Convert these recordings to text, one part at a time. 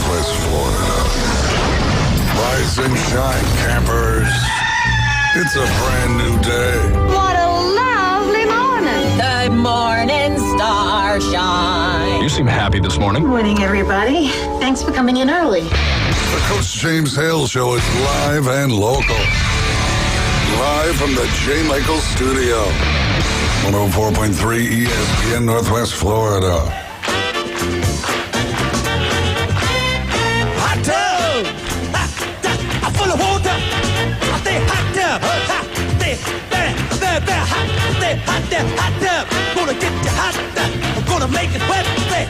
Northwest Florida. Rise and shine, campers. It's a brand new day. What a lovely morning. Good morning, starshine. You seem happy this morning. Good morning, everybody. Thanks for coming in early. The Coach James Hale Show is live and local. Live from the J. Michael Studio. 104.3 ESPN Northwest Florida. Hot tub! I'm full of water! I stay hot tub! Stay hot tub! Gonna get you hot tub! I'm gonna make it wet! Stay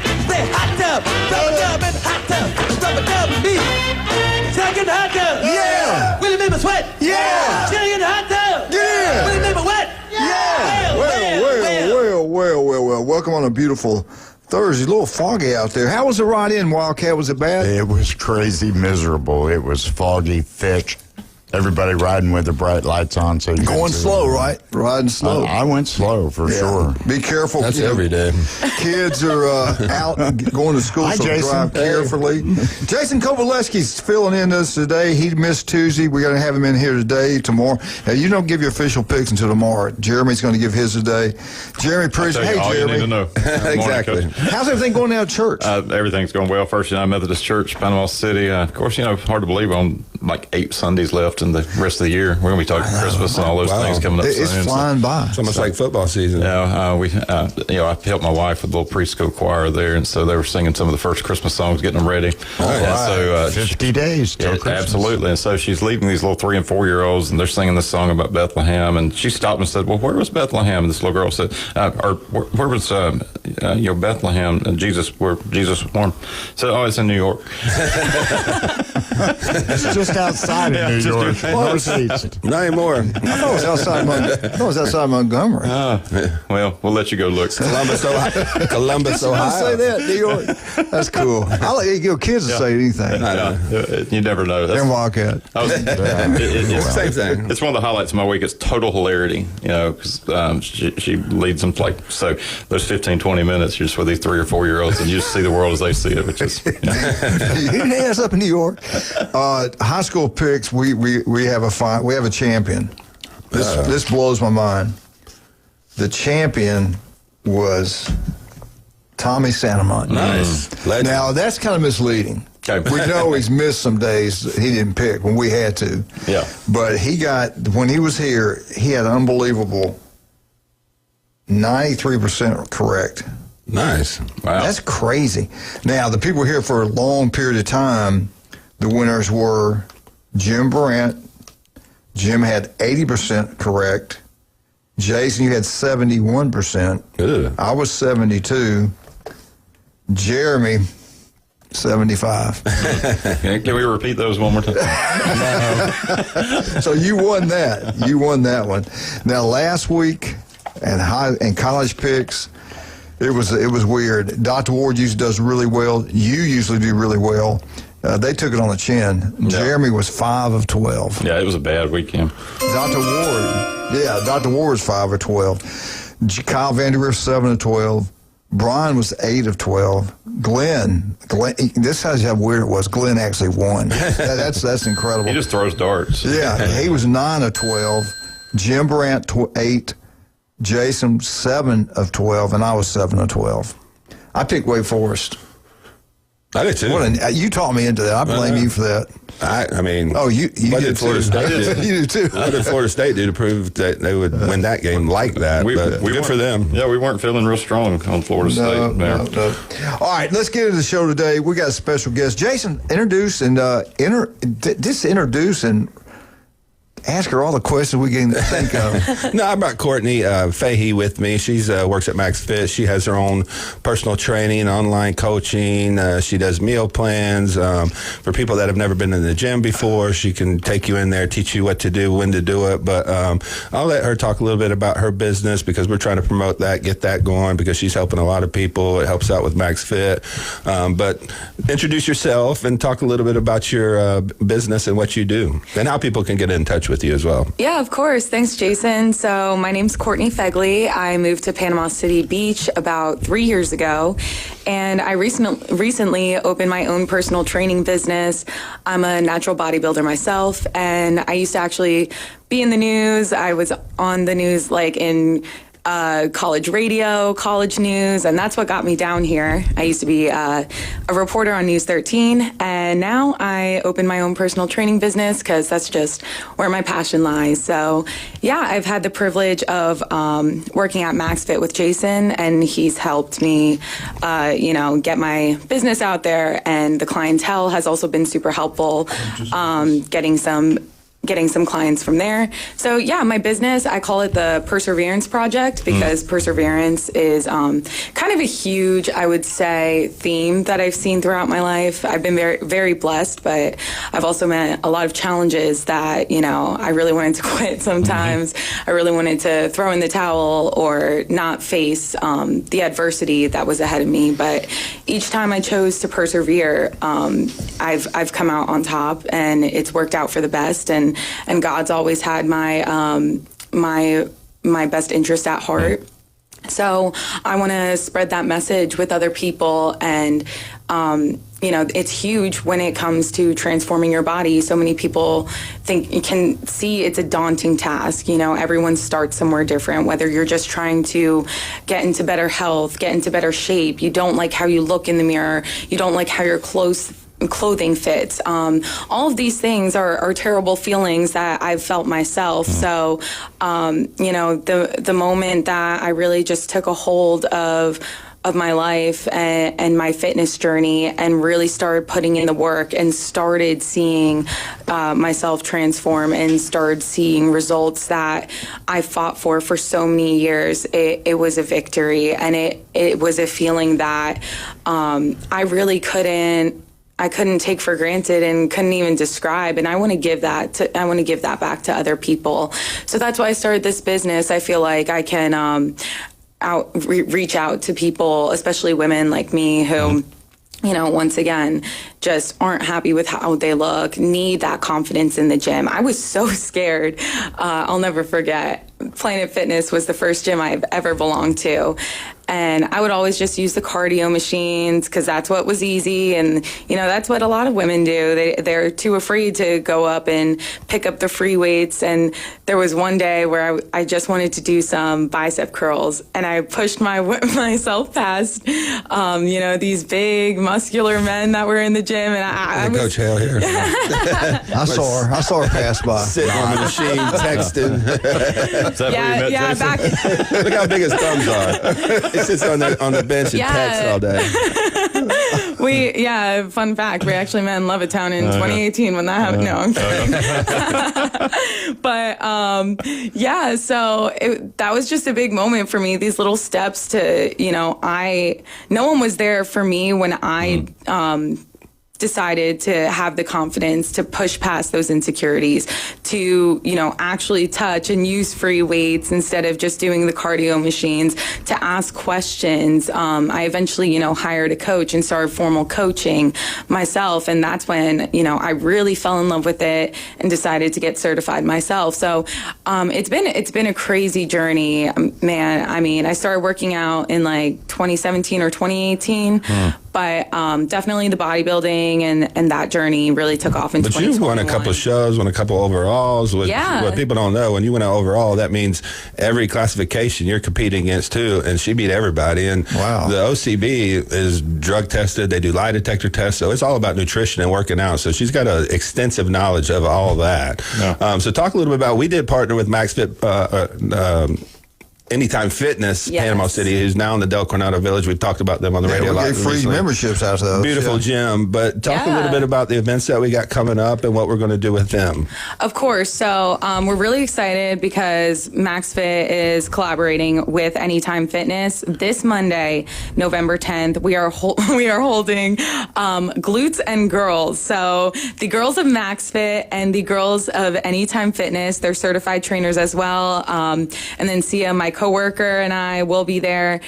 hot tub! Rubber dub and hot tub! Rubber dub and me! Taking hot tub! Yeah! Will you make me sweat? Yeah! Taking hot tub! Yeah! Will you make me wet? Yeah! Well. Welcome on a beautiful Thursday. A little foggy out there. How was the ride in, Wildcat? Was it bad? It was crazy miserable. It was foggy, thick. Everybody riding with the bright lights on. So Going slow, right? Riding slow. I went slow for sure. Be careful. That's every day. Kids are out going to school, Hi, so Jason. drive carefully. Jason Kowaleski's filling in us today. He missed Tuesday. We're going to have him in here today, tomorrow. Now, you don't give your official picks until tomorrow. Jeremy's going to give his today. Jeremy Pritchard. Hey, all Jeremy. you need to know. Exactly. How's everything going down at church? Everything's going well. First United Methodist Church, Panama City. Of course, hard to believe on like 8 Sundays left in the rest of the year. We're going to be talking Christmas and all those things coming up It's soon. flying by. It's almost like football season. Yeah, I helped my wife with a little preschool choir there, and so they were singing some of the first Christmas songs, getting them ready. Right. So 50 days till Christmas. absolutely. And so she's leading these little 3 and 4 year olds, and they're singing this song about Bethlehem. And she stopped and said, "Well, where was Bethlehem?" And this little girl said, "Where was Bethlehem and where Jesus was born?" So, "Oh, it's in New York." It's just outside of New York. Northeast. Not anymore. I thought it was outside Montgomery. Well, we'll let you go look. Columbus, I Ohio. say that, New York. That's cool. I like kids to say anything. You never know. And Wildcat. Same thing. It's one of the highlights of my week. It's total hilarity, because she leads them so those 15, 20 minutes, you're just with these 3 or 4 year olds, and you just see the world as they see it, which is. You didn't have us up in New York. High school picks. We have a champion. This blows my mind. The champion was Tommy Santamont. Nice. Legend. Now that's kind of misleading. Okay. We know he's missed some days he didn't pick when we had to. Yeah. But when he was here, he had unbelievable 93% correct. Nice. Wow. That's crazy. Now, the people here for a long period of time, the winners were Jim Brandt. Jim had 80% correct. Jason, you had 71%. Ugh. I was 72. Jeremy, 75. Can we repeat those one more time? So you won that. You won that one. Now, last week and college picks, it was weird. Dr. Ward usually does really well. You usually do really well. They took it on the chin. Yeah. Jeremy was 5 of 12. Yeah, it was a bad weekend. Dr. Ward was 5 of 12. Kyle Vanderweer 7 of 12. Brian was 8 of 12. Glenn, this is how weird it was. Glenn actually won. That's incredible. He just throws darts. Yeah, he was 9 of 12. Jim Brandt 8. Jason 7 of 12, and I was 7 of 12. I picked Wake Forest. I did too. You taught me into that. I blame you for that. I mean, you what did did Florida too. State do? You do too. What did Florida State do to prove that they would win that game like that? But good for them. Yeah, we weren't feeling real strong on Florida State. No. All right, let's get into the show today. We got a special guest. Jason, introduce and ask her all the questions we can think of. No, I brought Courtney Fahey with me. She's works at Max Fit. She has her own personal training, online coaching. She does meal plans for people that have never been in the gym before. She can take you in there, teach you what to do, when to do it. But I'll let her talk a little bit about her business because we're trying to promote that, get that going because she's helping a lot of people. It helps out with Max Fit. But introduce yourself and talk a little bit about your business and what you do and how people can get in touch with with you as well. Yeah, of course. Thanks, Jason. So my name's Courtney Fegley. I moved to Panama City Beach about 3 years ago, and I recently opened my own personal training business. I'm a natural bodybuilder myself, and I used to actually be in the news. I was on the news like in college radio, college news, and that's what got me down here. I used to be a reporter on News 13, and now I open my own personal training business because that's just where my passion lies. So, yeah, I've had the privilege of working at MaxFit with Jason, and he's helped me, get my business out there, and the clientele has also been super helpful, getting some clients from there. So yeah, my business, I call it the Perseverance Project because perseverance is kind of a huge, I would say, theme that I've seen throughout my life. I've been very, very blessed, but I've also met a lot of challenges that, I really wanted to quit sometimes. I really wanted to throw in the towel or not face the adversity that was ahead of me. But each time I chose to persevere, I've come out on top, and it's worked out for the best. And God's always had my my best interest at heart. So I want to spread that message with other people, and it's huge when it comes to transforming your body. So many people can see it's a daunting task. Everyone starts somewhere different, whether you're just trying to get into better health, get into better shape. You don't like how you look in the mirror. You don't like how your clothing fits. All of these things are terrible feelings that I've felt myself. So, the moment that I really just took a hold of my life and my fitness journey and really started putting in the work and started seeing myself transform and started seeing results that I fought for so many years, it was a victory, and it was a feeling that I really couldn't take for granted and couldn't even describe. And I want to give that back to other people. So that's why I started this business. I feel like I can reach out to people, especially women like me who, once again, just aren't happy with how they look, need that confidence in the gym. I was so scared. I'll never forget. Planet Fitness was the first gym I've ever belonged to. And I would always just use the cardio machines because that's what was easy. And, that's what a lot of women do. They're too afraid to go up and pick up the free weights. And there was one day where I just wanted to do some bicep curls. And I pushed myself past, these big muscular men that were in the gym. And I was... Coach Hale here. I saw her pass by. Sitting on the machine, texting. Is that where you met Jason? Look how big his thumbs are. He sits on the bench and texts all day. Fun fact, we actually met in Levittown in 2018 when that happened. No, I'm kidding. But so that was just a big moment for me. These little steps to, no one was there for me when I decided to have the confidence to push past those insecurities, to, actually touch and use free weights instead of just doing the cardio machines, to ask questions. I eventually, hired a coach and started formal coaching myself. And that's when, I really fell in love with it and decided to get certified myself. So it's been a crazy journey, man. I mean, I started working out in like 2017 or 2018. But definitely the bodybuilding and that journey really took off in 2021. But you won a couple of shows, won a couple of overalls. What people don't know, when you win an overall, that means every classification you're competing against too, and she beat everybody. And wow. The OCB is drug tested. They do lie detector tests, so it's all about nutrition and working out. So she's got an extensive knowledge of all that. Yeah. So talk a little bit about, we did partner with MaxFit Anytime Fitness, yes. Panama City, who's now in the Del Coronado Village. We've talked about them on the radio a lot. We gave free recently. memberships out of those. Beautiful gym. But talk a little bit about the events that we got coming up and what we're going to do with them. Of course. So we're really excited because MaxFit is collaborating with Anytime Fitness. This Monday, November 10th, we are holding Glutes and Girls. So the girls of MaxFit and the girls of Anytime Fitness, they're certified trainers as well. And then Sia, my coworker, and I will be there.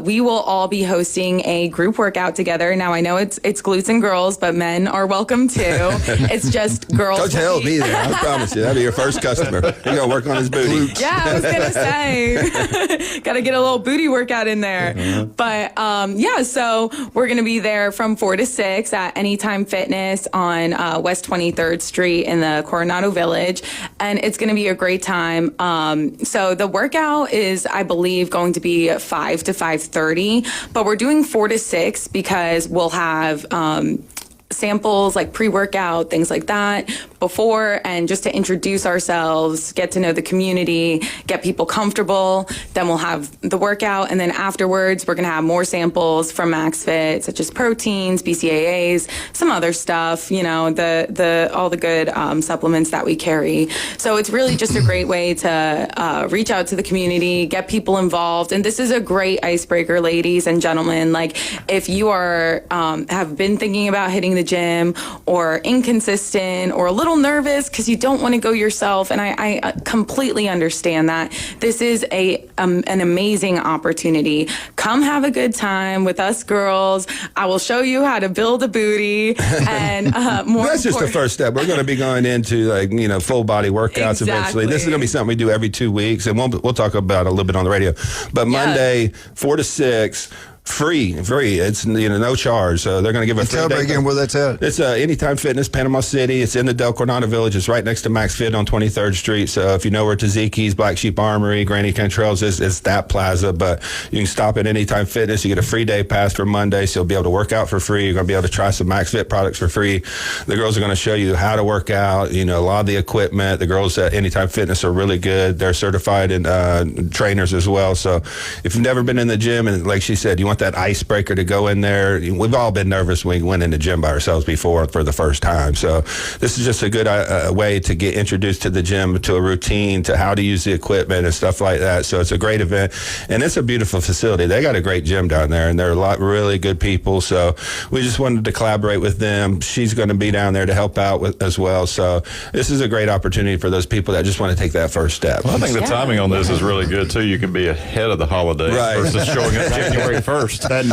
we will all be hosting a group workout together. Now, I know it's glutes and girls, but men are welcome too. It's just girls. Coach Hale will be there. I promise you. That'll be your first customer. He's going to work on his booty. Yeah, I was going to say. Got to get a little booty workout in there. Mm-hmm. But yeah, so we're going to be there from 4 to 6 at Anytime Fitness on West 23rd Street in the Coronado Village. And it's going to be a great time. So the workout is, I believe, going to be 5 to 5:30, but we're doing 4 to 6 because we'll have samples like pre-workout, things like that before, and just to introduce ourselves, get to know the community, get people comfortable. Then we'll have the workout, and then afterwards we're gonna have more samples from MaxFit, such as proteins, BCAAs, some other stuff, you know, the all the good supplements that we carry. So it's really just a great way to reach out to the community, get people involved, and this is a great icebreaker, ladies and gentlemen. Like, if you are have been thinking about hitting the gym, or inconsistent, or a little nervous because you don't want to go yourself, and I completely understand that. This is an amazing opportunity. Come have a good time with us girls. I will show you how to build a booty, and more. That's just the first step. We're going to be going into, like, you know, full body workouts eventually. This is going to be something we do every 2 weeks, and we'll talk about it a little bit on the radio. But Monday, 4 to 6. Free. It's, you know, no charge. So they're going to give a free Tell me again where that's at. It's Anytime Fitness, Panama City. It's in the Del Coronado Village. It's right next to Max Fit on 23rd Street. So if you know where Taziki's, Black Sheep Armory, Granny Cantrell's is, it's that plaza. But you can stop at Anytime Fitness. You get a free day pass for Monday, so you'll be able to work out for free. You're going to be able to try some Max Fit products for free. The girls are going to show you how to work out, you know, a lot of the equipment. The girls at Anytime Fitness are really good. They're certified and trainers as well. So if you've never been in the gym, and like she said, you want that icebreaker to go in there. We've all been nervous when we went in the gym by ourselves before for the first time. So this is just a good way to get introduced to the gym, to a routine, to how to use the equipment and stuff like that. So it's a great event, and it's a beautiful facility. They got a great gym down there, and they're a lot really good people. So we just wanted to collaborate with them. She's going to be down there to help out with as well. So this is a great opportunity for those people that just want to take that first step. Well, I think the timing on this is really good too. You can be ahead of the holidays versus showing up January 1st. That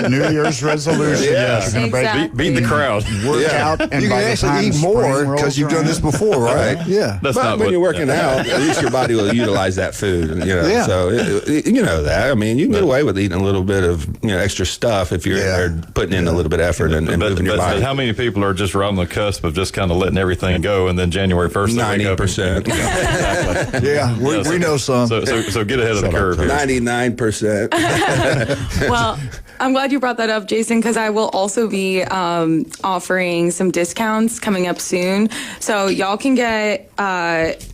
New Year's resolution. Yeah, Exactly. beat the crowd. Work out, and You can by the actually time eat spring more rolls because you've done around- this before, right? Yeah. That's But not when what, you're working out, at least your body will utilize that food. You know, Yeah. so you know that. I mean, you can get away with eating a little bit of, you know, extra stuff if you're there putting in a little bit of effort and moving your body. But how many people are just right on the cusp of just kind of letting everything go, and then January 1st, 90%. Exactly. Yeah, we know some. So get ahead of the curve here. 99%. Well, I'm glad you brought that up, Jason, because I will also be offering some discounts coming up soon. So y'all can get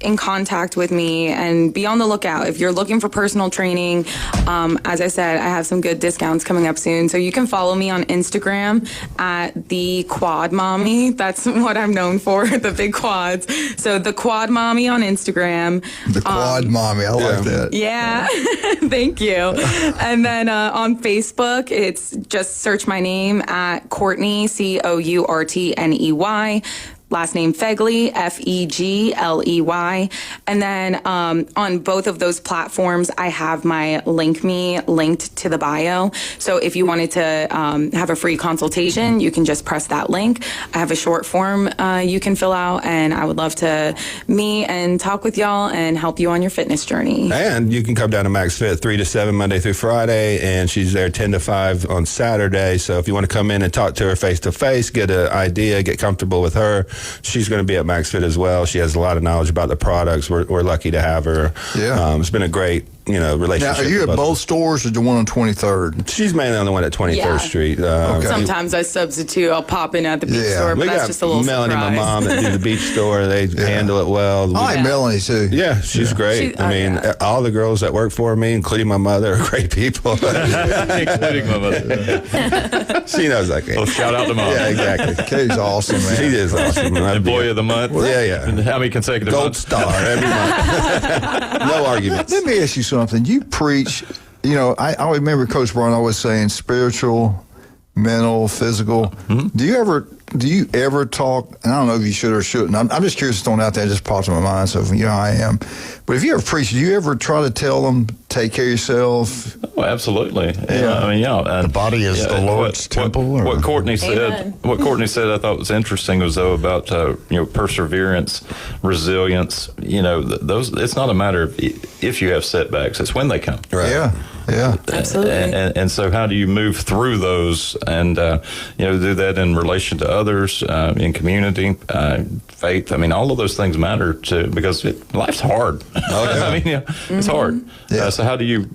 in contact with me and be on the lookout. If you're looking for personal training, as I said, I have some good discounts coming up soon. So you can follow me on Instagram at the Quad Mommy. That's what I'm known for, the big quads. So the Quad Mommy on Instagram. The Quad Mommy, I like that. Yeah, thank you. And then on Facebook, it's just search my name at Courtney, Courtney. Last name Fegley, Fegley. And then on both of those platforms, I have my Link Me linked to the bio. So if you wanted to have a free consultation, you can just press that link. I have a short form you can fill out, and I would love to meet and talk with y'all and help you on your fitness journey. And you can come down to Max Fit 3 to 7 Monday through Friday, and she's there 10 to 5 on Saturday. So if you want to come in and talk to her face to face, get an idea, get comfortable with her, she's going to be at Max Fit as well. She has a lot of knowledge about the products. We're lucky to have her. Yeah. It's been a great, relationship. Now, are you at both stores or the one on 23rd? She's mainly on the one at 23rd Yeah. Street. Sometimes I substitute. I'll pop in at the beach store, but we that's got just a little Melanie, surprise. my mom, that do the beach store. They handle it well. I like Melanie, too. Yeah, she's great. All the girls that work for me, including my mother, are great people. Including my mother. She knows I can. Well, shout out to Mom. Yeah, exactly. Katie's awesome, man. She is awesome. Employee of the month. Yeah. And how many consecutive Gold months? star every month. No arguments. Let me ask you something. You preach, I remember Coach Brown always saying spiritual, mental, physical. Mm-hmm. Do you ever do you ever talk, and I don't know if you should or shouldn't, I'm just curious, throwing out there, it just pops in my mind, so I am. But if you ever preach, do you ever try to tell them, take care of yourself? Oh, absolutely. And the body is the Lord's temple. What Courtney Amen. said, I thought was interesting was though about perseverance, resilience. Those. It's not a matter of if you have setbacks; it's when they come. Right. Yeah. Absolutely. And so, how do you move through those and do that in relation to others, in community, faith? I mean, all of those things matter because life's hard. Oh, yeah. It's hard. Yeah. So how do you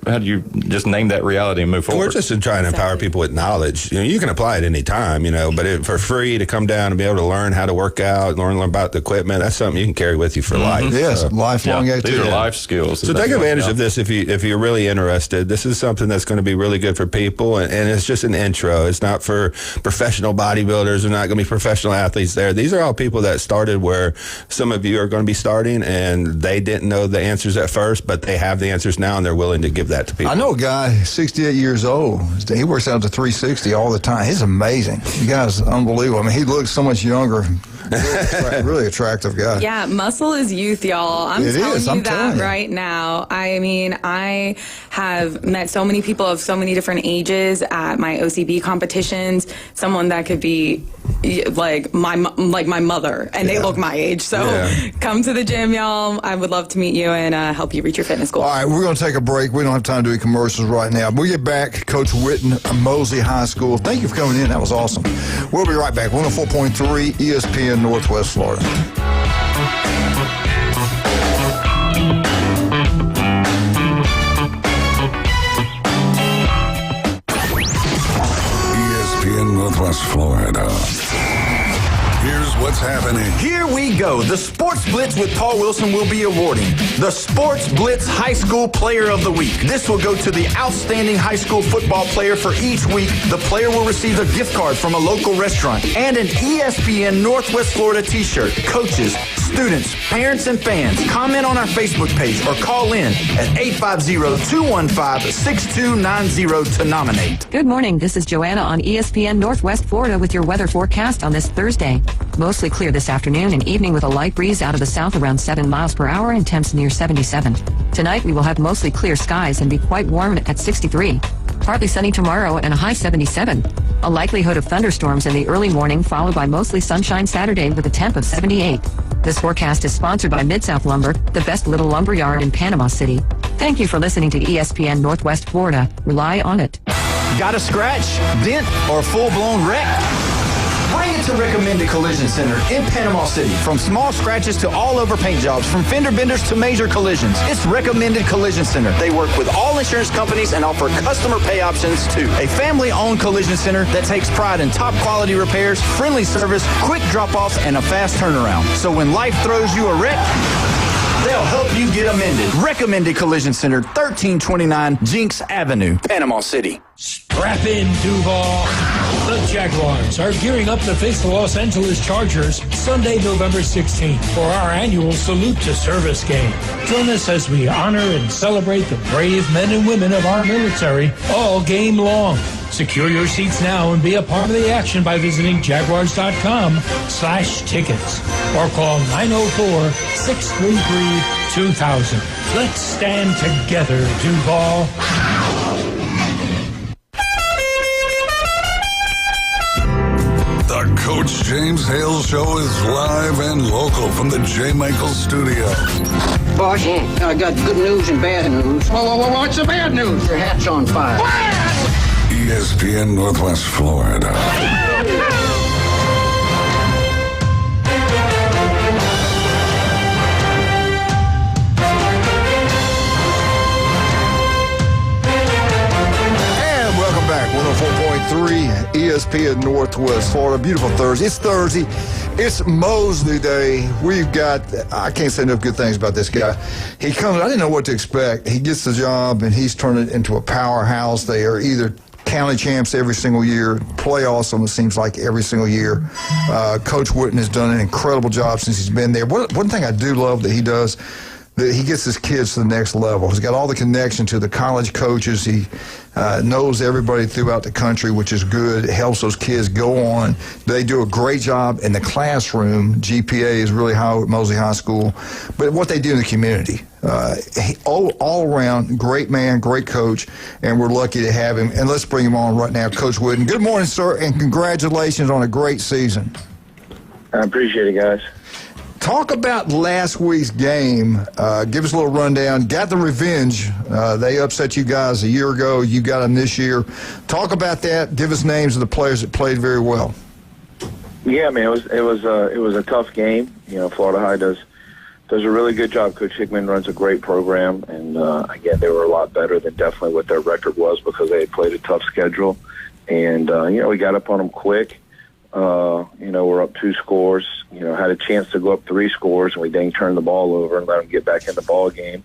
just name that reality and move forward? We're just trying to empower people with knowledge. You can apply it any time, but for free to come down and be able to learn how to work out, learn about the equipment, that's something you can carry with you for life. Yes, lifelong activity. These are life skills. So take advantage of this if you're really interested. This is something that's going to be really good for people, and it's just an intro. It's not for professional bodybuilders. They're not going to be professional athletes there. These are all people that started where some of you are going to be starting, and they didn't know the answers at first, but they have the answers now, and they're willing to give that to people. I know a guy, 68 years old. He works out to 360 all the time. He's amazing. The guy's unbelievable. I mean, he looks so much younger. Really attractive guy. Yeah, muscle is youth, y'all. I'm telling you right now. I mean, I have met so many people of so many different ages at my OCB competitions. Someone that could be like my mother, and they look my age. So come to the gym, y'all. I would love to meet you and help you reach your fitness goals. All right, we're going to take a break. We don't have time to do commercials right now. We'll get back. Coach Witten, Mosley High School. Thank you for coming in. That was awesome. We'll be right back. 104.3 ESPN Northwest Florida. ESPN Northwest Florida. Here's what's happening. Here we go. The Sports Blitz with Paul Wilson will be awarding the Sports Blitz High School Player of the Week. This will go to the outstanding high school football player for each week. The player will receive a gift card from a local restaurant and an ESPN Northwest Florida t-shirt. Coaches, students, parents, and fans, comment on our Facebook page or call in at 850-215-6290 to nominate. Good morning. This is Joanna on ESPN Northwest Florida with your weather forecast on this Thursday. Mostly clear this afternoon and evening with a light breeze out of the south around 7 miles per hour and temps near 77. Tonight we will have mostly clear skies and be quite warm at 63. Partly sunny tomorrow and a high 77. A likelihood of thunderstorms in the early morning followed by mostly sunshine Saturday with a temp of 78. This forecast is sponsored by Mid-South Lumber, the best little lumber yard in Panama City. Thank you for listening to ESPN Northwest Florida. Rely on it. Got a scratch, dent, or full-blown wreck? Bring it to Recommended Collision Center in Panama City. From small scratches to all over paint jobs, from fender benders to major collisions, it's Recommended Collision Center. They work with all insurance companies and offer customer pay options too. A family-owned collision center that takes pride in top quality repairs, friendly service, quick drop-offs, and a fast turnaround. So when life throws you a wreck, they'll help you get amended. Recommended Collision Center, 1329 Jinx Avenue, Panama City. Strap in, Duval. The Jaguars are gearing up to face the Los Angeles Chargers Sunday, November 16th for our annual Salute to Service game. Join us as we honor and celebrate the brave men and women of our military all game long. Secure your seats now and be a part of the action by visiting jaguars.com/tickets or call 904-633-2000. Let's stand together, Duval. The Coach James Hale Show is live and local from the J. Michaels Studio. Boss, I got good news and bad news. Well, what's the bad news? Your hat's on fire. ESPN Northwest Florida. And welcome back. 104.3 ESPN Northwest Florida. Beautiful Thursday. It's Thursday. It's Mosley Day. We've got, I can't say enough good things about this guy. He comes, I didn't know what to expect. He gets the job and he's turned it into a powerhouse. They are either county champs every single year, playoffs almost seems like every single year. Coach Witten has done an incredible job since he's been there. One thing I do love that he does, he gets his kids to the next level. He's got all the connection to the college coaches. He knows everybody throughout the country, which is good. It helps those kids go on. They do a great job in the classroom. GPA is really high at Mosley High School. But what they do in the community, all around, great man, great coach, and we're lucky to have him. And let's bring him on right now, Coach Wooden. Good morning, sir, and congratulations on a great season. I appreciate it, guys. Talk about last week's game. Give us a little rundown. Got the revenge. They upset you guys a year ago. You got them this year. Talk about that. Give us names of the players that played very well. Yeah, man, it was a tough game. You know, Florida High does a really good job. Coach Hickman runs a great program, and again, they were a lot better than definitely what their record was because they had played a tough schedule. And we got up on them quick. We're up 2 scores. Had a chance to go up 3 scores, and we dang turned the ball over and let them get back in the ball game.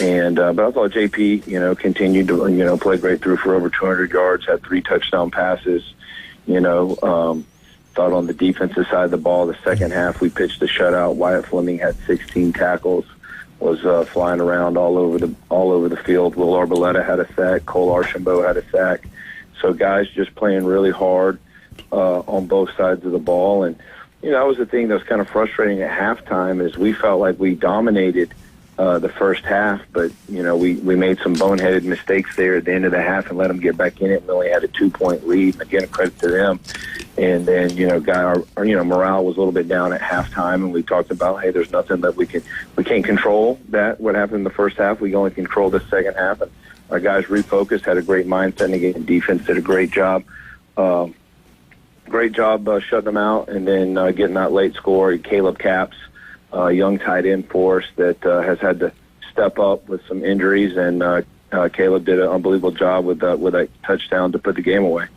And but I thought JP, continued to play great, through for over 200 yards, had 3 touchdown passes. Thought on the defensive side of the ball, the second half we pitched a shutout. Wyatt Fleming had 16 tackles, was flying around all over the field. Will Arboleta had a sack. Cole Archambault had a sack. So guys just playing really hard on both sides of the ball. And that was the thing that was kind of frustrating at halftime, is we felt like we dominated the first half, but we made some boneheaded mistakes there at the end of the half and let them get back in it. We only had a 2-point lead, and again, credit to them. And then our morale was a little bit down at halftime, and we talked about, hey, there's nothing that we can't control that what happened in the first half. We can only control the second half, and our guys refocused, had a great mindset, and again, defense did a great job. Shutting them out, and then getting that late score. Caleb Capps, young tight end for us that has had to step up with some injuries, and Caleb did an unbelievable job with that touchdown to put the game away.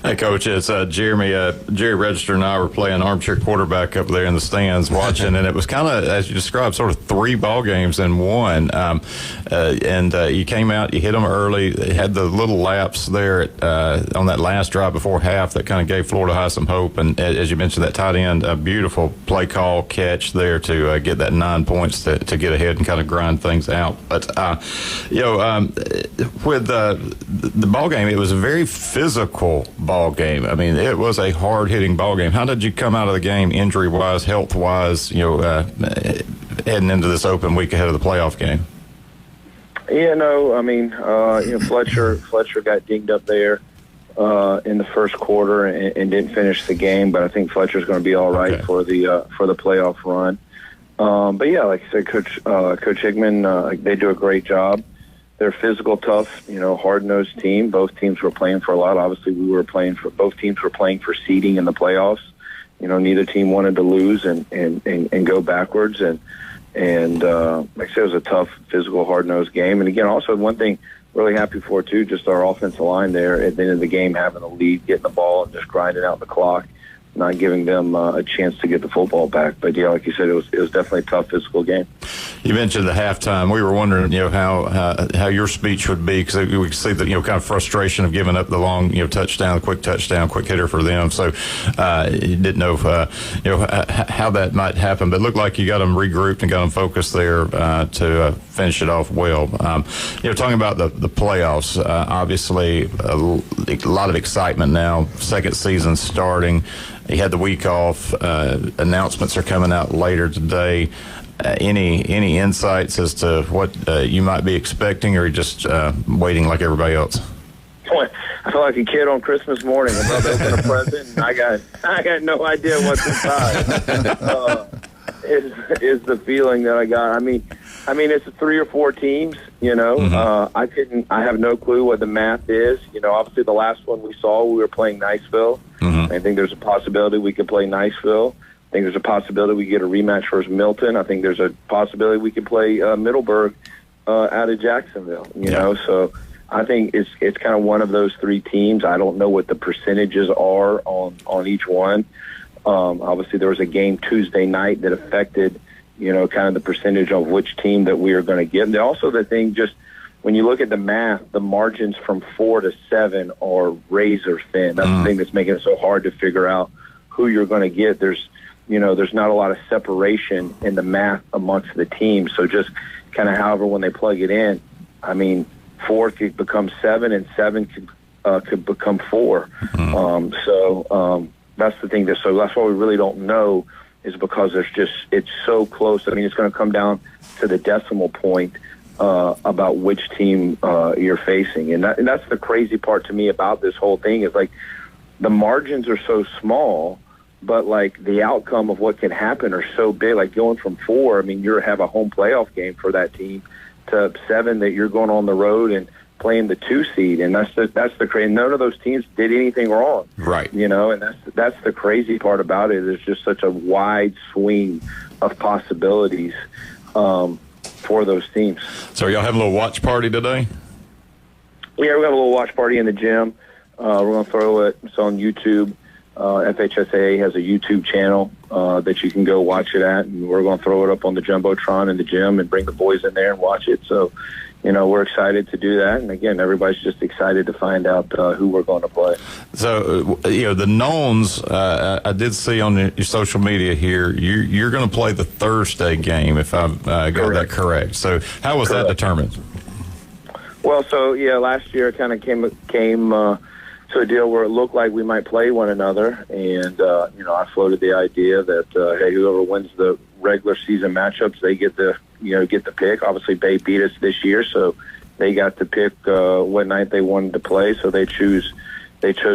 Hey, Coach, it's Jeremy. Jerry Register and I were playing armchair quarterback up there in the stands watching, and it was kind of, as you described, sort of 3 ball games in one. And you came out, you hit them early, had the little lapse there on that last drive before half that kind of gave Florida High some hope. And as you mentioned, that tight end, a beautiful play call catch there to get that 9 points to get ahead and kind of grind things out. But, with the ball game, it was a very physical ball game. I mean, it was a hard-hitting ball game. How did you come out of the game injury-wise, health-wise, heading into this open week ahead of the playoff game? Fletcher got dinged up there in the first quarter and didn't finish the game, but I think Fletcher's going to be all right for the playoff run. But yeah, like I said, Coach Hickman, they do a great job. They're physical, tough, hard-nosed team. Both teams were playing for a lot. Obviously, both teams were playing for seeding in the playoffs. Neither team wanted to lose and go backwards. And like I said, it was a tough, physical, hard-nosed game. And again, also one thing really happy for, too, just our offensive line there at the end of the game, having the lead, getting the ball, and just grinding out the clock, not giving them a chance to get the football back. But yeah, like you said, it was definitely a tough physical game. You mentioned the halftime. We were wondering, how your speech would be, because we could see the, kind of frustration of giving up the long, touchdown, quick hitter for them. So, you didn't know, how that might happen. But it looked like you got them regrouped and got them focused there to finish it off well. Talking about the playoffs, obviously a lot of excitement now. Second season starting. You had the week off. Announcements are coming out later today. Any insights as to what you might be expecting, or just waiting like everybody else? I feel like a kid on Christmas morning. I'm about to open a present, and I got no idea what's inside. Is the feeling that I got. I mean, it's 3 or 4 teams. Mm-hmm. I have no clue what the math is. Obviously the last one we saw, we were playing Niceville. Mm-hmm. I think there's a possibility we could play Niceville. I think there's a possibility we get a rematch versus Milton. I think there's a possibility we could play Middleburg out of Jacksonville. You know, so I think it's kind of one of those 3 teams. I don't know what the percentages are on each one. Obviously, there was a game Tuesday night that affected, kind of the percentage of which team that we are going to get. And also the thing, just when you look at the math, the margins from 4 to 7 are razor thin. That's the thing that's making it so hard to figure out who you're going to get. There's there's not a lot of separation in the math amongst the teams. So just kind of however when they plug it in, I mean, 4 could become 7 and 7 could become 4. That's the thing. So that's why we really don't know, is because it's so close. I mean, it's going to come down to the decimal point about which team you're facing. And that's the crazy part to me about this whole thing, is like the margins are so small, but like the outcome of what can happen are so big. Like going from 4, I mean, you have a home playoff game for that team, to 7 that you're going on the road and playing the 2 seed, and that's the crazy. None of those teams did anything wrong, right? And that's the crazy part about it. There's just such a wide swing of possibilities for those teams. So y'all have a little watch party today? Yeah, we got a little watch party in the gym. We're going to throw it. It's on YouTube. FHSAA has a YouTube channel that you can go watch it at, and we're going to throw it up on the Jumbotron in the gym and bring the boys in there and watch it. So, we're excited to do that. And again, everybody's just excited to find out who we're going to play. So, the knowns, I did see on your social media here, you're going to play the Thursday game, if I've got that correct. So how was that determined? Well, so, last year it kind of came to a deal where it looked like we might play one another. And, I floated the idea that, hey, whoever wins the regular season matchups, they get the pick. Obviously, Bay beat us this year, so they got to pick what night they wanted to play. So they chose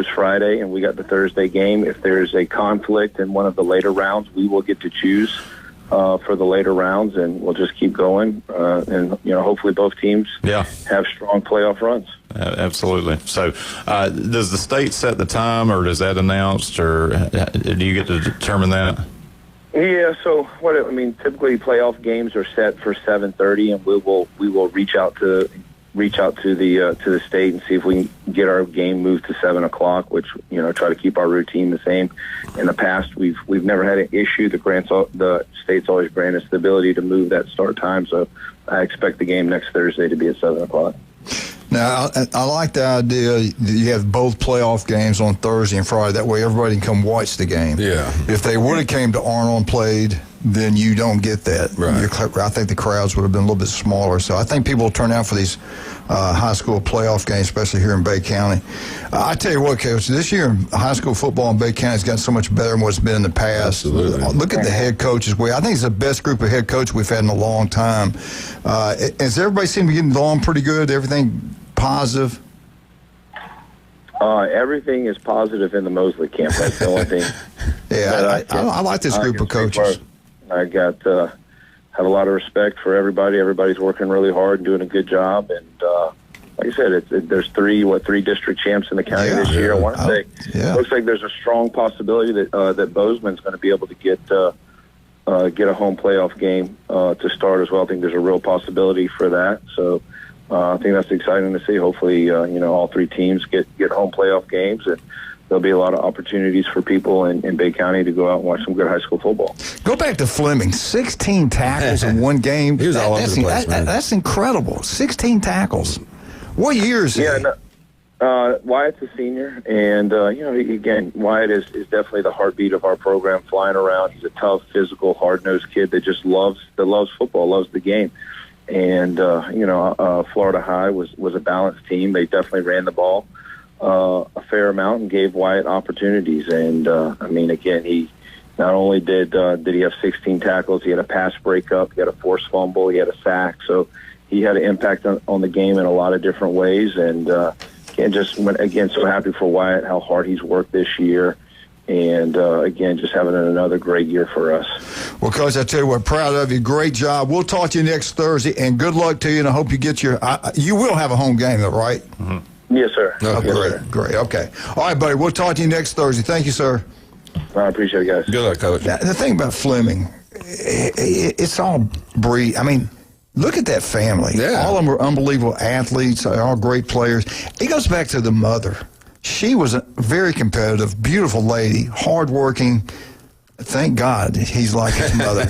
Friday, and we got the Thursday game. If there's a conflict in one of the later rounds, we will get to choose for the later rounds, and we'll just keep going. And hopefully both teams have strong playoff runs. Absolutely. So does the state set the time, or is that announced, or do you get to determine that? Yeah, so typically playoff games are set for 7:30, and we will reach out to the state and see if we can get our game moved to 7 o'clock, which try to keep our routine the same. In the past, we've never had an issue. The state's always granted us the ability to move that start time, so I expect the game next Thursday to be at 7 o'clock. Now, I like the idea that you have both playoff games on Thursday and Friday. That way everybody can come watch the game. Yeah. If they would have came to Arnold and played, then you don't get that. Right. I think the crowds would have been a little bit smaller. So I think people will turn out for these high school playoff games, especially here in Bay County. I tell you what, Coach, this year high school football in Bay County has gotten so much better than what's been in the past. Absolutely. Look at the head coaches. I think it's the best group of head coaches we've had in a long time. Does everybody seem to be getting along pretty good? Everything positive? Everything is positive in the Mosley camp. That's the only thing. I like this group of coaches. I have a lot of respect for everybody. Everybody's working really hard and doing a good job. And like I said, there's three district champs in the county this year. I want to say it looks like there's a strong possibility that Bozeman's going to be able to get a home playoff game to start as well. I think there's a real possibility for that. So I think that's exciting to see. Hopefully, all 3 teams get home playoff games, and there'll be a lot of opportunities for people in Bay County to go out and watch some good high school football. Go back to Fleming. 16 tackles in one game. He was all over the place, man. That's incredible. 16 tackles. What year is he? Wyatt's a senior, and again, Wyatt is definitely the heartbeat of our program, flying around. He's a tough, physical, hard-nosed kid that just loves football, loves the game. And Florida High was a balanced team. They definitely ran the ball a fair amount and gave Wyatt opportunities. And again, he not only did he have 16 tackles, he had a pass breakup, he had a forced fumble, he had a sack. So he had an impact on the game in a lot of different ways. And so happy for Wyatt, how hard he's worked this year. And, again, just having another great year for us. Well, Coach, I tell you what, proud of you. Great job. We'll talk to you next Thursday, and good luck to you, and I hope you get you will have a home game, though, right? Mm-hmm. Yes, sir. Okay, yes, great. Okay. All right, buddy, we'll talk to you next Thursday. Thank you, sir. I appreciate it, guys. Good luck, Coach. Now, the thing about Fleming, it's all breed. I mean, look at that family. Yeah. All of them are unbelievable athletes, all great players. It goes back to the mother. She was a very competitive, beautiful lady, hardworking. Thank God he's like his mother.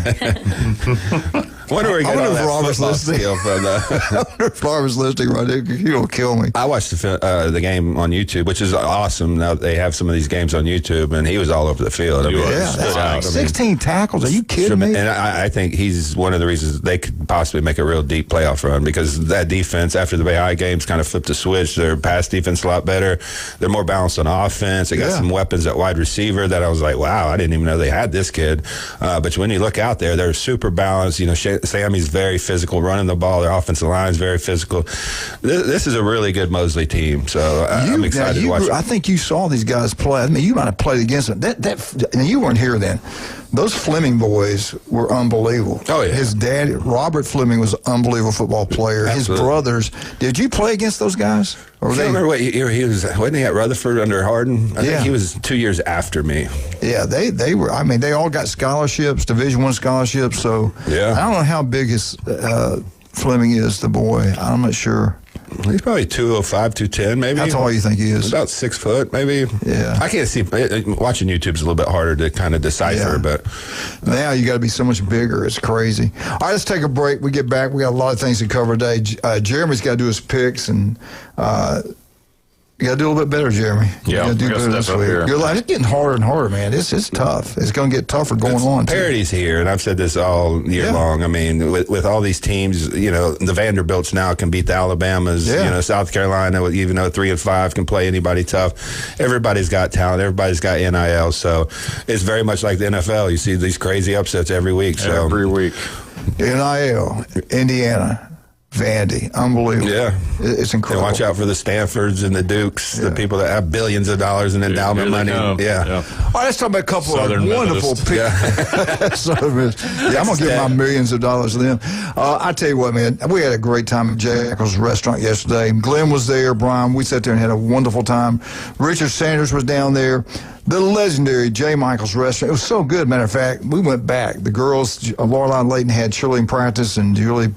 Wonder where he got all that Robert's football listening. skill from. I wonder if Robert's listening right there. He'll kill me. I watched the game on YouTube, which is awesome. Now they have some of these games on YouTube, and he was all over the field. I mean, that's 16 tackles. Are you kidding me? And I think he's one of the reasons they could possibly make a real deep playoff run, because that defense, after the Bay games, kind of flipped the switch. Their pass defense a lot better. They're more balanced on offense. They got some weapons at wide receiver that I was like, wow, I didn't even know they had this kid. But when you look out there, they're super balanced. You know, Sammy's very physical, running the ball. Their offensive line is very physical. This is a really good Mosley team. So I'm excited to watch it. I think you saw these guys play. I mean, you might have played against them. And you weren't here then. Those Fleming boys were unbelievable. Oh, yeah. His dad, Robert Fleming, was an unbelievable football player. Absolutely. His brothers. Did you play against those guys? I can't remember what year he was. Wasn't he at Rutherford under Harden? I think he was 2 years after me. Yeah, they were. I mean, they all got scholarships, Division I scholarships. So I don't know how big his Fleming is, the boy. I'm not sure. He's probably 205, 210, maybe. That's all you think he is. About 6 foot, maybe. Yeah. I can't see. Watching YouTube's a little bit harder to kind of decipher, but now you got to be so much bigger. It's crazy. All right, let's take a break. We get back. We got a lot of things to cover today. Jeremy's got to do his picks, and you got to do a little bit better, Jeremy. You got to do better this week. Good luck. It's getting harder and harder, man. It's tough. It's going to get tougher going on. Parity's here, and I've said this all year long. I mean, with all these teams, you know, the Vanderbilts now can beat the Alabamas. You know, South Carolina, even though 3 and 5 can play anybody tough. Everybody's got talent. Everybody's got NIL. So it's very much like the NFL. You see these crazy upsets every week. So every week. NIL, Indiana. Vandy, unbelievable. Yeah. It's incredible. And watch out for the Stanfords and the Dukes, the people that have billions of dollars in endowment money. Yeah. All right, let's talk about a couple Southern of wonderful Methodist. people. Southern I'm going to give my millions of dollars to them. I tell you what, man, we had a great time at Jackal's restaurant yesterday. Glenn was there, Brian. We sat there and had a wonderful time. Richard Sanders was down there. The legendary J. Michael's restaurant. It was so good. Matter of fact, we went back. The girls, Laureline Layton had cheerleading practice, and Julie,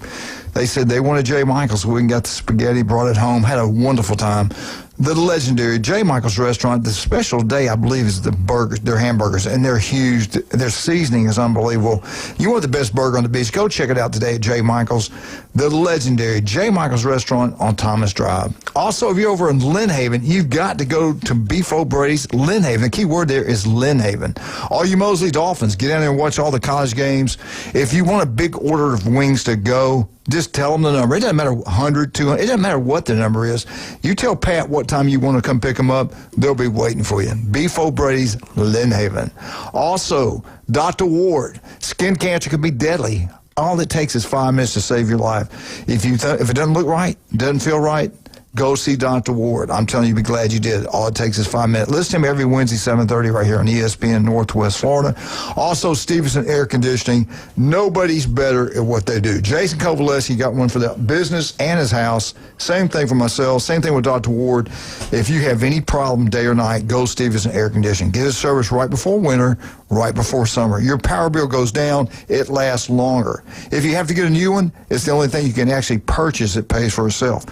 they said they wanted J. Michael's, so we got the spaghetti, brought it home, had a wonderful time. The legendary J. Michael's restaurant, the special day, I believe, is the burgers, their hamburgers, and they're huge. Their seasoning is unbelievable. You want the best burger on the beach, go check it out today at J. Michael's, the legendary J. Michael's restaurant on Thomas Drive. Also, if you're over in Lynn Haven, you've got to go to Beef O'Brady's Lynn Haven. The key word there is Lynn Haven. All you Mosley Dolphins, get down there and watch all the college games. If you want a big order of wings to go, just tell them the number. It doesn't matter 100, 200. It doesn't matter what the number is. You tell Pat what time you want to come pick them up. They'll be waiting for you. Beef O'Brady's, Lynn Haven. Also, Dr. Ward. Skin cancer can be deadly. All it takes is 5 minutes to save your life. If it doesn't look right, doesn't feel right, go see Dr. Ward. I'm telling you, you'll be glad you did. All it takes is 5 minutes. Listen to him every Wednesday, 7:30 right here on ESPN Northwest Florida. Also, Stevenson Air Conditioning. Nobody's better at what they do. Jason Kovaleski got one for the business and his house. Same thing for myself. Same thing with Dr. Ward. If you have any problem day or night, go Stevenson Air Conditioning. Get a service right before winter, right before summer. Your power bill goes down. It lasts longer. If you have to get a new one, it's the only thing you can actually purchase that pays for itself.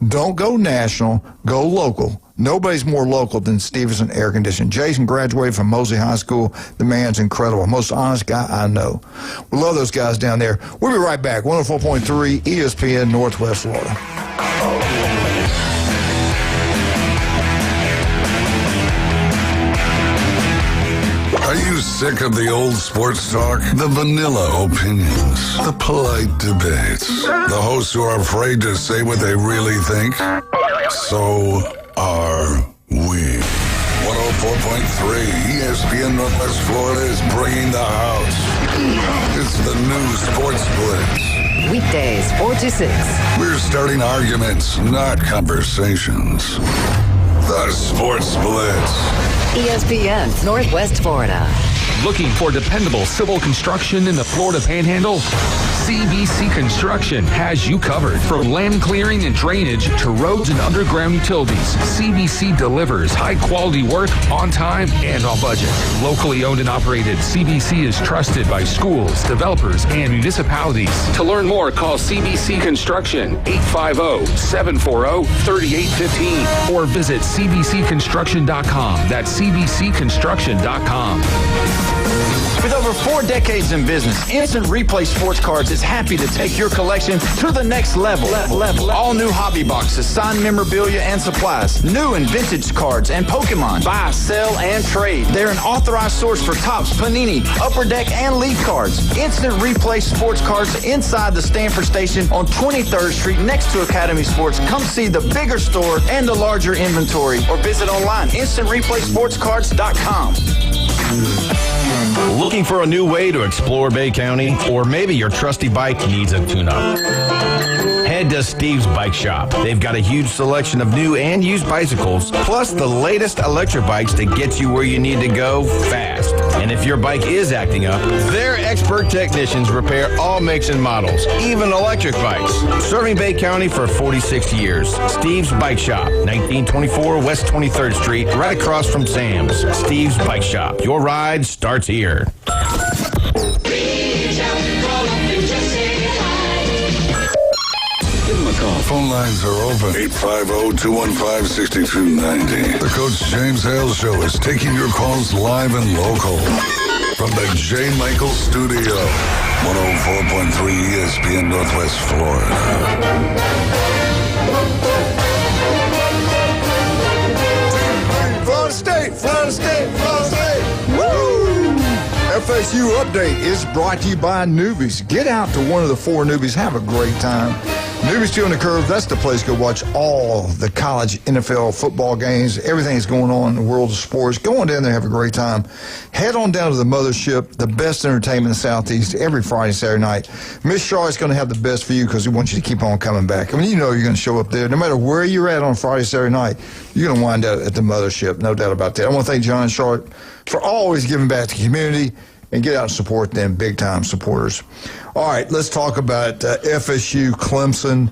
Don't go national, go local. Nobody's more local than Stevenson Air Conditioning. Jason graduated from Mosley High School. The man's incredible. Most honest guy I know. We love those guys down there. We'll be right back. 104.3 ESPN Northwest Florida. Are you sick of the old sports talk? The vanilla opinions, the polite debates, the hosts who are afraid to say what they really think? So are we. 104.3 ESPN Northwest Florida is bringing the house. It's the new Sports Blitz. Weekdays, 4 to 6. We're starting arguments, not conversations. The Sports Blitz. ESPN Northwest Florida. Looking for dependable civil construction in the Florida Panhandle? CBC Construction has you covered. From land clearing and drainage to roads and underground utilities, CBC delivers high-quality work on time and on budget. Locally owned and operated, CBC is trusted by schools, developers, and municipalities. To learn more, call CBC Construction 850-740-3815 or visit cbcconstruction.com. That's cbcconstruction.com. With over With 4 decades in business, Instant Replay Sports Cards is happy to take your collection to the next level. All new hobby boxes, signed memorabilia and supplies, new and vintage cards, and Pokemon. Buy, sell, and trade. They're an authorized source for Topps, Panini, Upper Deck, and League cards. Instant Replay Sports Cards inside the Stanford Station on 23rd Street next to Academy Sports. Come see the bigger store and the larger inventory, or visit online, InstantReplaySportsCards.com. Looking for a new way to explore Bay County? Or maybe your trusty bike needs a tune-up? Head to Steve's Bike Shop. They've got a huge selection of new and used bicycles, plus the latest electric bikes to get you where you need to go fast. And if your bike is acting up, their expert technicians repair all makes and models, even electric bikes. Serving Bay County for 46 years. Steve's Bike Shop, 1924 West 23rd Street, right across from Sam's. Steve's Bike Shop. Your ride starts here. Give him a call. Phone lines are open. 850-215-6290. The Coach James Hale Show is taking your calls live and local. From the J. Michael Studio. 104.3 ESPN Northwest Florida. Florida State, Florida State, Florida State. Woo! FSU Update is brought to you by Newbies. Get out to one of the 4 Newbies. Have a great time. Newbies 2 on the Curve, that's the place to go watch all the college NFL football games, everything that's going on in the world of sports. Go on down there, have a great time. Head on down to the Mothership, the best entertainment in the Southeast, every Friday, Saturday night. Miss Charlotte's going to have the best for you because we want you to keep on coming back. I mean, you know you're going to show up there. No matter where you're at on Friday, Saturday night, you're going to wind up at the Mothership, no doubt about that. I want to thank John and Charlotte for always giving back to the community and get out and support them, big-time supporters. All right, let's talk about FSU, Clemson.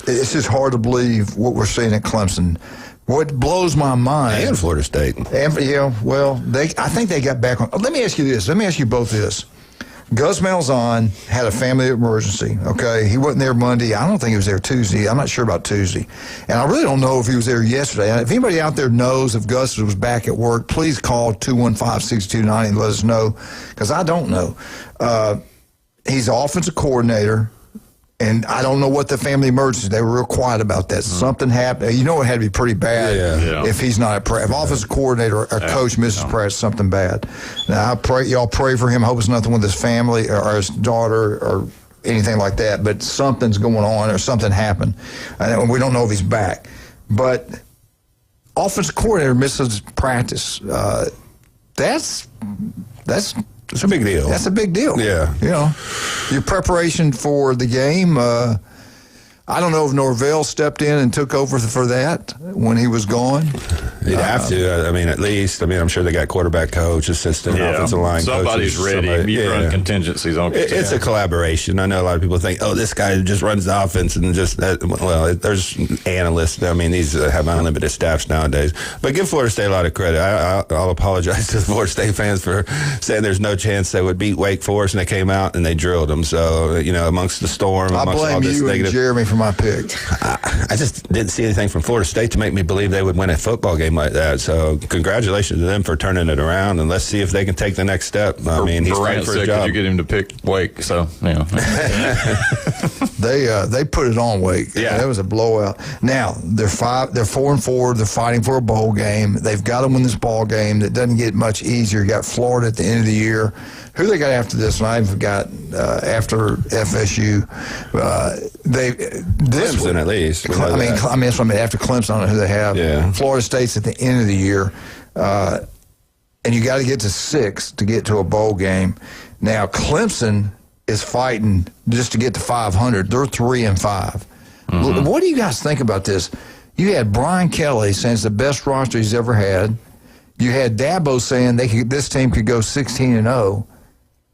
It's just hard to believe what we're seeing at Clemson. What blows my mind. And Florida State. And, yeah, well, I think they got back on. Let me ask you this. Let me ask you both this. Gus Malzahn had a family emergency, okay? He wasn't there Monday. I don't think he was there Tuesday. I'm not sure about Tuesday. And I really don't know if he was there yesterday. If anybody out there knows if Gus was back at work, please call 215-6290 and let us know, because I don't know. He's the offensive coordinator. And I don't know what the family emergency. They were real quiet about that. Something happened. You know it had to be pretty bad if he's not at practice. If offensive coordinator or coach misses practice, something bad. Now, I pray y'all pray for him. I hope it's nothing with his family or his daughter or anything like that. But something's going on or something happened. And we don't know if he's back. But offensive coordinator misses practice. That's it's a big deal. That's a big deal. Yeah. You know, your preparation for the game, I don't know if Norvell stepped in and took over for that when he was gone. You'd have to. I mean, at least. I mean, I'm sure they got quarterback coach, assistant, offensive line Somebody's coaches. ready. You run contingencies on It's a collaboration. I know a lot of people think, oh, this guy just runs the offense and just, there's analysts. I mean, these have unlimited staffs nowadays. But give Florida State a lot of credit. I'll apologize to the Florida State fans for saying there's no chance they would beat Wake Forest, and they came out and they drilled them. So, you know, amongst the storm, I amongst blame all this you negative. and Jeremy for my pick. I just didn't see anything from Florida State to make me believe they would win a football game like that. So congratulations to them for turning it around, and let's see if they can take the next step. I mean, he's fighting for a job. You get him to pick Wake, so yeah. They put it on Wake. Yeah, that was a blowout. Now they're 4-4. They're fighting for a bowl game. They've got to win this ball game. That doesn't get much easier. You got Florida at the end of the year. Who they got after this one? I forgot. After FSU, Clemson at least. I mean, that's what I mean. After Clemson, I don't know who they have. Yeah. Florida State's at the end of the year, and you got to get to 6 to get to a bowl game. Now Clemson is fighting just to get to 500. They're 3-5. Mm-hmm. What do you guys think about this? You had Brian Kelly saying it's the best roster he's ever had. You had Dabo saying this team could go 16-0,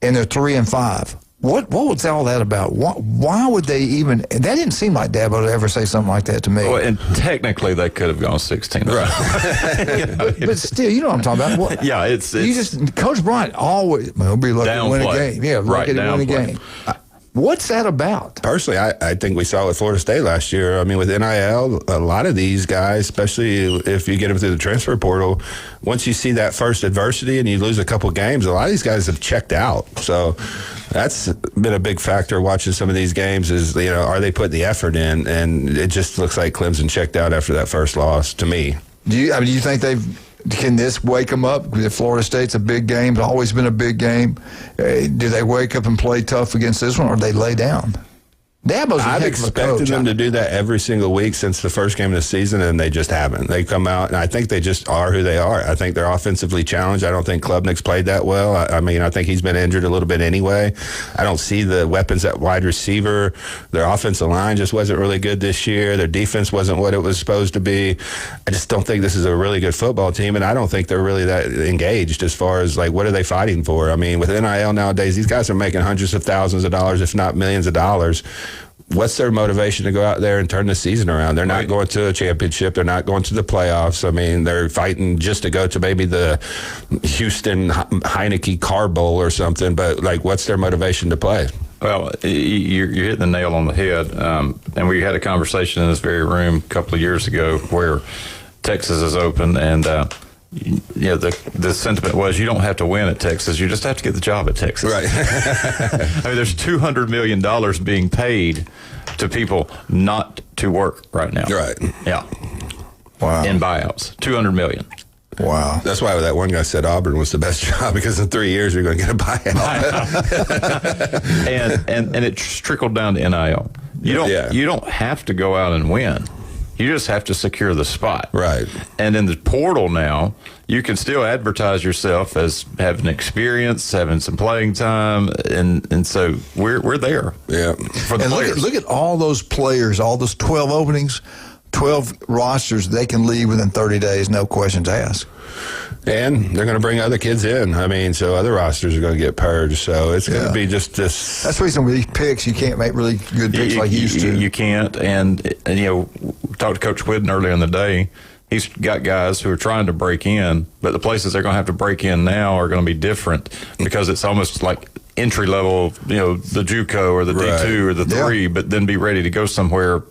and they're 3-5. What was all that about? Why would they even? That didn't seem like Dabo to ever say something like that to me. Well, and technically they could have gone 16. Right. but still, you know what I'm talking about. What, yeah, it's Coach Bryant always be lucky to win a game. Yeah, lucky to win a game. What's that about? Personally, I think we saw it with Florida State last year. I mean, with NIL, a lot of these guys, especially if you get them through the transfer portal, once you see that first adversity and you lose a couple games, a lot of these guys have checked out. So that's been a big factor watching some of these games is, are they putting the effort in? And it just looks like Clemson checked out after that first loss to me. Do you think can this wake them up? Because Florida State's a big game. It's always been a big game. Do they wake up and play tough against this one, or do they lay down? I've expected them to do that every single week since the first game of the season, and they just haven't. They come out, and I think they just are who they are. I think they're offensively challenged. I don't think Klubnik's played that well. I think he's been injured a little bit anyway. I don't see the weapons at wide receiver. Their offensive line just wasn't really good this year. Their defense wasn't what it was supposed to be. I just don't think this is a really good football team, and I don't think they're really that engaged as far as, what are they fighting for? I mean, with NIL nowadays, these guys are making hundreds of thousands of dollars, if not millions of dollars. What's their motivation to go out there and turn the season around? They're not going to a championship. They're not going to the playoffs. I mean, they're fighting just to go to maybe the Houston Heineke Car Bowl or something. But, what's their motivation to play? Well, you're hitting the nail on the head. And we had a conversation in this very room a couple of years ago where Texas is open and the sentiment was you don't have to win at Texas. You just have to get the job at Texas. Right. I mean, there's $200 million being paid to people not to work right now. Right. Yeah. Wow. In buyouts. $200 million. Wow. That's why that one guy said Auburn was the best job, because in 3 years you're going to get a buyout. and it's trickled down to NIL. You don't have to go out and win. You just have to secure the spot. Right. And in the portal now, you can still advertise yourself as having experience, having some playing time, and so we're there. Yeah. For the players. Look at all those players, all those 12 openings, 12 rosters they can leave within 30 days, no questions asked. And they're going to bring other kids in. I mean, so other rosters are going to get purged. So it's going to be just this. That's the reason with these picks, you can't make really good picks like you used to. You can't. And talked to Coach Whidden earlier in the day. He's got guys who are trying to break in, but the places they're going to have to break in now are going to be different because it's almost like entry level, the JUCO or the D2 or the 3, but then be ready to go somewhere,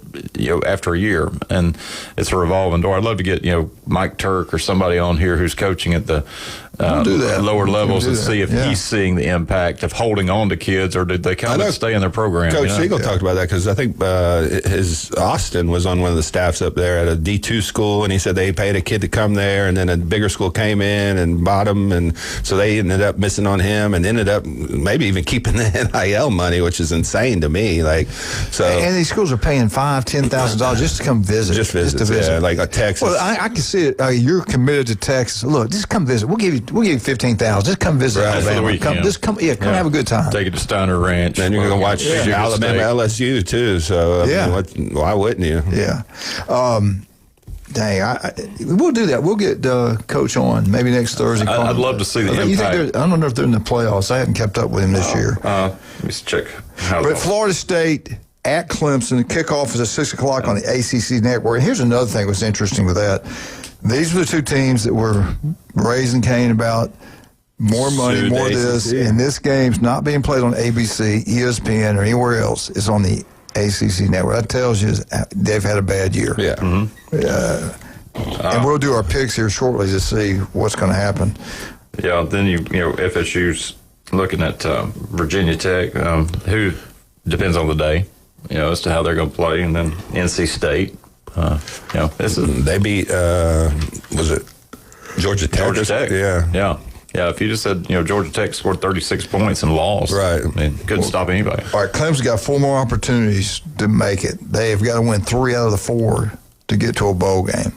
after a year. And it's a revolving door. I'd love to get, Mike Turk or somebody on here who's coaching at the lower levels and see if he's seeing the impact of holding on to kids, or did they kind of stay in their program? Coach Siegel talked about that because I think his Austin was on one of the staffs up there at a D2 school, and he said they paid a kid to come there, and then a bigger school came in and bought him, and so they ended up missing on him and ended up maybe even keeping the NIL money, which is insane to me. And these schools are paying $5,000-$10,000 just to come visit. Just to visit. Like Texas. Well, I can see it. You're committed to Texas. Look, just come visit. We'll give you $15,000. Just come visit Alabama. Come have a good time. Take it to Steiner Ranch. Then you're going to watch Alabama LSU too. So why wouldn't you? Yeah. We'll do that. We'll get Coach on maybe next Thursday. I'd love to see the impact. I don't know if they're in the playoffs. I haven't kept up with him this year. Let me check. But Florida State at Clemson, kickoff is at 6 o'clock on the ACC network. And here's another thing that's interesting with that. These were the two teams that were raising Cain about more money, more this, and this game's not being played on ABC, ESPN, or anywhere else. It's on the ACC network. That tells you they've had a bad year. Yeah. Mm-hmm. And we'll do our picks here shortly to see what's going to happen. Yeah, then FSU's looking at Virginia Tech, who depends on the day, as to how they're going to play, and then NC State. They beat was it Georgia Tech? Georgia Tech. Yeah. If you just said Georgia Tech scored 36 points and lost, right? I mean, couldn't stop anybody. All right, Clemson's got 4 more opportunities to make it. They've got to win 3 out of the 4 to get to a bowl game.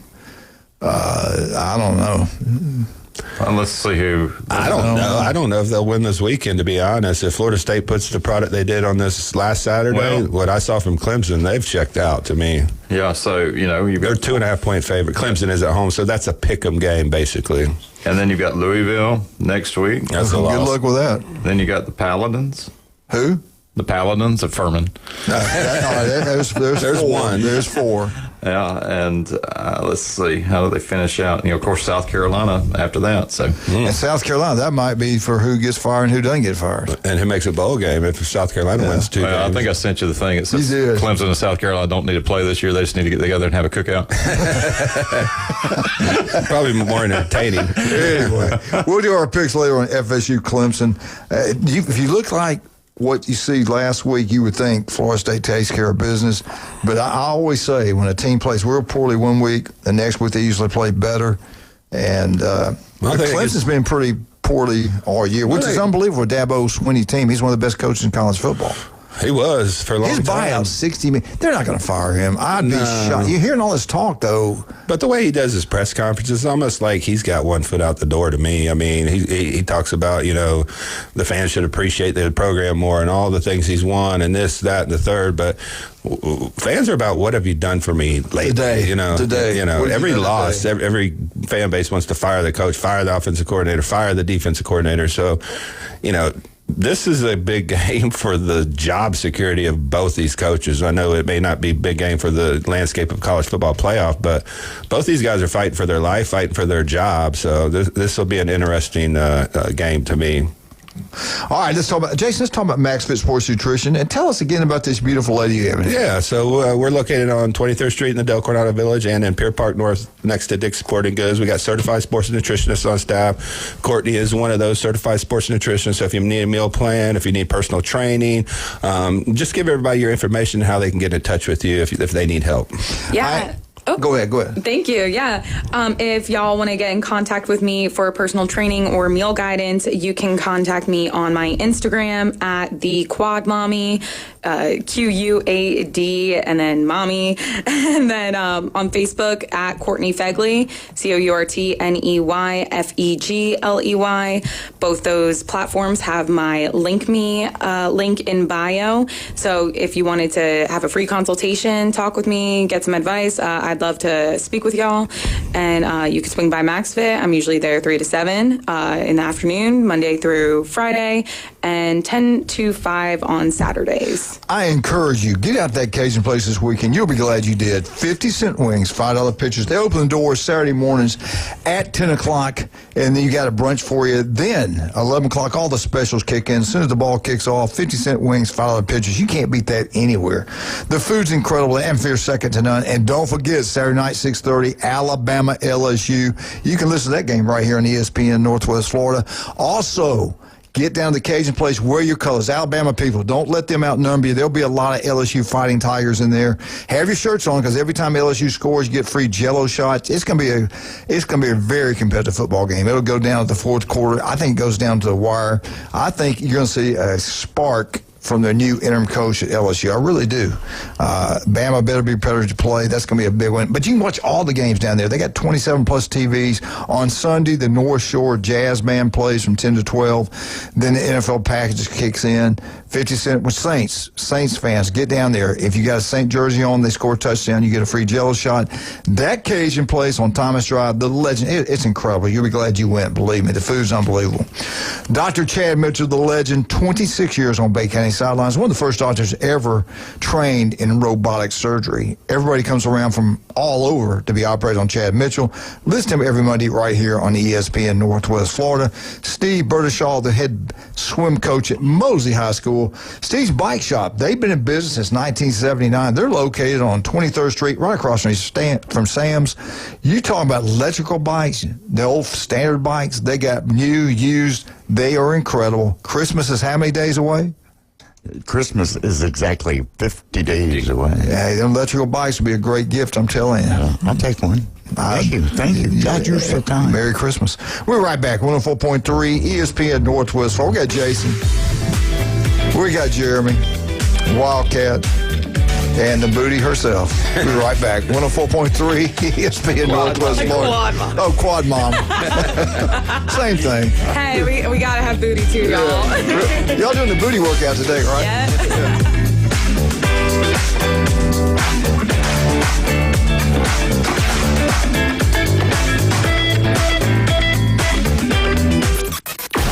I don't know. Let's see who. I don't know. I don't know if they'll win this weekend, to be honest. If Florida State puts the product they did on this last Saturday, what I saw from Clemson, they've checked out to me. Yeah, so, you've got. They're 2.5-point favorite. Clemson is at home, so that's a pick 'em game, basically. And then you've got Louisville next week. That's a loss. Good luck with that. Then you got the Paladins. Who? The Paladins of Furman. There's 4. one. There's 4. Yeah, and let's see, how do they finish out? Of course, South Carolina after that. So, And South Carolina, that might be for who gets fired and who doesn't get fired. And who makes a bowl game if South Carolina wins 2 games. I think I sent you the thing. It says Clemson and South Carolina don't need to play this year. They just need to get together and have a cookout. Probably more entertaining. Anyway, we'll do our picks later on FSU Clemson. If you look like what you see last week, you would think Florida State takes care of business. But I always say when a team plays real poorly one week, the next week they usually play better. And Clemson's been pretty poorly all year, which is unbelievable. Dabo Swinney's team. He's one of the best coaches in college football. He was for a long time. His buyout, $60 million. They're not going to fire him. I'd be shocked. You're hearing all this talk, though. But the way he does his press conferences, it's almost like he's got one foot out the door to me. I mean, he talks about, the fans should appreciate the program more and all the things he's won and this, that, and the third. But fans are about what have you done for me lately? Today. Every loss, every fan base wants to fire the coach, fire the offensive coordinator, fire the defensive coordinator. So, this is a big game for the job security of both these coaches. I know it may not be a big game for the landscape of college football playoff, but both these guys are fighting for their life, fighting for their job. So this will be an interesting game to me. All right, let's talk about Max Fit Sports Nutrition, and tell us again about this beautiful lady you have. Yeah, so we're located on 23rd Street in the Del Coronado Village and in Pier Park North next to Dick's Sporting Goods. We got certified sports nutritionists on staff. Courtney is one of those certified sports nutritionists. So if you need a meal plan, if you need personal training, just give everybody your information and how they can get in touch with you if they need help. Yeah. Go ahead. Thank you. Yeah. If y'all want to get in contact with me for personal training or meal guidance, you can contact me on my Instagram at the Quad Mommy, QUAD, and then Mommy, and then on Facebook at Courtney Fegley, COURTNEYFEGLEY. Both those platforms have my link in bio. So if you wanted to have a free consultation, talk with me, get some advice, I'd love to speak with y'all. And you can swing by MaxFit. I'm usually there 3 to 7 in the afternoon, Monday through Friday, and 10 to 5 on Saturdays. I encourage you, get out to that Cajun place this weekend. You'll be glad you did. 50-cent wings, $5 pitchers. They open the doors Saturday mornings at 10 o'clock, and then you got a brunch for you. Then, 11 o'clock, all the specials kick in. As soon as the ball kicks off, 50-cent wings, $5 pitchers. You can't beat that anywhere. The food's incredible. The atmosphere second to none. And don't forget, Saturday night, 6:30, Alabama, LSU. You can listen to that game right here on ESPN Northwest Florida. Also, get down to the Cajun place, wear your colors. Alabama people, don't let them outnumber you. There'll be a lot of LSU Fighting Tigers in there. Have your shirts on, because every time LSU scores, you get free Jell-O shots. It's gonna be a very competitive football game. It'll go down to the fourth quarter. I think it goes down to the wire. I think you're gonna see a spark from their new interim coach at LSU. I really do. Bama better be prepared to play. That's going to be a big one. But you can watch all the games down there. They got 27-plus TVs. On Sunday, the North Shore Jazz Band plays from 10 to 12. Then the NFL package kicks in. 50 Cent with Saints. Saints fans, get down there. If you got a Saint jersey on, they score a touchdown, you get a free Jell-O shot. That Cajun place on Thomas Drive, the legend, it's incredible. You'll be glad you went, believe me. The food's unbelievable. Dr. Chad Mitchell, the legend, 26 years on Bay County sidelines, one of the first doctors ever trained in robotic surgery. Everybody comes around from all over to be operated on Chad Mitchell. Listen to him every Monday right here on ESPN Northwest Florida. Steve Bertishaw, the head swim coach at Mosley High School. Steve's Bike Shop, they've been in business since 1979. They're located on 23rd Street, right across from Sam's. You talking about electrical bikes, the old standard bikes, they got new, used. They are incredible. Christmas is how many days away? Christmas is exactly 50 days away. Yeah, them electrical bikes would be a great gift, I'm telling you. I'll take one. Thank you. God, you're so kind. Merry Christmas. We're right back. 104.3 ESPN Northwest. We got Jason. We got Jeremy, Wildcat, and the booty herself. We'll be right back. 104.3 ESPN Northwest Florida. Quad Mom. Oh, Quad Mom. Same thing. Hey, we got to have booty too, y'all. Y'all doing the booty workout today, right? Yeah.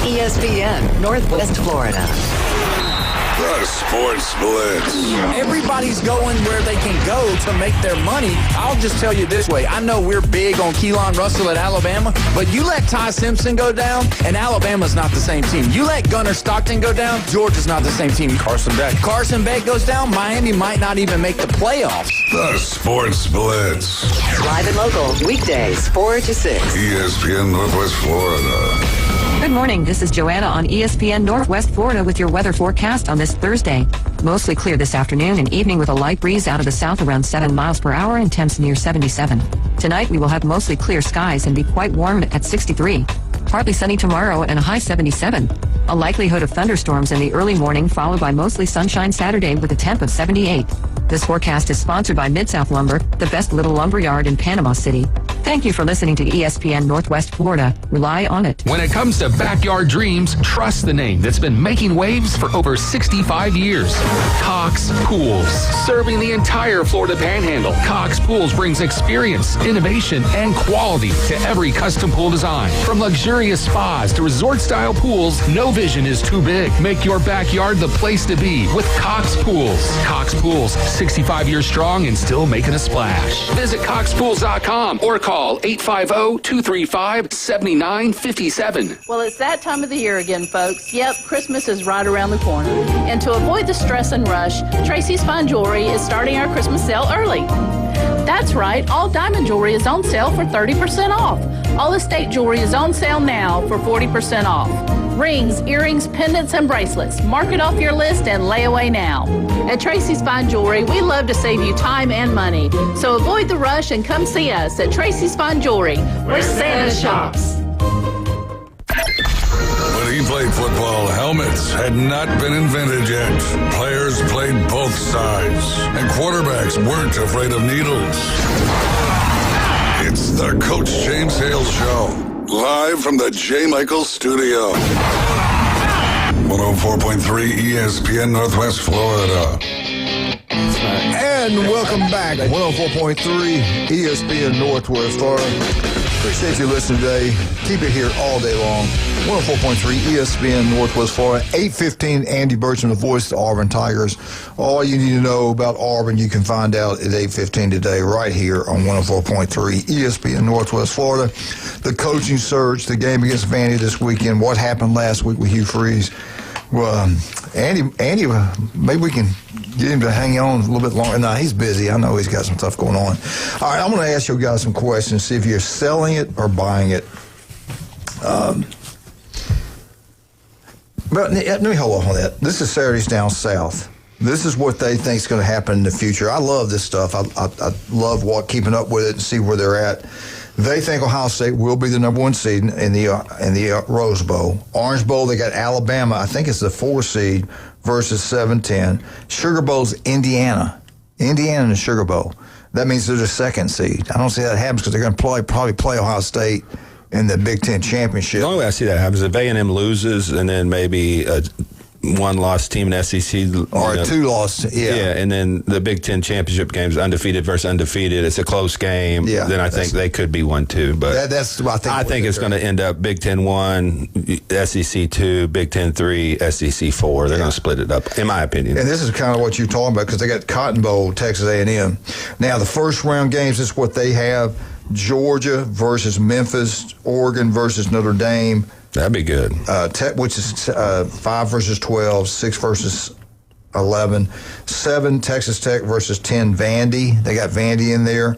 ESPN Northwest Florida. The Sports Blitz. Everybody's going where they can go to make their money. I'll just tell you this way. I know we're big on Keelan Russell at Alabama, but you let Ty Simpson go down, and Alabama's not the same team. You let Gunnar Stockton go down, Georgia's not the same team. Carson Beck goes down, Miami might not even make the playoffs. The Sports Blitz. Live and local, weekdays, 4 to 6. ESPN Northwest Florida. Good morning. This is Joanna on ESPN Northwest Florida with your weather forecast on this Thursday. Mostly clear this afternoon and evening with a light breeze out of the south around 7 miles per hour and temps near 77. Tonight we will have mostly clear skies and be quite warm at 63. Partly sunny tomorrow and a high 77. A likelihood of thunderstorms in the early morning followed by mostly sunshine Saturday with a temp of 78. This forecast is sponsored by Mid-South Lumber, the best little lumber yard in Panama City. Thank you for listening to ESPN Northwest Florida. Rely on it. When it comes to backyard dreams, trust the name that's been making waves for over 65 years. Cox Pools. Serving the entire Florida Panhandle, Cox Pools brings experience, innovation, and quality to every custom pool design. From luxurious spas to resort-style pools, no vision is too big. Make your backyard the place to be with Cox Pools. Cox Pools, 65 years strong and still making a splash. Visit coxpools.com or call 850-235-7957. Well, it's that time of the year again, folks. Yep, Christmas is right around the corner. And to avoid the stress and rush, Tracy's Fine Jewelry is starting our Christmas sale early. That's right, all diamond jewelry is on sale for 30% off. All estate jewelry is on sale now for 40% off. Rings, earrings, pendants, and bracelets. Mark it off your list and lay away now. At Tracy's Fine Jewelry, we love to save you time and money. So avoid the rush and come see us at Tracy's Fine Jewelry, where Santa shops. When he played football, helmets had not been invented yet. Players played both sides, and quarterbacks weren't afraid of needles. It's the Coach James Hale Show, live from the J. Michael Studio. 104.3 ESPN Northwest Florida. And welcome back. 104.3 ESPN Northwest Florida. Appreciate you listening today. Keep it here all day long. 104.3 ESPN Northwest Florida. 8:15, Andy Burcham, the voice of the Auburn Tigers. All you need to know about Auburn, you can find out at 8:15 today right here on 104.3 ESPN Northwest Florida. The coaching search, the game against Vandy this weekend, what happened last week with Hugh Freeze. Well, Andy, maybe we can get him to hang on a little bit longer. No, he's busy. I know he's got some stuff going on. All right, I'm going to ask you guys some questions, see if you're selling it or buying it. But let me hold on that. This is Saturdays Down South. This is what they think is going to happen in the future. I love this stuff. I love keeping up with it and see where they're at. They think Ohio State will be the number one seed in the Rose Bowl. Orange Bowl, they got Alabama. I think it's the 4 seed versus 7-10. Sugar Bowl's Indiana. Indiana in the Sugar Bowl. That means they're the 2nd seed. I don't see that happens because they're going to probably play Ohio State in the Big Ten championship. The only way I see that happens is if A&M loses and then maybe one lost team in SEC. Or a 2 lost, yeah. Yeah, and then the Big Ten championship games, undefeated versus undefeated. It's a close game. Yeah, then I think they could be 1-2. But that's what I think it's going to end up Big Ten 1, SEC 2, Big Ten 3, SEC 4. They're going to split it up, in my opinion. And this is kind of what you're talking about because they got Cotton Bowl, Texas A&M. Now, the first round games, this is what they have. Georgia versus Memphis, Oregon versus Notre Dame. That'd be good. Which is 5 versus 12, 6 versus 11, 7 Texas Tech versus 10 Vandy. They got Vandy in there.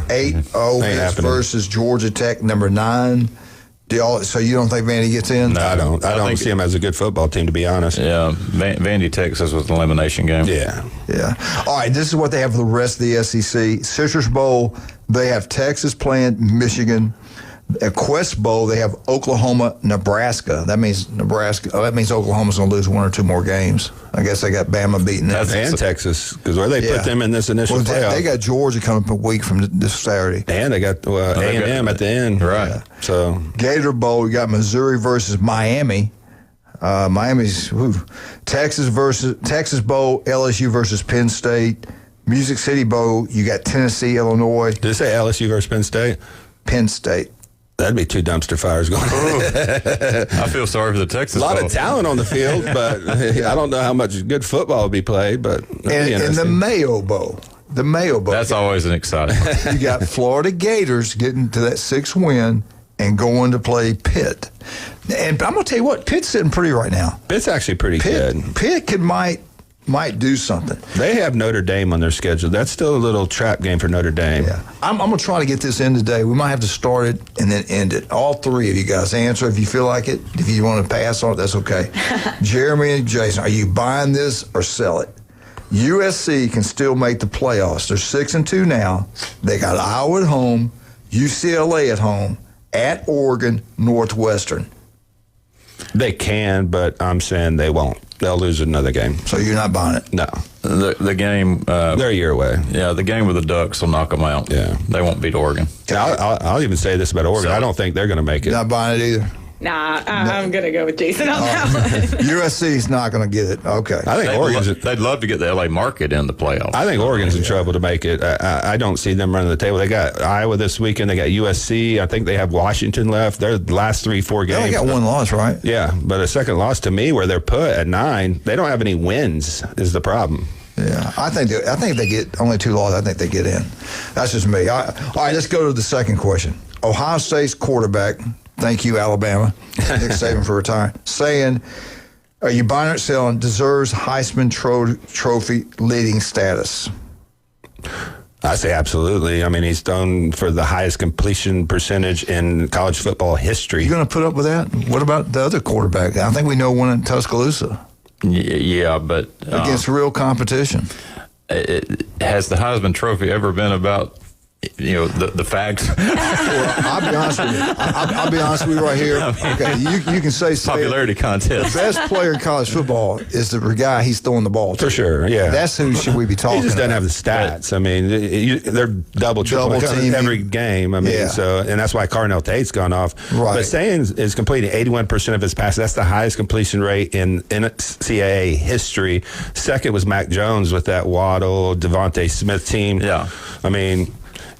8 Ole Miss versus Georgia Tech, number 9. So you don't think Vandy gets in? No, I don't. I don't see them as a good football team, to be honest. Yeah, Vandy, Texas was an elimination game. Yeah. All right, this is what they have for the rest of the SEC. Citrus Bowl, they have Texas playing Michigan. At Quest Bowl, they have Oklahoma, Nebraska. That means Oklahoma's going to lose 1 or 2 more games. I guess they got Bama beating them. And Texas, because where they put them in this initial playoff. They got Georgia coming up a week from this Saturday. And they got A&M at the end. Right. Yeah. So Gator Bowl, you got Missouri versus Miami. Miami's Texas Bowl, LSU versus Penn State. Music City Bowl, you got Tennessee, Illinois. Did it say LSU versus Penn State? Penn State. That'd be 2 dumpster fires going on. I feel sorry for the Texas. A lot Bowl. of talent on the field, but I don't know how much good football will be played. But and the Mayo Bowl. The Mayo Bowl. That's always an exciting one. You got Florida Gators getting to that 6th win and going to play Pitt. And I'm going to tell you what, Pitt's sitting pretty right now. Pitt's actually pretty good. Pitt might do something. They have Notre Dame on their schedule. That's still a little trap game for Notre Dame. Yeah. I'm going to try to get this in today. We might have to start it and then end it. All 3 of you guys answer if you feel like it. If you want to pass on it, that's okay. Jeremy and Jason, are you buying this or sell it? USC can still make the playoffs. They're 6-2 now. They got Iowa at home, UCLA at home, at Oregon, Northwestern. They can, but I'm saying they won't. They'll lose another game. So you're not buying it? No. The game. They're a year away. Yeah, the game with the Ducks will knock them out. Yeah. They won't beat Oregon. I'll even say this about Oregon. I don't think they're going to make it. Not buying it either? Nah, I'm going to go with Jason on that one. USC's not going to get it. Okay. I think they'd love to get the LA market in the playoffs. I think Oregon's in trouble to make it. I don't see them running the table. They got Iowa this weekend. They got USC. I think they have Washington left. Their last 3-4 games. They only got 1 loss, right? Yeah, but a second loss to me where they're put at 9. They don't have any wins is the problem. Yeah, I think they get only 2 losses. I think they get in. That's just me. All right, let's go to the second question. Ohio State's quarterback, thank you, Alabama, Nick Saban for retiring, saying, are you buying or selling, deserves Heisman Trophy leading status? I say absolutely. I mean, he's thrown for the highest completion percentage in college football history. You going to put up with that? What about the other quarterback? I think we know one in Tuscaloosa. Yeah, but against real competition. Has the Heisman Trophy ever been about the facts? Well, I'll be honest with you. I'll be honest with you right here. Okay, you can say popularity contest. The best player in college football is the guy he's throwing the ball to. For sure, yeah. That's who should we be talking about. He just doesn't have the stats. I mean, they're double teaming every game. I mean, and that's why Carnell Tate's gone off. Right. But Saying is completing 81% of his passes. That's the highest completion rate in NCAA history. Second was Mac Jones with that Waddle, Devontae Smith team. Yeah. I mean,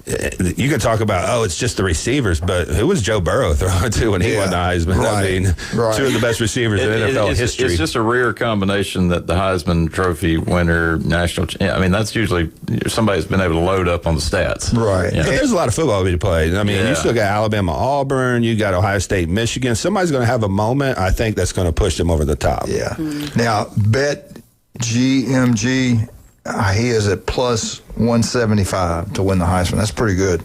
you can talk about, it's just the receivers, but who was Joe Burrow throwing to when he won the Heisman? Right. I mean, 2 of the best receivers in NFL history. It's just a rare combination that the Heisman Trophy winner, I mean, that's usually somebody's been able to load up on the stats. Right. Yeah. But there's a lot of football to be played. I mean, you still got Alabama, Auburn, you got Ohio State, Michigan. Somebody's going to have a moment, I think, that's going to push them over the top. Yeah. Now, BetGMG, he is at plus 175 to win the Heisman. That's pretty good.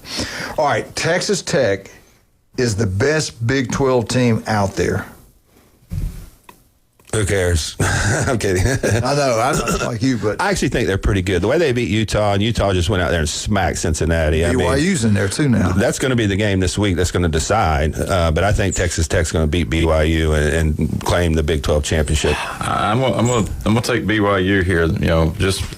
All right, Texas Tech is the best Big 12 team out there. Who cares? I'm kidding. I know. I'm not like you, but I actually think they're pretty good. The way they beat Utah, and Utah just went out there and smacked Cincinnati. BYU's in there too now. That's going to be the game this week that's going to decide. But I think Texas Tech's going to beat BYU and claim the Big 12 championship. I'm gonna take BYU here.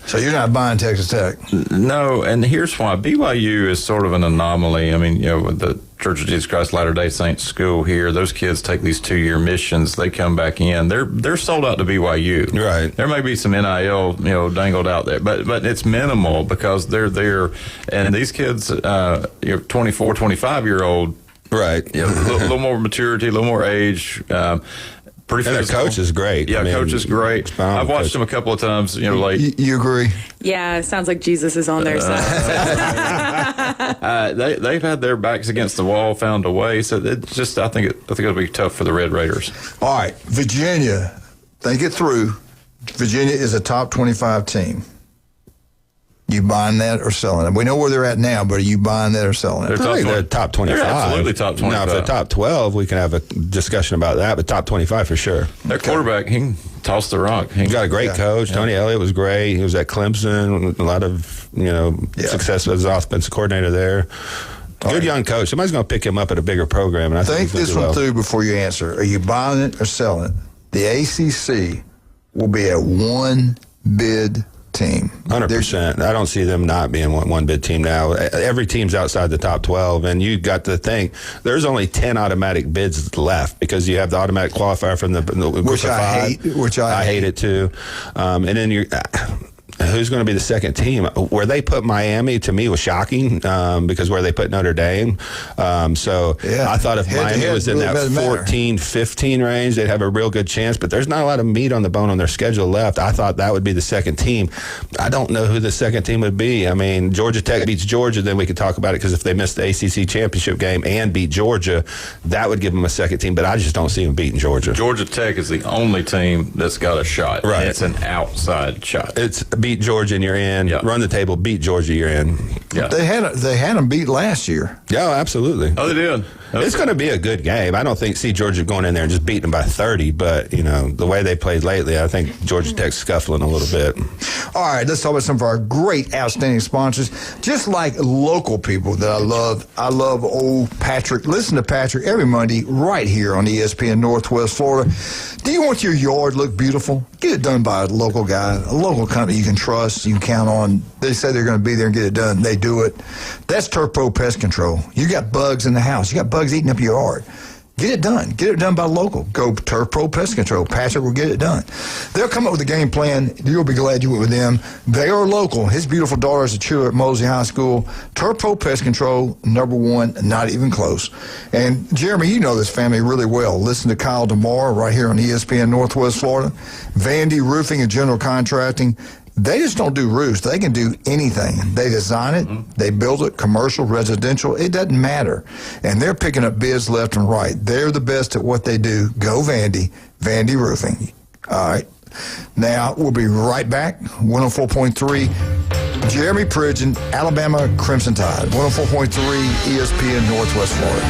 So you're not buying Texas Tech? No, and here's why. BYU is sort of an anomaly. I mean, with the Church of Jesus Christ Latter-day Saints school here, those kids take these 2-year missions. They come back in. They're sold out to BYU. Right. There may be some NIL, dangled out there, but it's minimal because they're there. And these kids, 24, 25-year-old, right? A little more maturity, a little more age. Pretty and their coach is great. Yeah, coach is great. I've watched him a couple of times. Late. You agree? Yeah, it sounds like Jesus is on their side. They've had their backs against the wall, found a way. So it's just, I think it'll be tough for the Red Raiders. All right, Virginia, think it through. Virginia is a top 25 team. You buying that or selling it? We know where they're at now, but are you buying that or selling it? They're top 25. They're absolutely top 25. Now, if they're top 12, we can have a discussion about that, but top 25 for sure. Their quarterback, he can toss the rock. He got a great coach. Tony Elliott was great. He was at Clemson. A lot of, success as offensive coordinator there. Good young coach. Somebody's going to pick him up at a bigger program. And I think this one through before you answer. Are you buying it or selling it? The ACC will be a one-bid team. 100%. I don't see them not being one bid team now. Every team's outside the top 12, and you got to think there's only 10 automatic bids left because you have the automatic qualifier from the group which of I five. hate. Which I hate it too. And then who's going to be the second team? Where they put Miami, to me, was shocking because where they put Notre Dame. I thought if Miami was in that 14-15 range, they'd have a real good chance. But there's not a lot of meat on the bone on their schedule left. I thought that would be the second team. I don't know who the second team would be. I mean, Georgia Tech beats Georgia, then we could talk about it, because if they missed the ACC championship game and beat Georgia, that would give them a second team. But I just don't see them beating Georgia. Georgia Tech is the only team that's got a shot. Right. It's an outside shot. It's beat Georgia and you're in. Yeah. Run the table, beat Georgia, you're in. Yeah. They had them beat last year. Yeah, absolutely. Oh, they did. It's going to be a good game. I don't see Georgia going in there and just beating them by 30, but, the way they played lately, I think Georgia Tech's scuffling a little bit. All right, let's talk about some of our great, outstanding sponsors. Just like local people that I love old Patrick. Listen to Patrick every Monday right here on ESPN Northwest Florida. Do you want your yard to look beautiful? Get it done by a local guy, a local company you can trust, you can count on. They say they're going to be there and get it done. They do it. That's Turf Pro Pest Control. You got bugs in the house. You got bugs eating up your yard. Get it done. Get it done by local. Go Turf Pro Pest Control. Patrick will get it done. They'll come up with a game plan. You'll be glad you went with them. They are local. His beautiful daughter is a cheerleader at Mosley High School. Turf Pro Pest Control, #1, not even close. And Jeremy, you know this family really well. Listen to Kyle DeMar right here on ESPN Northwest Florida. Vandy Roofing and General Contracting. They just don't do roofs. They can do anything. They design it. They build it, commercial, residential. It doesn't matter. And they're picking up bids left and right. They're the best at what they do. Go Vandy. Vandy Roofing. All right. Now, we'll be right back. 104.3, Jeremy Pridgeon, Alabama Crimson Tide. 104.3, ESPN Northwest Florida.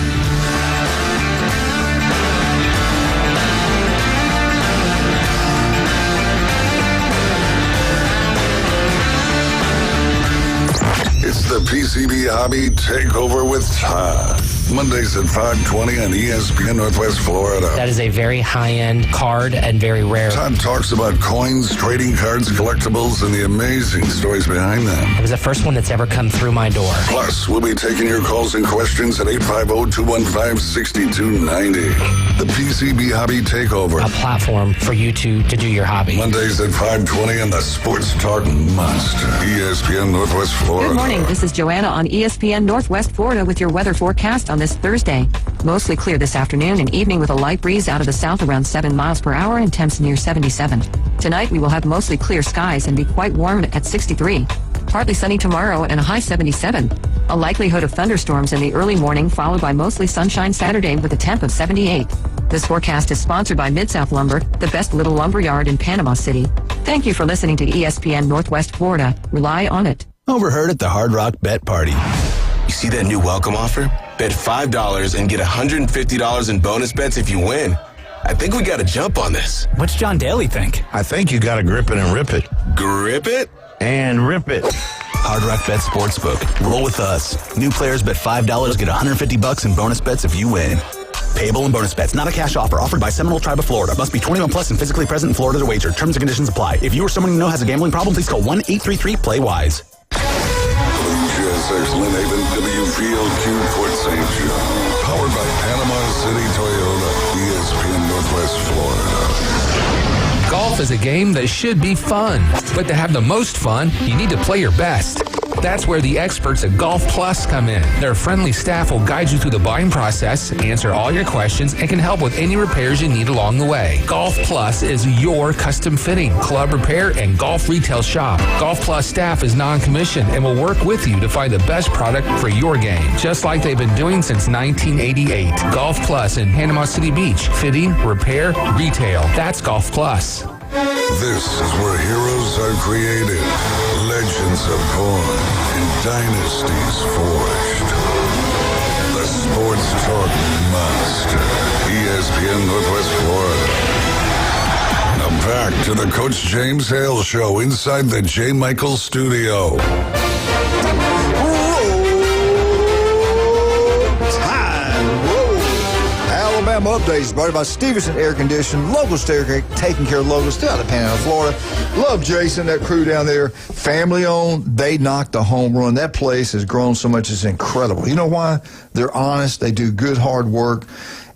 It's the PCB Hobby Takeover with Todd. Mondays at 5:20 on ESPN Northwest Florida. That is a very high-end card and very rare. Todd talks about coins, trading cards, collectibles, and the amazing stories behind them. It was the first one that's ever come through my door. Plus, we'll be taking your calls and questions at 850-215-6290. The PCB Hobby Takeover. A platform for you to do your hobby. Mondays at 5:20 on the Sports Talk Monster. ESPN Northwest Florida. Good morning. This is Joanna on ESPN Northwest Florida with your weather forecast on this Thursday. Mostly clear this afternoon and evening with a light breeze out of the south around 7 miles per hour and temps near 77. Tonight we will have mostly clear skies and be quite warm at 63. Partly sunny tomorrow and a high 77. A likelihood of thunderstorms in the early morning followed by mostly sunshine Saturday with a temp of 78. This forecast is sponsored by Mid-South Lumber, the best little lumber yard in Panama City. Thank you for listening to ESPN Northwest Florida. Rely on it. Overheard at the Hard Rock Bet Party. You see that new welcome offer? Bet $5 and get $150 in bonus bets if you win. I think we got to jump on this. What's John Daly think? I think you got to grip it and rip it. Grip it? And rip it. Hard Rock Bet Sportsbook. Roll with us. New players bet $5, get $150 in bonus bets if you win. Payable and bonus bets, not a cash offer. Offered by Seminole Tribe of Florida. Must be 21 plus and physically present in Florida to wager. Terms and conditions apply. If you or someone you know has a gambling problem, please call 1-833-PLAY-WISE. WGSX Lynn Haven, WVLQ Port St. John. Powered by Panama City Toyota, ESPN Northwest Florida. Golf is a game that should be fun, but to have the most fun, you need to play your best. That's where the experts at Golf Plus come in. Their friendly staff will guide you through the buying process, answer all your questions, and can help with any repairs you need along the way. Golf Plus is your custom fitting, club repair, and golf retail shop. Golf Plus staff is non-commissioned and will work with you to find the best product for your game, just like they've been doing since 1988. Golf Plus in Panama City Beach. Fitting, repair, retail. That's Golf Plus. This is where heroes are created, legends are born, and dynasties forged. The Sports Talk Monster, ESPN Northwest Florida. Now back to the Coach James Hale Show inside the J. Michael Studio. Alabama Updates brought by Stevenson Air Conditioning, local staircase, taking care of locals throughout the Panhandle of Florida. Love Jason, that crew down there. Family owned, they knocked a home run. That place has grown so much, it's incredible. You know why? They're honest, they do good, hard work.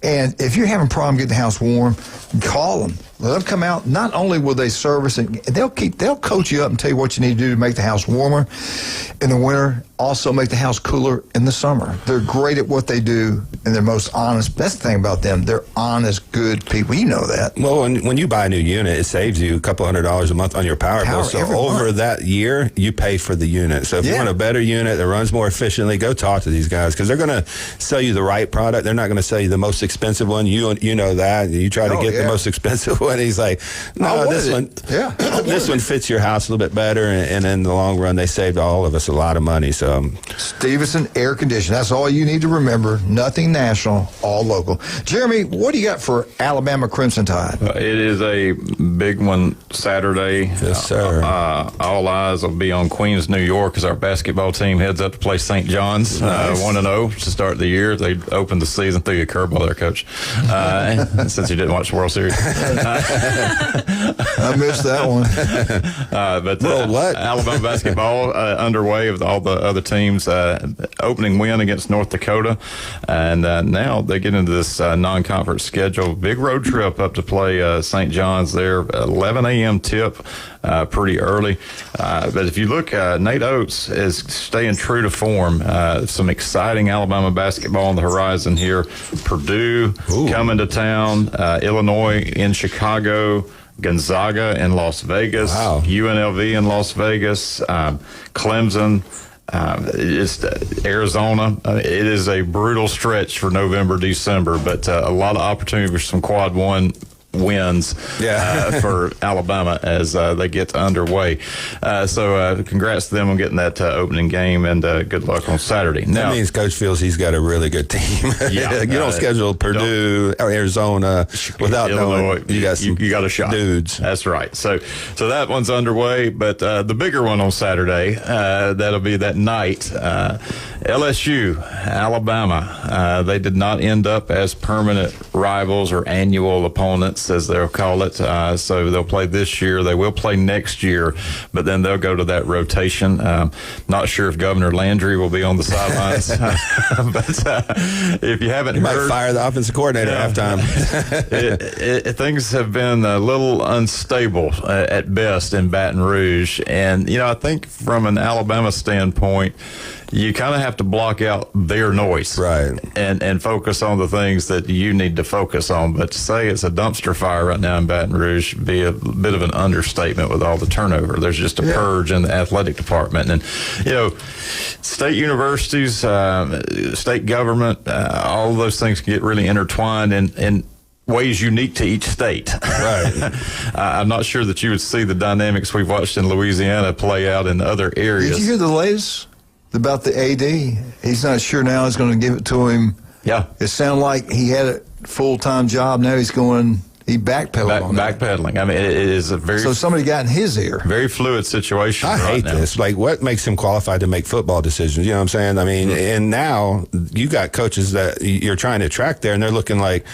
And if you're having a problem getting the house warm, call them. Let them come out. Not only will they service and they'll coach you up and tell you what you need to do to make the house warmer in the winter. Also make the house cooler in the summer. They're great at what they do, and they're most honest. That's the thing about them. They're honest, good people. You know that. Well, when you buy a new unit, it saves you a couple $100 a month on your power bill. So over that year, you pay for the unit. So if you want a better unit that runs more efficiently, go talk to these guys because they're going to sell you the right product. They're not going to sell you the most expensive one. You know that. You try to get the most expensive one. He's like, no, this one, this one fits your house a little bit better. And in the long run, they saved all of us a lot of money. So Stevenson Air Conditioning. That's all you need to remember. Nothing national, all local. Jeremy, what do you got for Alabama Crimson Tide? It is a big one Saturday. Yes, sir. All eyes will be on Queens, New York, as our basketball team heads up to play St. John's, 1-0 to start the year. They opened the season through a curveball there, Coach, since you didn't watch the World Series. I missed that one. But Alabama basketball underway with all the other teams. Opening win against North Dakota, and now they get into this non-conference schedule. Big road trip up to play St. John's there. 11 a.m. tip, pretty early. But if you look, Nate Oates is staying true to form. Some exciting Alabama basketball on the horizon here. Purdue coming to town. Illinois in Chicago. Gonzaga in Las Vegas. UNLV in Las Vegas. Clemson. It's Arizona. It is a brutal stretch for November, December, but a lot of opportunity for some quad one wins for Alabama as they get underway. So congrats to them on getting that opening game, and good luck on Saturday. That means Coach feels he's got a really good team. You don't schedule Purdue or Arizona without Illinois, knowing you got a shot. Dudes. That's right. So that one's underway, but the bigger one on Saturday, that'll be that night. LSU, Alabama. They did not end up as permanent rivals or annual opponents, as they'll call it. So they'll play this year. They will play next year, but then they'll go to that rotation. Not sure if Governor Landry will be on the sidelines. But if you haven't heard, might fire the offensive coordinator at halftime. Things have been a little unstable at best in Baton Rouge. And, I think from an Alabama standpoint, you kind of have to block out their noise, right, and focus on the things that you need to focus on. But to say it's a dumpster fire right now in Baton Rouge would be a bit of an understatement with all the turnover. There's just a purge in the athletic department, and state universities, state government, all of those things can get really intertwined in ways unique to each state. Right. I'm not sure that you would see the dynamics we've watched in Louisiana play out in other areas. Did you hear the latest about the AD? He's not sure now he's going to give it to him. Yeah. It sounded like he had a full-time job. Now he backpedaling on that. Backpedaling. I mean, it is a very... So somebody got in his ear. Very fluid situation. I hate this. Like, what makes him qualified to make football decisions? You know what I'm saying? I mean, and now you got coaches that you're trying to attract there, and they're looking like,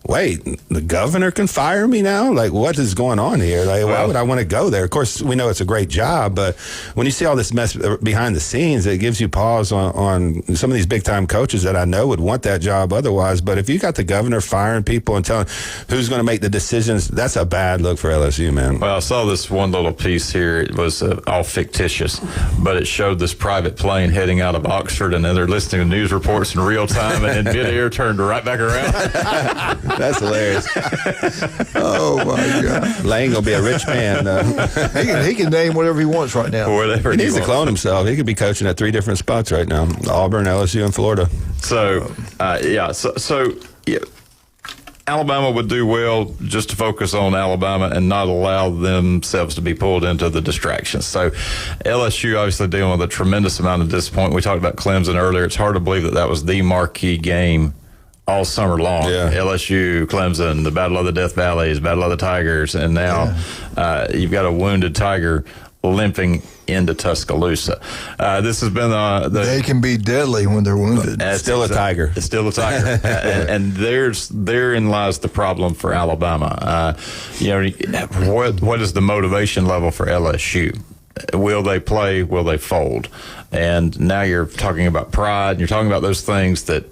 wait, the governor can fire me now? Like, what is going on here? Like, why would I want to go there? Of course, we know it's a great job, but when you see all this mess behind the scenes, it gives you pause on some of these big-time coaches that I know would want that job otherwise. But if you got the governor firing people and telling who's going to make the decisions, that's a bad look for LSU, man. Well, I saw this one little piece here. It was all fictitious, but it showed this private plane heading out of Oxford, and then they're listening to news reports in real time, and in midair turned right back around. That's hilarious. Oh, my God. Lane going to be a rich man. He can name whatever he wants right now. Whatever he needs to clone himself. He could be coaching at 3 different spots right now. Auburn, LSU, and Florida. So Alabama would do well just to focus on Alabama and not allow themselves to be pulled into the distractions. So LSU obviously dealing with a tremendous amount of disappointment. We talked about Clemson earlier. It's hard to believe that was the marquee game all summer long. LSU, Clemson, the Battle of the Death Valleys, Battle of the Tigers, and now you've got a wounded Tiger limping into Tuscaloosa. This has been they can be deadly when they're wounded. Still a Tiger. It's still a Tiger. and therein lies the problem for Alabama. What is the motivation level for LSU? Will they play? Will they fold? And now you're talking about pride, and you're talking about those things that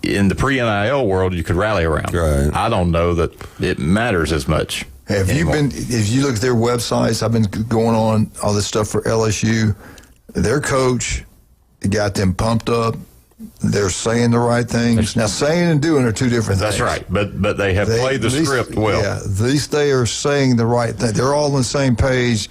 in the pre-NIL world you could rally around. Right. I don't know that it matters as much Have you been? If you look at their websites, I've been going on all this stuff for LSU. Their coach got them pumped up. They're saying the right things. Now, saying and doing are two different things. That's right, but they have played the script well. Yeah, at least they are saying the right thing. They're all on the same page.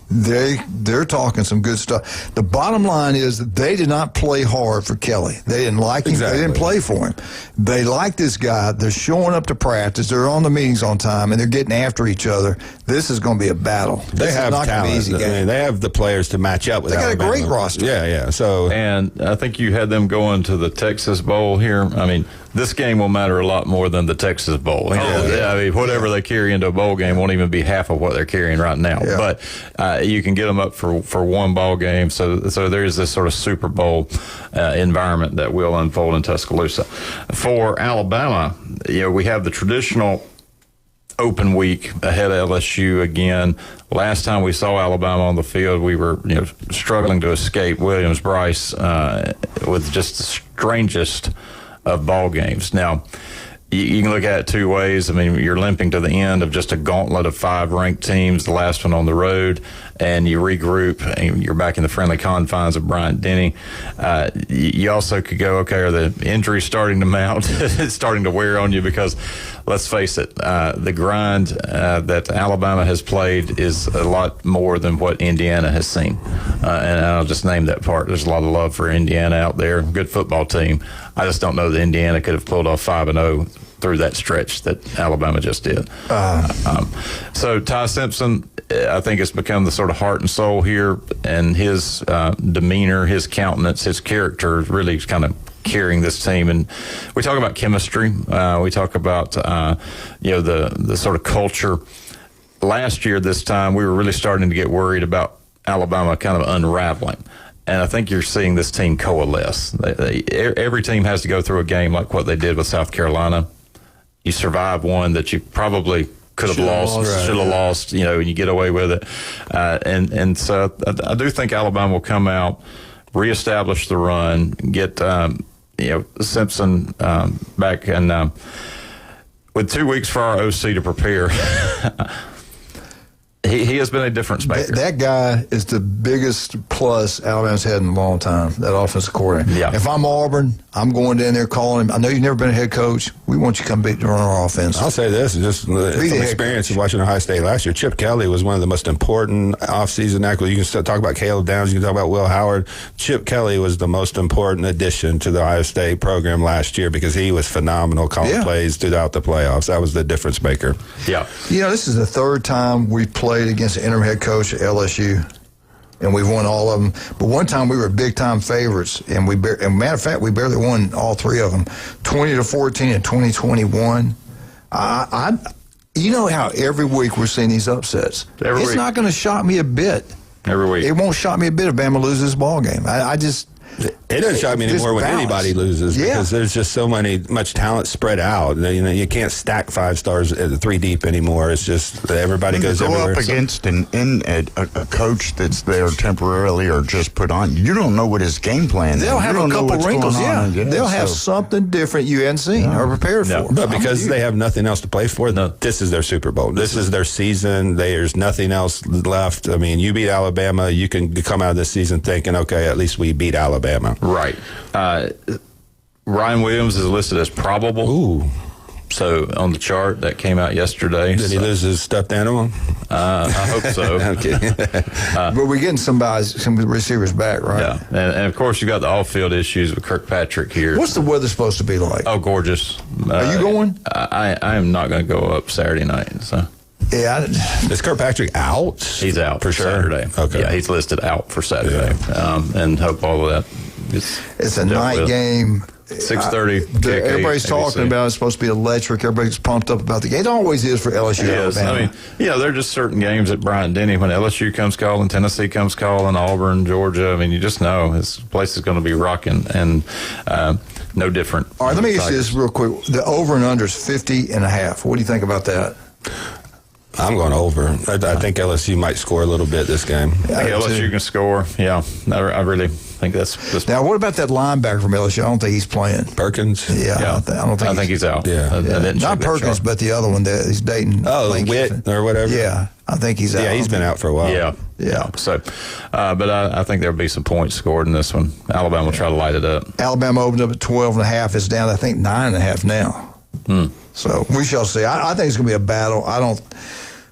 They're talking some good stuff. The bottom line is that they did not play hard for Kelly. They didn't like him. Exactly. They didn't play for him. They like this guy. They're showing up to practice. They're on the meetings on time, and they're getting after each other. This is going to be a battle. They have not talent. Easy game. I mean, they have the players to match up with. They got Alabama. a great roster. Yeah. So, and I think you had them going to the Texas Bowl here. I mean, this game will matter a lot more than the Texas Bowl. I mean, whatever they carry into a bowl game won't even be half of what they're carrying right now. Yeah. But you can get them up for one ball game. So there is this sort of Super Bowl environment that will unfold in Tuscaloosa. For Alabama, we have the traditional open week ahead of LSU again. Last time we saw Alabama on the field, we were struggling to escape Williams-Brice with just the strangest of ball games. Now, you can look at it two ways. I mean, you're limping to the end of just a gauntlet of 5 ranked teams, the last one on the road, and you regroup, and you're back in the friendly confines of Bryant-Denny. You also could go, okay, are the injuries starting to mount? It's starting to wear on you because, let's face it, the grind that Alabama has played is a lot more than what Indiana has seen. And I'll just name that part. There's a lot of love for Indiana out there. Good football team. I just don't know that Indiana could have pulled off 5-0 through that stretch that Alabama just did. So Ty Simpson, I think, has become the sort of heart and soul here, and his demeanor, his countenance, his character really kind of carrying this team. And we talk about chemistry. We talk about the sort of culture. Last year, this time, we were really starting to get worried about Alabama kind of unraveling. And I think you're seeing this team coalesce. Every team has to go through a game like what they did with South Carolina. You survive one that you probably could have lost, should have lost, and you get away with it. And so I do think Alabama will come out, reestablish the run, get Simpson back, and with 2 weeks for our OC to prepare. He has been a difference maker. That guy is the biggest plus Alabama's had in a long time, that offensive coordinator. Yeah. If I'm Auburn, I'm going down there calling him. I know you've never been a head coach. We want you to come to run our offense. I'll say this, just from experience of watching Ohio State last year, Chip Kelly was one of the most important offseason acquisitions. You can talk about Caleb Downs, you can talk about Will Howard. Chip Kelly was the most important addition to the Ohio State program last year because he was phenomenal calling plays throughout the playoffs. That was the difference maker. Yeah. This is the third time we played against an interim head coach at LSU, and we've won all of them. But one time we were big-time favorites, and matter of fact, we barely won all 3 of them, 20-14 in 2021. You know how every week we're seeing these upsets. It's not going to shock me a bit. Every week. It won't shock me a bit if Bama loses this ball game. It doesn't shock me anymore when anybody loses because there's just so much talent spread out. You can't stack 5 stars 3 deep anymore. It's just everybody goes everywhere. Go up against a coach that's there temporarily or just put on. You don't know what his game plan is. They'll have a couple wrinkles. They'll have something different you hadn't seen or prepared for. But because they have nothing else to play for, this is their Super Bowl. This is their season. There's nothing else left. I mean, you beat Alabama. You can come out of this season thinking, okay, at least we beat Alabama. Right. Ryan Williams is listed as probable. Ooh. So on the chart that came out yesterday. Did he lose his stuffed animal? I hope so. Okay. But we're getting some receivers back, right? Yeah. And of course, you got the off-field issues with Kirkpatrick here. What's the weather supposed to be like? Oh, gorgeous. Are you going? I am not going to go up Saturday night. So. Yeah. Is Kirkpatrick out? He's out for sure. Saturday. Okay. Yeah, he's listed out for Saturday. Yeah. And hope all of that it's a night game. 6:30. Everybody's talking about it's supposed to be electric. Everybody's pumped up about the game. It always is for LSU. Yes. Alabama. I mean, there are just certain games at Bryant-Denny when LSU comes calling, Tennessee comes calling, Auburn, Georgia. I mean, you just know this place is going to be rocking, and no different. All right, let me ask you this real quick. The over and under is 50.5. What do you think about that? I'm going over. I think LSU might score a little bit this game. LSU can score. Yeah, I really think that's. Now, what about that linebacker from LSU? I don't think he's playing. Perkins? Yeah. I don't think I think he's out. Yeah. Not Perkins, but the other one that he's dating. Oh, Witt or whatever? Yeah, I think he's out. Yeah, he's been out for a while. Yeah. So, but I think there'll be some points scored in this one. Alabama will try to light it up. Alabama opened up at 12.5. It's down, I think, 9.5 now. So we shall see. I think it's going to be a battle.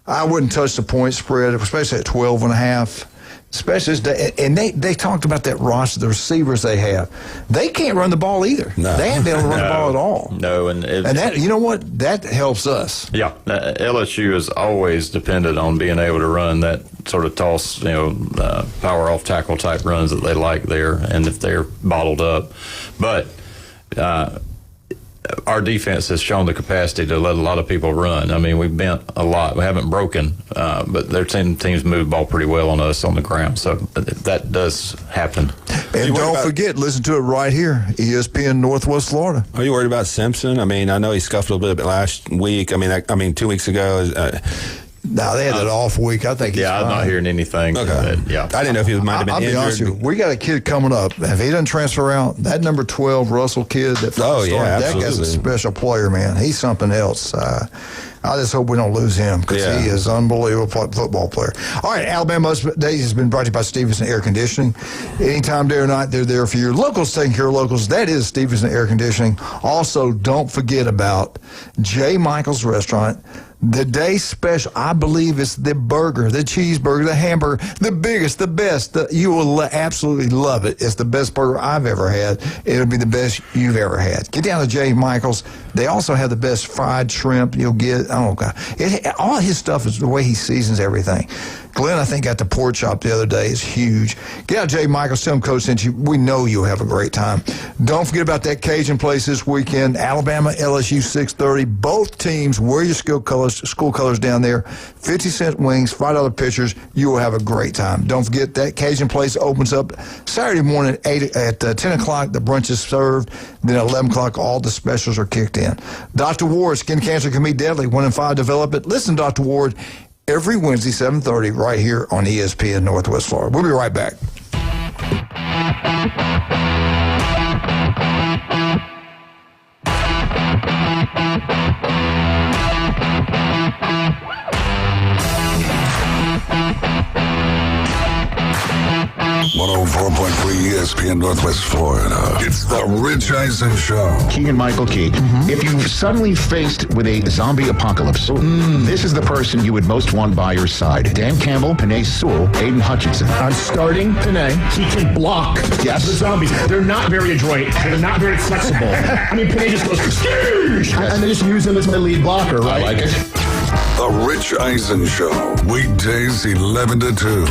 I wouldn't touch the point spread, especially at 12.5. Especially, and they talked about that roster, the receivers they have. They can't run the ball either. No. They haven't been able to run the ball at all. No, and that, you know what? That helps us. Yeah, LSU is always dependent on being able to run that sort of toss, power off tackle type runs that they like there, and if they're bottled up, but. Our defense has shown the capacity to let a lot of people run. I mean, we've bent a lot. We haven't broken, but their teams move the ball pretty well on us on the ground. So that does happen. And don't forget, listen to it right here, ESPN Northwest Florida. Are you worried about Simpson? I mean, I know he scuffed a little bit last week. I mean, 2 weeks ago. No, they had an off week. I think he's fine. I'm not hearing anything. Okay. Yeah. I didn't know if he might have been I'll injured. be honest with you. We got a kid coming up. If he doesn't transfer out, that number 12 Russell kid, that guy's a special player, man. He's something else. I just hope we don't lose him because he is an unbelievable football player. All right, Alabama Days has been brought to you by Stevenson Air Conditioning. Anytime, day or night, they're there for you. Locals taking care of locals. That is Stevenson Air Conditioning. Also, don't forget about J. Michael's Restaurant. The day special, I believe, is the burger, the cheeseburger, the hamburger, the biggest, the best. You will absolutely love it. It's the best burger I've ever had. It'll be the best you've ever had. Get down to J. Michael's. They also have the best fried shrimp you'll get. Oh, God. All his stuff is the way he seasons everything. Glenn, I think, got the pork chop the other day. Is huge. Get out to J. Michael's. Tell him Coach sent you. We know you'll have a great time. Don't forget about that Cajun place this weekend. Alabama, LSU, 6:30. Both teams wear your school colors down there. 50-cent wings, $5 pitchers. You will have a great time. Don't forget that Cajun place opens up Saturday morning at 10 o'clock. The brunch is served. Then at 11 o'clock, all the specials are kicked in. Dr. Ward, skin cancer can be deadly. 1 in 5 develop it. Listen, Dr. Ward, every Wednesday, 7:30, right here on ESPN Northwest Florida. We'll be right back. ESPN Northwest Florida. It's the Rich Eisen Show. Keegan Michael Key. If you suddenly faced with a zombie apocalypse, this is the person you would most want by your side. Dan Campbell, Panay Sewell, Aiden Hutchinson. I'm starting Panay. He can block the zombies. They're not very adroit. They're not very flexible. I mean, Panay just goes, and they just use him as my lead blocker, right? I like it. The Rich Eisen Show. Weekdays 11 to 2.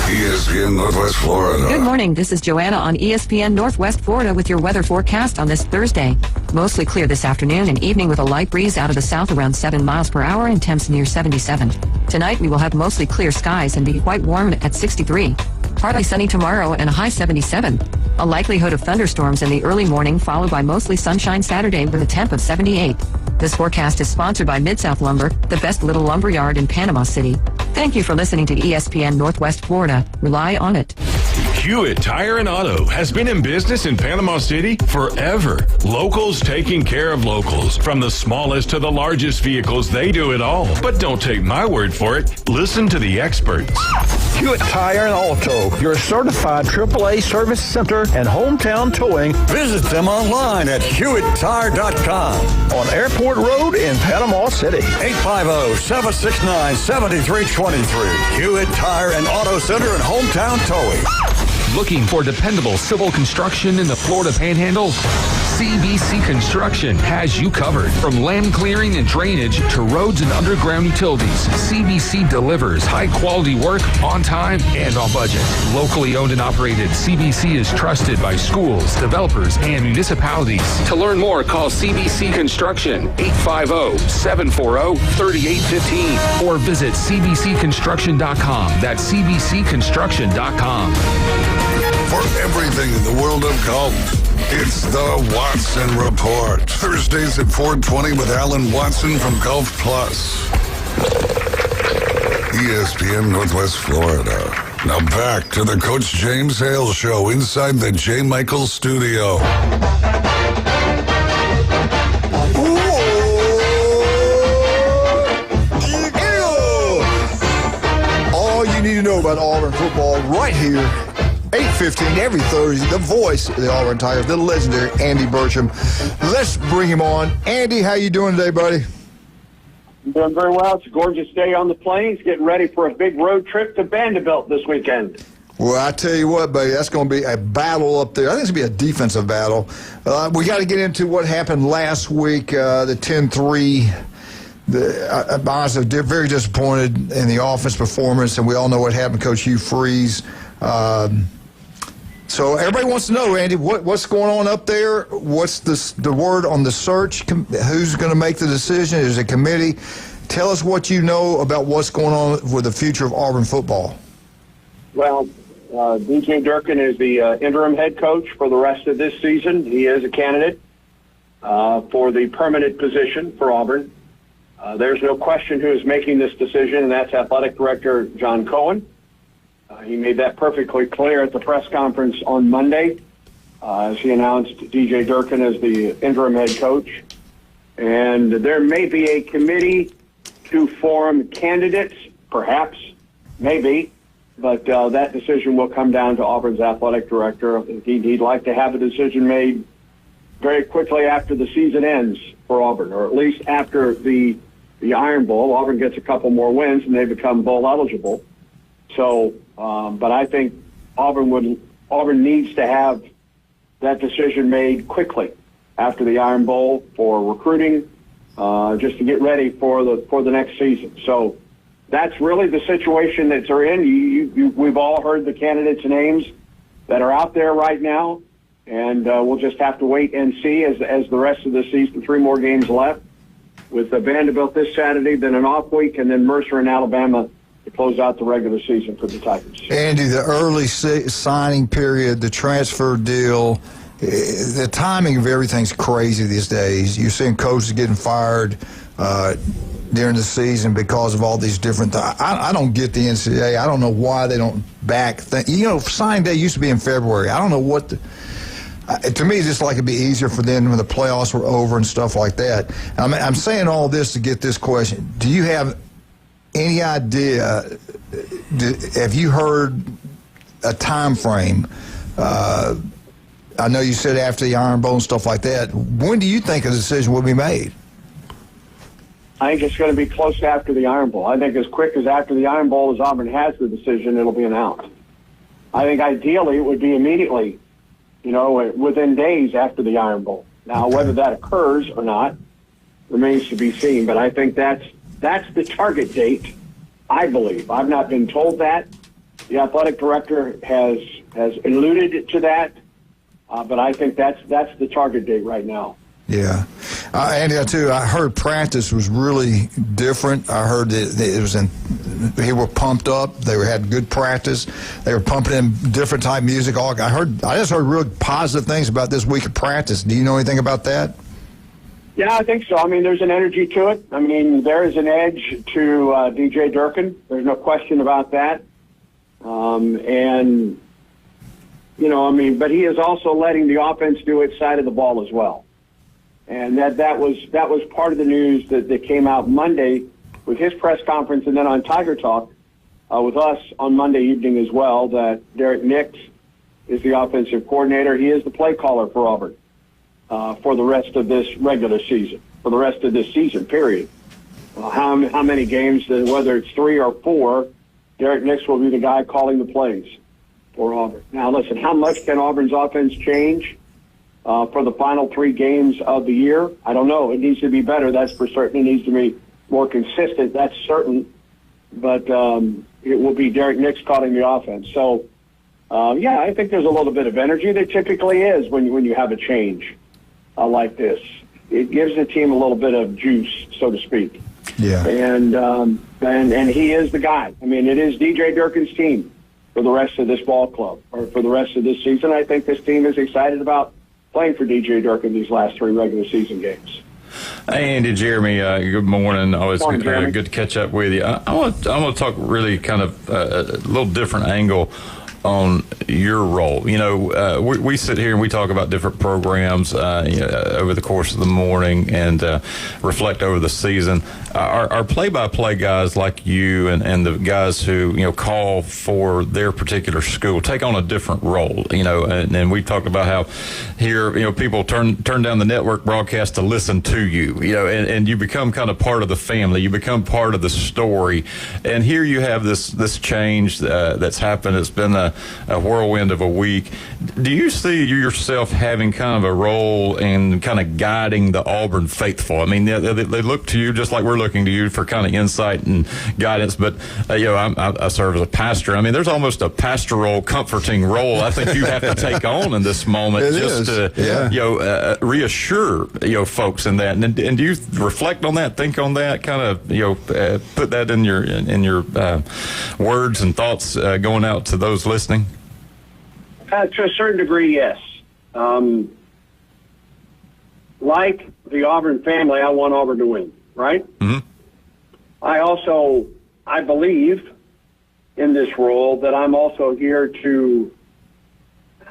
ESPN Northwest Florida. Good morning. This is Joanna on ESPN Northwest Florida with your weather forecast on this Thursday. Mostly clear this afternoon and evening with a light breeze out of the south around 7 miles per hour and temps near 77. Tonight we will have mostly clear skies and be quite warm at 63. Partly sunny tomorrow and a high 77. A likelihood of thunderstorms in the early morning followed by mostly sunshine Saturday with a temp of 78. This forecast is sponsored by Mid-South Lumber, the best little lumber yard in Panama City. Thank you for listening to ESPN Northwest Florida. Rely on it. Hewitt Tire and Auto has been in business in Panama City forever. Locals taking care of locals. From the smallest to the largest vehicles, they do it all. But don't take my word for it. Listen to the experts. Hewitt Tire and Auto, your certified AAA service center and hometown towing. Visit them online at HewittTire.com. On Airport Road in Panama City. 850-769-7323. Hewitt Tire and Auto Center and hometown towing. Looking for dependable civil construction in the Florida Panhandle? CBC Construction has you covered. From land clearing and drainage to roads and underground utilities, CBC delivers high-quality work on time and on budget. Locally owned and operated, CBC is trusted by schools, developers, and municipalities. To learn more, call CBC Construction, 850-740-3815, or visit cbcconstruction.com. That's cbcconstruction.com. For everything in the world of golf, it's the Watson Report. Thursdays at 4:20 with Alan Watson from Golf Plus. ESPN Northwest Florida. Now back to the Coach James Hale Show inside the J. Michaels studio. All you need to know about Auburn football right here, 8:15 every Thursday, the voice of the Auburn Tigers, the legendary Andy Burcham. Let's bring him on. Andy, how you doing today, buddy? I'm doing very well. It's a gorgeous day on the plains, getting ready for a big road trip to Vanderbilt this weekend. Well, I tell you what, buddy, that's going to be a battle up there. I think it's going to be a defensive battle. We got to get into what happened last week, the 10-3. I'm honestly very disappointed in the offense performance, and we all know what happened to Coach Hugh Freeze. So everybody wants to know, Andy, what's going on up there? What's the word on the search? Who's going to make the decision? Is it a committee? Tell us what you know about what's going on with the future of Auburn football. Well, DJ Durkin is the interim head coach for the rest of this season. He is a candidate for the permanent position for Auburn. There's no question who is making this decision, and that's Athletic Director John Cohen. He made that perfectly clear at the press conference on Monday as he announced DJ Durkin as the interim head coach. And there may be a committee to form candidates, perhaps, maybe, but that decision will come down to Auburn's athletic director. He'd like to have a decision made very quickly after the season ends for Auburn, or at least after the Iron Bowl. Auburn gets a couple more wins and they become bowl eligible. So, but I think Auburn needs to have that decision made quickly after the Iron Bowl for recruiting, just to get ready for the next season. So that's really the situation that they're in. We've all heard the candidates' names that are out there right now, and we'll just have to wait and see as the rest of the season. 3 more games left with Vanderbilt this Saturday, then an off week, and then Mercer in Alabama to close out the regular season for the Tigers. Andy, the early signing period, the transfer deal, the timing of everything's crazy these days. You're seeing coaches getting fired during the season because of all these different things. I don't get the NCAA. I don't know why they don't back things. Signing day used to be in February. I don't know what to me, it's just like it'd be easier for them when the playoffs were over and stuff like that. I'm saying all this to get this question. Do you have any idea, have you heard a time frame? I know you said after the Iron Bowl and stuff like that. When do you think a decision will be made? I think it's going to be close after the Iron Bowl. I think as quick as after the Iron Bowl as Auburn has the decision, it'll be announced. I think ideally it would be immediately, within days after the Iron Bowl. Now, whether that occurs or not remains to be seen, but I think that's the target date, I believe. I've not been told that. The athletic director has alluded to that, but I think that's the target date right now. Yeah. Andy, I heard practice was really different. I heard that it was they were pumped up. They had good practice. They were pumping in different type music. I just heard real positive things about this week of practice. Do you know anything about that? Yeah, I think so. I mean, there's an energy to it. I mean, there is an edge to DJ Durkin. There's no question about that. But he is also letting the offense do its side of the ball as well. And that was part of the news that came out Monday with his press conference, and then on Tiger Talk with us on Monday evening as well, that Derek Nix is the offensive coordinator. He is the play caller for Auburn for the rest of this regular season, for the rest of this season, period. How many games, whether it's 3 or 4, Derek Nix will be the guy calling the plays for Auburn. Now, listen, how much can Auburn's offense change for the final 3 games of the year? I don't know. It needs to be better. That's for certain. It needs to be more consistent. That's certain. But it will be Derek Nix calling the offense. So, I think there's a little bit of energy. There typically is when you have a change like this. It gives the team a little bit of juice, so to speak. Yeah. And he is the guy. I mean, it is DJ Durkin's team for the rest of this ball club, or for the rest of this season. I think this team is excited about playing for DJ Durkin these last 3 regular season games. Hey, Andy, Jeremy, good morning. Always Morning, Jeremy. good to catch up with you. I want to talk really kind of a little different angle on your role. You know, we sit here and we talk about different programs over the course of the morning and reflect over the season. Our play-by-play guys like you and the guys who, call for their particular school take on a different role, and we talked about how here, people turn down the network broadcast to listen to you, and you become kind of part of the family. You become part of the story. And here you have this change that's happened. It's been a whirlwind of a week. Do you see yourself having kind of a role in kind of guiding the Auburn faithful? I mean, they look to you just like we're looking to you for kind of insight and guidance. But, I serve as a pastor. I mean, there's almost a pastoral, comforting role I think you have to take on in this moment to reassure, folks in that. And do you reflect on that, think on that, kind of, put that in your words and thoughts going out to those listening? To a certain degree, yes. Like the Auburn family, I want Auburn to win, right? Mm-hmm. I believe in this role that I'm also here to,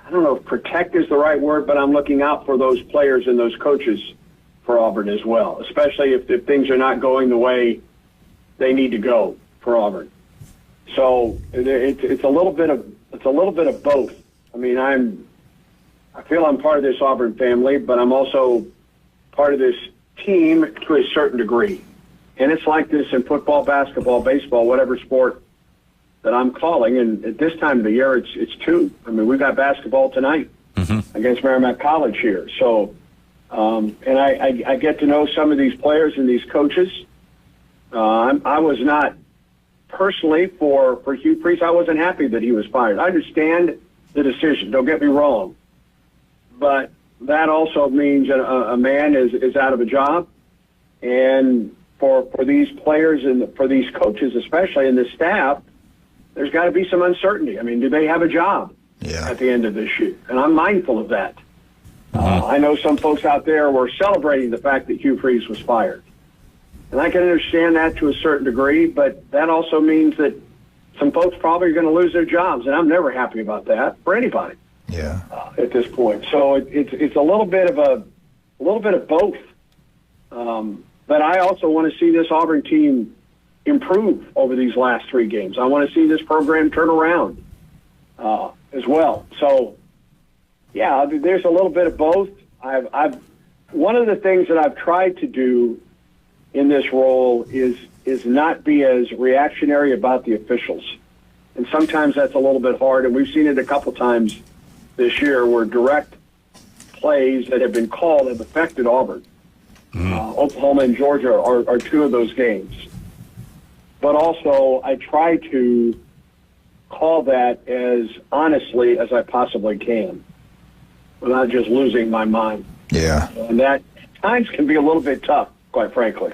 I don't know if protect is the right word, but I'm looking out for those players and those coaches for Auburn as well, especially if things are not going the way they need to go for Auburn. So it's a little bit of both. I mean, I feel I'm part of this Auburn family, but I'm also part of this team to a certain degree. And it's like this in football, basketball, baseball, whatever sport that I'm calling. And at this time of the year, it's two. I mean, we've got basketball tonight against Merrimack College here. So, and I get to know some of these players and these coaches. I was not personally for Hugh Freeze. I wasn't happy that he was fired. I understand the decision. Don't get me wrong. But that also means a man is out of a job. And for these players and for these coaches, especially, and the staff, there's got to be some uncertainty. I mean, do they have a job at the end of this year? And I'm mindful of that. I know some folks out there were celebrating the fact that Hugh Freeze was fired. And I can understand that to a certain degree, but that also means that some folks probably are going to lose their jobs, and I'm never happy about that for anybody. Yeah. At this point, so it's a little bit of both. But I also want to see this Auburn team improve over these last three games. I want to see this program turn around as well. So, yeah, there's a little bit of both. I've one of the things that I've tried to do in this role is not be as reactionary about the officials, and sometimes that's a little bit hard. And we've seen it a couple times this year where direct plays that have been called have affected Auburn. Oklahoma and Georgia are two of those games. But also, I try to call that as honestly as I possibly can without just losing my mind. Yeah. And that times can be a little bit tough, quite frankly.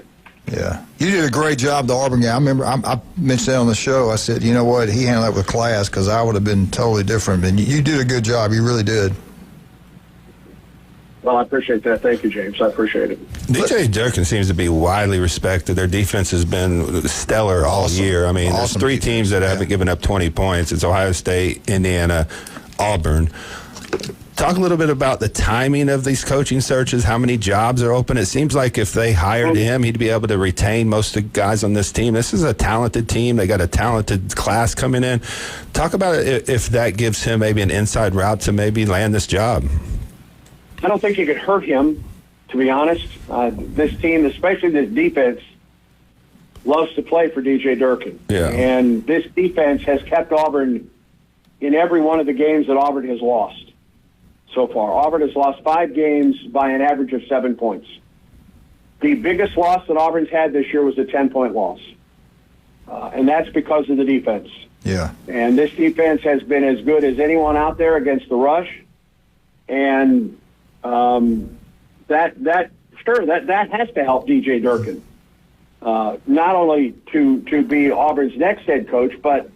Yeah. You did a great job, the Auburn guy. I remember I mentioned that on the show. I said, you know what, he handled that with class because I would have been totally different. And you did a good job. You really did. Well, I appreciate that. Thank you, James. I appreciate it. DJ Durkin seems to be widely respected. Their defense has been stellar all year. I mean, there's three teams that haven't given up 20 points. It's Ohio State, Indiana, Auburn. Talk a little bit about the timing of these coaching searches, how many jobs are open. It seems like if they hired him, he'd be able to retain most of the guys on this team. This is a talented team. They got a talented class coming in. Talk about it if that gives him maybe an inside route to maybe land this job. I don't think it could hurt him, to be honest. This team, especially this defense, loves to play for DJ Durkin. Yeah. And this defense has kept Auburn in every one of the games that Auburn has lost so far. Auburn has lost 5 games by an average of 7 points. The biggest loss that Auburn's had this year was a 10-point loss. And that's because of the defense. Yeah. And this defense has been as good as anyone out there against the rush. And that has to help DJ Durkin, not only to be Auburn's next head coach, but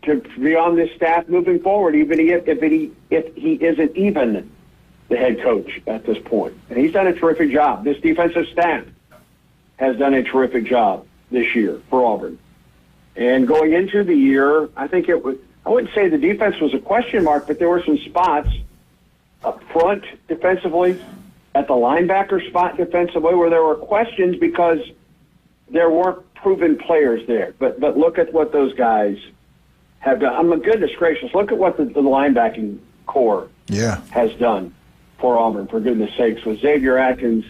to be on this staff moving forward, even if he isn't even the head coach at this point. And he's done a terrific job. This defensive staff has done a terrific job this year for Auburn. And going into the year, I think I wouldn't say the defense was a question mark, but there were some spots up front defensively, at the linebacker spot defensively, where there were questions because there weren't proven players there. But look at what those guys have done. I mean, goodness gracious, look at what the linebacking core has done for Auburn, for goodness sakes, with Xavier Atkins,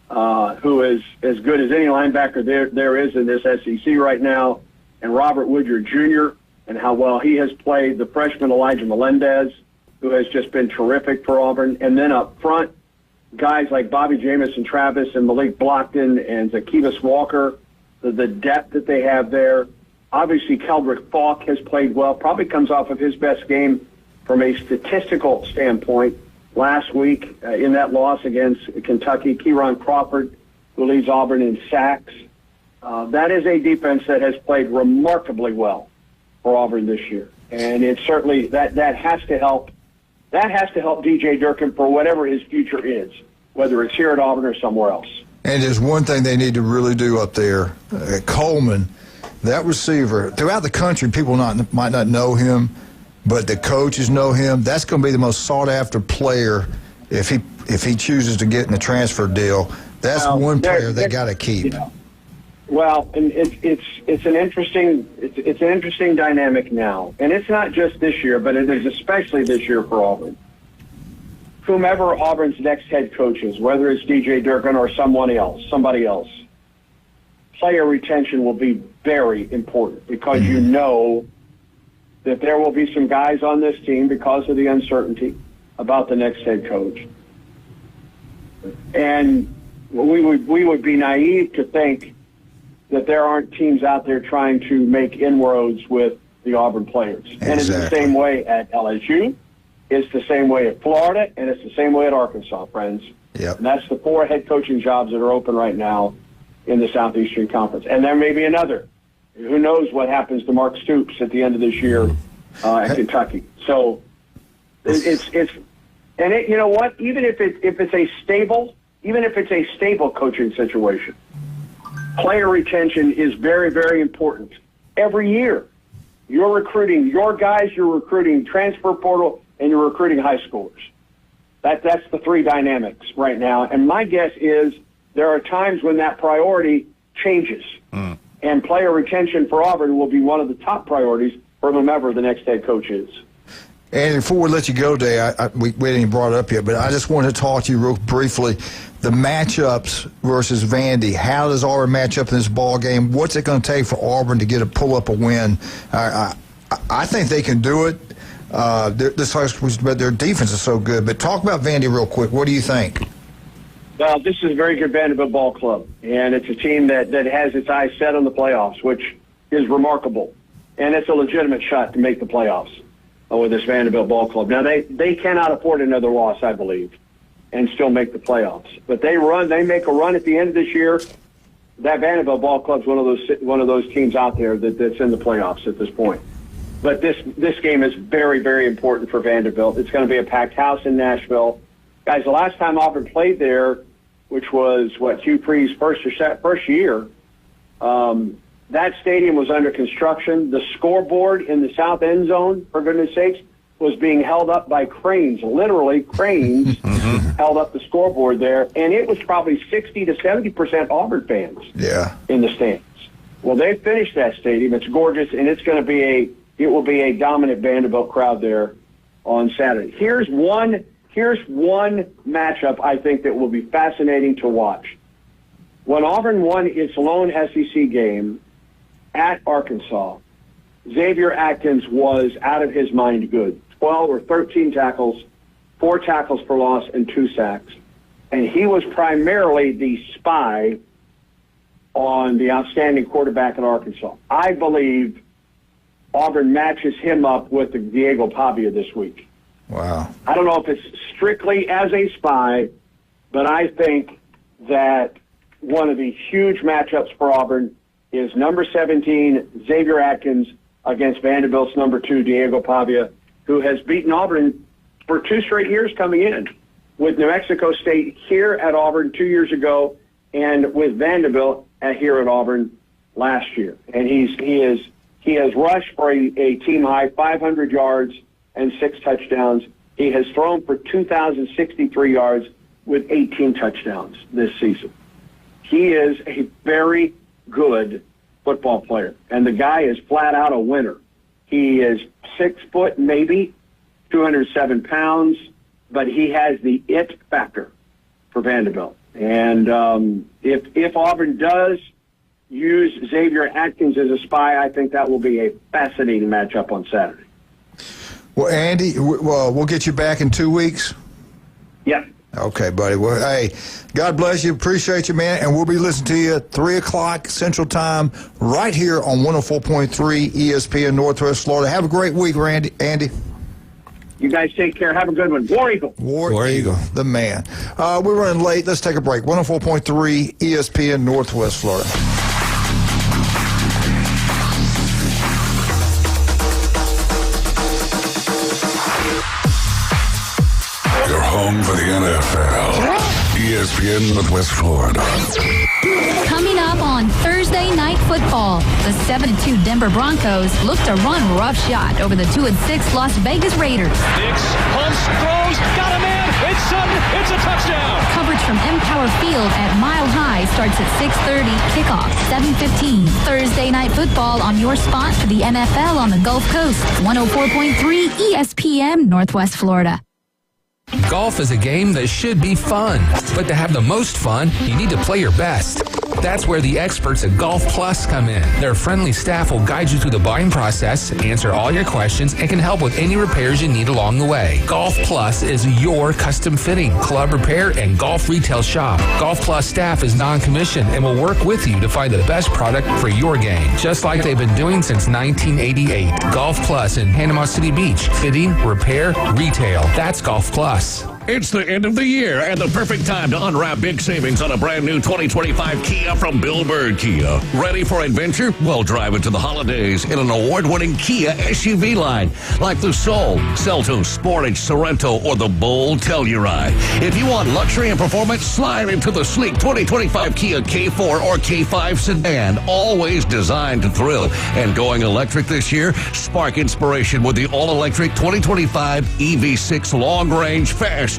who is as good as any linebacker there is in this SEC right now, and Robert Woodyard Jr., and how well he has played, the freshman Elijah Melendez, who has just been terrific for Auburn, and then up front, guys like Bobby Jamison Travis and Malik Blockton and Zacchaeus Walker, the depth that they have there. Obviously, Keldrick Falk has played well, probably comes off of his best game from a statistical standpoint last week in that loss against Kentucky. Kieron Crawford, who leads Auburn in sacks. That is a defense that has played remarkably well for Auburn this year. And it's certainly that has to help. That has to help DJ Durkin for whatever his future is, whether it's here at Auburn or somewhere else. And there's one thing they need to really do up there. Coleman, that receiver, throughout the country, people might not know him, but the coaches know him. That's going to be the most sought-after player if he chooses to get in the transfer deal. That's one player they got to keep. Well, and it's an interesting dynamic now, and it's not just this year, but it is especially this year for Auburn. Whomever Auburn's next head coach is, whether it's DJ Durkin or somebody else, player retention will be very important because you know that there will be some guys on this team because of the uncertainty about the next head coach, and we would be naive to think that there aren't teams out there trying to make inroads with the Auburn players. Exactly. And it's the same way at LSU, it's the same way at Florida, and it's the same way at Arkansas, friends. Yep. And that's the 4 head coaching jobs that are open right now in the Southeastern Conference. And there may be another. Who knows what happens to Mark Stoops at the end of this year at Kentucky. So you know what? Even if it's a stable coaching situation, player retention is very, very important. Every year, you're recruiting your guys, you're recruiting transfer portal, and you're recruiting high schoolers. That's the 3 dynamics right now. And my guess is there are times when that priority changes. And player retention for Auburn will be one of the top priorities for whomever the next head coach is. And before we let you go, Dave, we didn't even brought it up yet, but I just wanted to talk to you real briefly. The matchups versus Vandy. How does Auburn match up in this ball game? What's it going to take for Auburn to pull up a win? I think they can do it. But their defense is so good. But talk about Vandy real quick. What do you think? Well, this is a very good Vanderbilt ball club, and it's a team that has its eyes set on the playoffs, which is remarkable. And it's a legitimate shot to make the playoffs with this Vanderbilt ball club. Now, they cannot afford another loss, I believe, and still make the playoffs. But they make a run at the end of this year. That Vanderbilt ball club's one of those teams out there that's in the playoffs at this point. But this game is very, very important for Vanderbilt. It's going to be a packed house in Nashville. Guys, the last time Auburn played there, which was Hugh Freeze's first year, that stadium was under construction. The scoreboard in the south end zone, for goodness sakes, was being held up by cranes, literally cranes, held up the scoreboard there, and it was probably 60 to 70% Auburn fans in the stands. Well, they finished that stadium. It's gorgeous, and it will be a dominant Vanderbilt crowd there on Saturday. Here's one matchup I think that will be fascinating to watch. When Auburn won its lone SEC game at Arkansas, Xavier Atkins was out of his mind good. 12 or 13 tackles, 4 tackles for loss, and 2 sacks. And he was primarily the spy on the outstanding quarterback in Arkansas. I believe Auburn matches him up with the Diego Pavia this week. Wow. I don't know if it's strictly as a spy, but I think that one of the huge matchups for Auburn is number 17, Xavier Atkins, against Vanderbilt's number 2, Diego Pavia, who has beaten Auburn for 2 straight years coming in. with New Mexico State here at Auburn 2 years ago, and with Vanderbilt here at Auburn last year. And he has rushed for a team high 500 yards and 6 touchdowns. He has thrown for 2,063 yards with 18 touchdowns this season. He is a very good football player, and the guy is flat out a winner. He is 6 foot, maybe 207 pounds, but he has the it factor for Vanderbilt. And if Auburn does use Xavier Atkins as a spy, I think that will be a fascinating matchup on Saturday. Well, Andy, we'll get you back in 2 weeks. Yeah. Okay, buddy. Well, hey, God bless you. Appreciate you, man. And we'll be listening to you at 3 o'clock Central Time right here on 104.3 ESPN Northwest Florida. Have a great week, Andy. You guys take care. Have a good one. War Eagle. War Eagle, the man. We're running late. Let's take a break. 104.3 ESPN Northwest Florida. You're home for the NFL. ESPN Northwest Florida. Coming up on Thursday Night Football, the 7-2 Denver Broncos look to run roughshod over the 2-6 Las Vegas Raiders. Dix pumps, throws, got a man. It's Sutton. It's a touchdown. Coverage from Empower Field at Mile High starts at 6:30. Kickoff 7:15. Thursday Night Football on your spot for the NFL on the Gulf Coast. 104.3 ESPN Northwest Florida. Golf is a game that should be fun, but to have the most fun, you need to play your best. That's where the experts at Golf Plus come in. Their friendly staff will guide you through the buying process, answer all your questions, and can help with any repairs you need along the way. Golf Plus is your custom fitting, club repair, and golf retail shop. Golf Plus staff is non-commissioned and will work with you to find the best product for your game, just like they've been doing since 1988. Golf Plus in Panama City Beach. Fitting, repair, retail. That's Golf Plus. It's the end of the year and the perfect time to unwrap big savings on a brand new 2025 Kia from Bill Bird Kia. Ready for adventure? Well, drive into the holidays in an award-winning Kia SUV line like the Soul, Seltos, Sportage, Sorento, or the bold Telluride. If you want luxury and performance, slide into the sleek 2025 Kia K4 or K5 sedan, always designed to thrill. And going electric this year, spark inspiration with the all-electric 2025 EV6 long-range, fast-charging,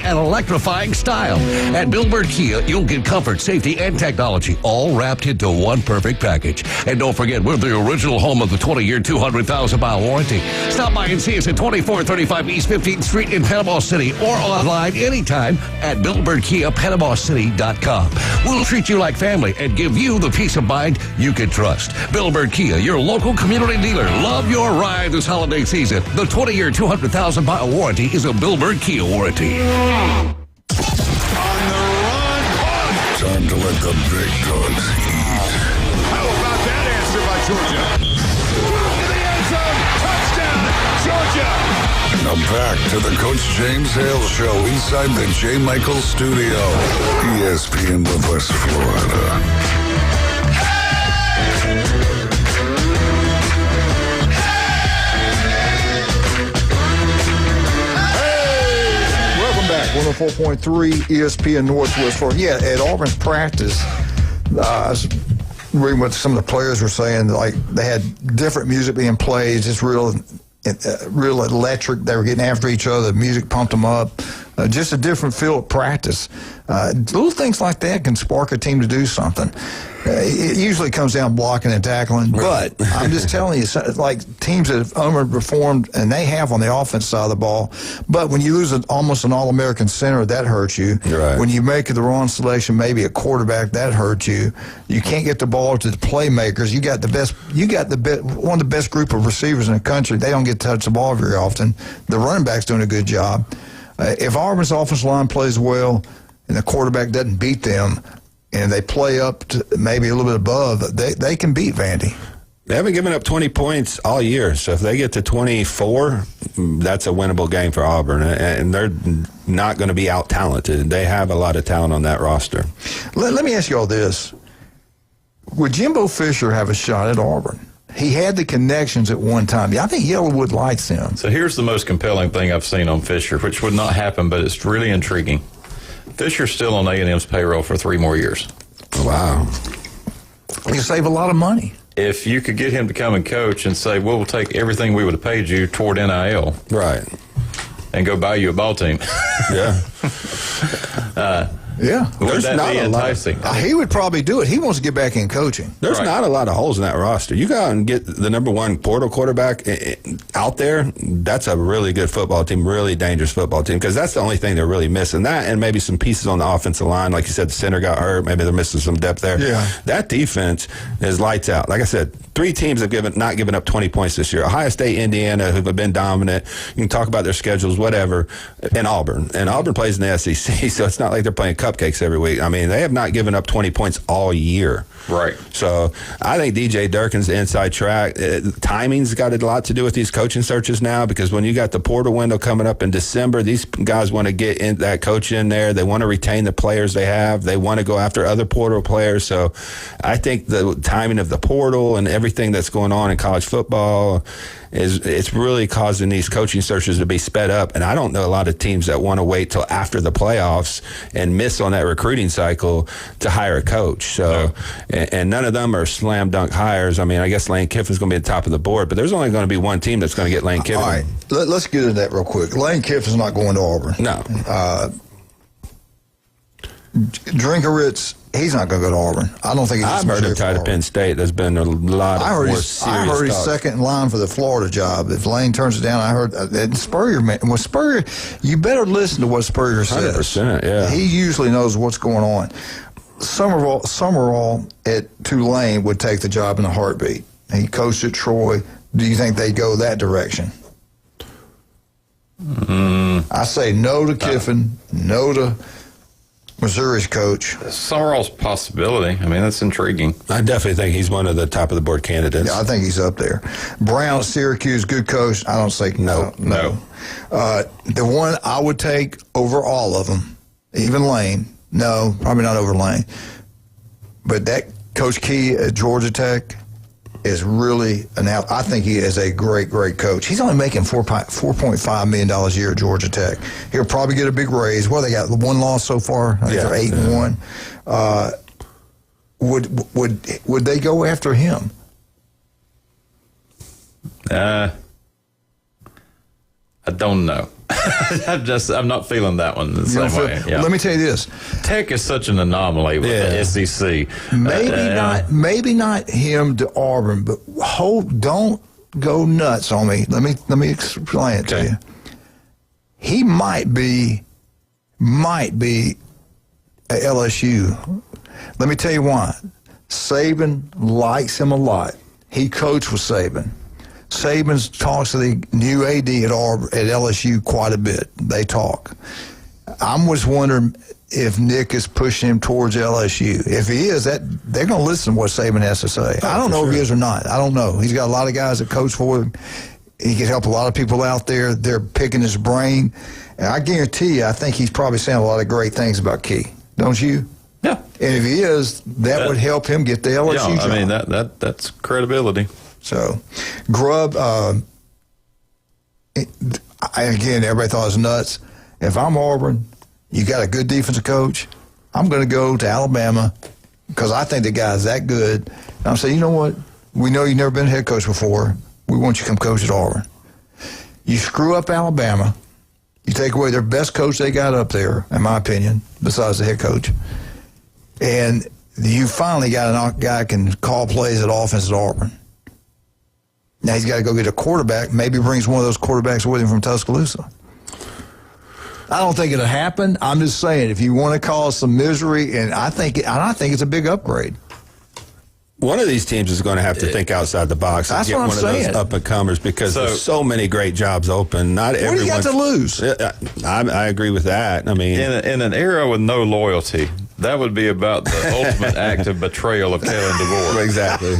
and electrifying style. At Bill Bird Kia, you'll get comfort, safety, and technology all wrapped into one perfect package. And don't forget, we're the original home of the 20-year, 200,000-mile warranty. Stop by and see us at 2435 East 15th Street in Panama City or online anytime at BillBirdKiaPanamaCity.com. We'll treat you like family and give you the peace of mind you can trust. Bill Bird Kia, your local community dealer. Love your ride this holiday season. The 20-year, 200,000-mile warranty is a Bill Bird Kia warranty. On the run. Time to let the big dogs eat. How about that answer by Georgia? To the end zone. Touchdown, Georgia. Now back to the Coach James Hale Show inside the J. Michael Studio. ESPN Northwest Florida. Welcome back. 104.3 ESPN Northwest Florida. Yeah, at Auburn's practice, I was reading what some of the players were saying. Like, they had different music being played, just real electric. They were getting after each other. The music pumped them up. Just a different feel of practice. Little things like that can spark a team to do something. It usually comes down blocking and tackling, but I'm just telling you, like teams that have underperformed, and they have on the offense side of the ball, but when you lose almost an All-American center, that hurts you. Right. When you make the wrong selection, maybe a quarterback, that hurts you. You can't get the ball to the playmakers. You got one of the best group of receivers in the country. They don't get to touch the ball very often. The running back's doing a good job. If Auburn's offensive line plays well and the quarterback doesn't beat them, and they play up to maybe a little bit above, they can beat Vandy. They haven't given up 20 points all year, so if they get to 24, that's a winnable game for Auburn, and they're not going to be out-talented. They have a lot of talent on that roster. Let me ask you all this. Would Jimbo Fisher have a shot at Auburn? He had the connections at one time. Yeah, I think Yellowwood likes him. So here's the most compelling thing I've seen on Fisher, which would not happen, but it's really intriguing. Fisher's still on A&M's payroll for 3 more years. Wow. You save a lot of money. If you could get him to come and coach and say, well, we'll take everything we would have paid you toward NIL. Right. And go buy you a ball team. Yeah. Yeah. Would that be enticing? He would probably do it. He wants to get back in coaching. There's not a lot of holes in that roster. You go out and get the number 1 portal quarterback out there. That's a really good football team, really dangerous football team, because that's the only thing they're really missing. That and maybe some pieces on the offensive line. Like you said, the center got hurt. Maybe they're missing some depth there. Yeah. That defense is lights out. Like I said, 3 teams have not given up 20 points this year. Ohio State, Indiana, who have been dominant. You can talk about their schedules, whatever, and Auburn. And Auburn plays in the SEC, so it's not like they're playing cupcakes every week. I mean, they have not given up 20 points all year. Right. So I think DJ Durkin's the inside track. Timing's got a lot to do with these coaching searches now, because when you got the portal window coming up in December, these guys want to get in that coach in there. They want to retain the players they have. They want to go after other portal players. So I think the timing of the portal and everything that's going on in college football it's really causing these coaching searches to be sped up. And I don't know a lot of teams that want to wait till after the playoffs and miss on that recruiting cycle to hire a coach. So, and none of them are slam dunk hires. I mean, I guess Lane Kiffin's going to be at the top of the board, but there's only going to be one team that's going to get Lane Kiffin. All right, let's get into that real quick. Lane Kiffin's not going to Auburn. No. Drinkeritz, he's not going to go to Auburn. I don't think he's. I've heard him tied to Penn State. There's been a lot of more serious I heard he's second in line for the Florida job. If Lane turns it down, I heard Spurrier. Well, Spurrier, you better listen to what Spurrier says. 100%, yeah. He usually knows what's going on. Summerall at Tulane would take the job in a heartbeat. He coached at Troy. Do you think they go that direction? I say no to Kiffin, no to Missouri's coach. Summerall's possibility. I mean, that's intriguing. I definitely think he's one of the top of the board candidates. Yeah, I think he's up there. Brown at Syracuse, good coach. I don't say no. The one I would take over all of them, even Lane. No, probably not over Lane. But that Coach Key at Georgia Tech is really I think he is a great, great coach. He's only making $4.5 million a year at Georgia Tech. He'll probably get a big raise. Well, they got one loss so far. I think they're 8-1. Would they go after him? I don't know. I'm not feeling that one the same way. Yeah. Let me tell you this: Tech is such an anomaly with the SEC. Maybe not him to Auburn, but don't go nuts on me. Let me explain it to you. He might be at LSU. Let me tell you why. Saban likes him a lot. He coached with Saban. Saban talks to the new AD at LSU quite a bit. They talk. I'm just wondering if Nick is pushing him towards LSU. If he is, they're going to listen to what Saban has to say. I don't know if he is or not. I don't know. He's got a lot of guys that coach for him. He can help a lot of people out there. They're picking his brain. And I guarantee you, I think he's probably saying a lot of great things about Key. Don't you? Yeah. And if he is, that would help him get the LSU job. I mean, that's credibility. So, Grubb, again, everybody thought it was nuts. If I'm Auburn, you got a good defensive coach, I'm going to go to Alabama because I think the guy's that good. And I'm saying, you know what? We know you've never been a head coach before. We want you to come coach at Auburn. You screw up Alabama. You take away their best coach they got up there, in my opinion, besides the head coach. And you finally got a guy who can call plays at offense at Auburn. Now he's got to go get a quarterback. Maybe brings one of those quarterbacks with him from Tuscaloosa. I don't think it'll happen. I'm just saying, if you want to cause some misery, and I think it's a big upgrade. One of these teams is going to have to think outside the box and get one of those up-and-comers because there's so many great jobs open. Not everyone. What do you got to lose? I agree with that. I mean, in an era with no loyalty, that would be about the ultimate act of betrayal of Kalen DeVore. Exactly.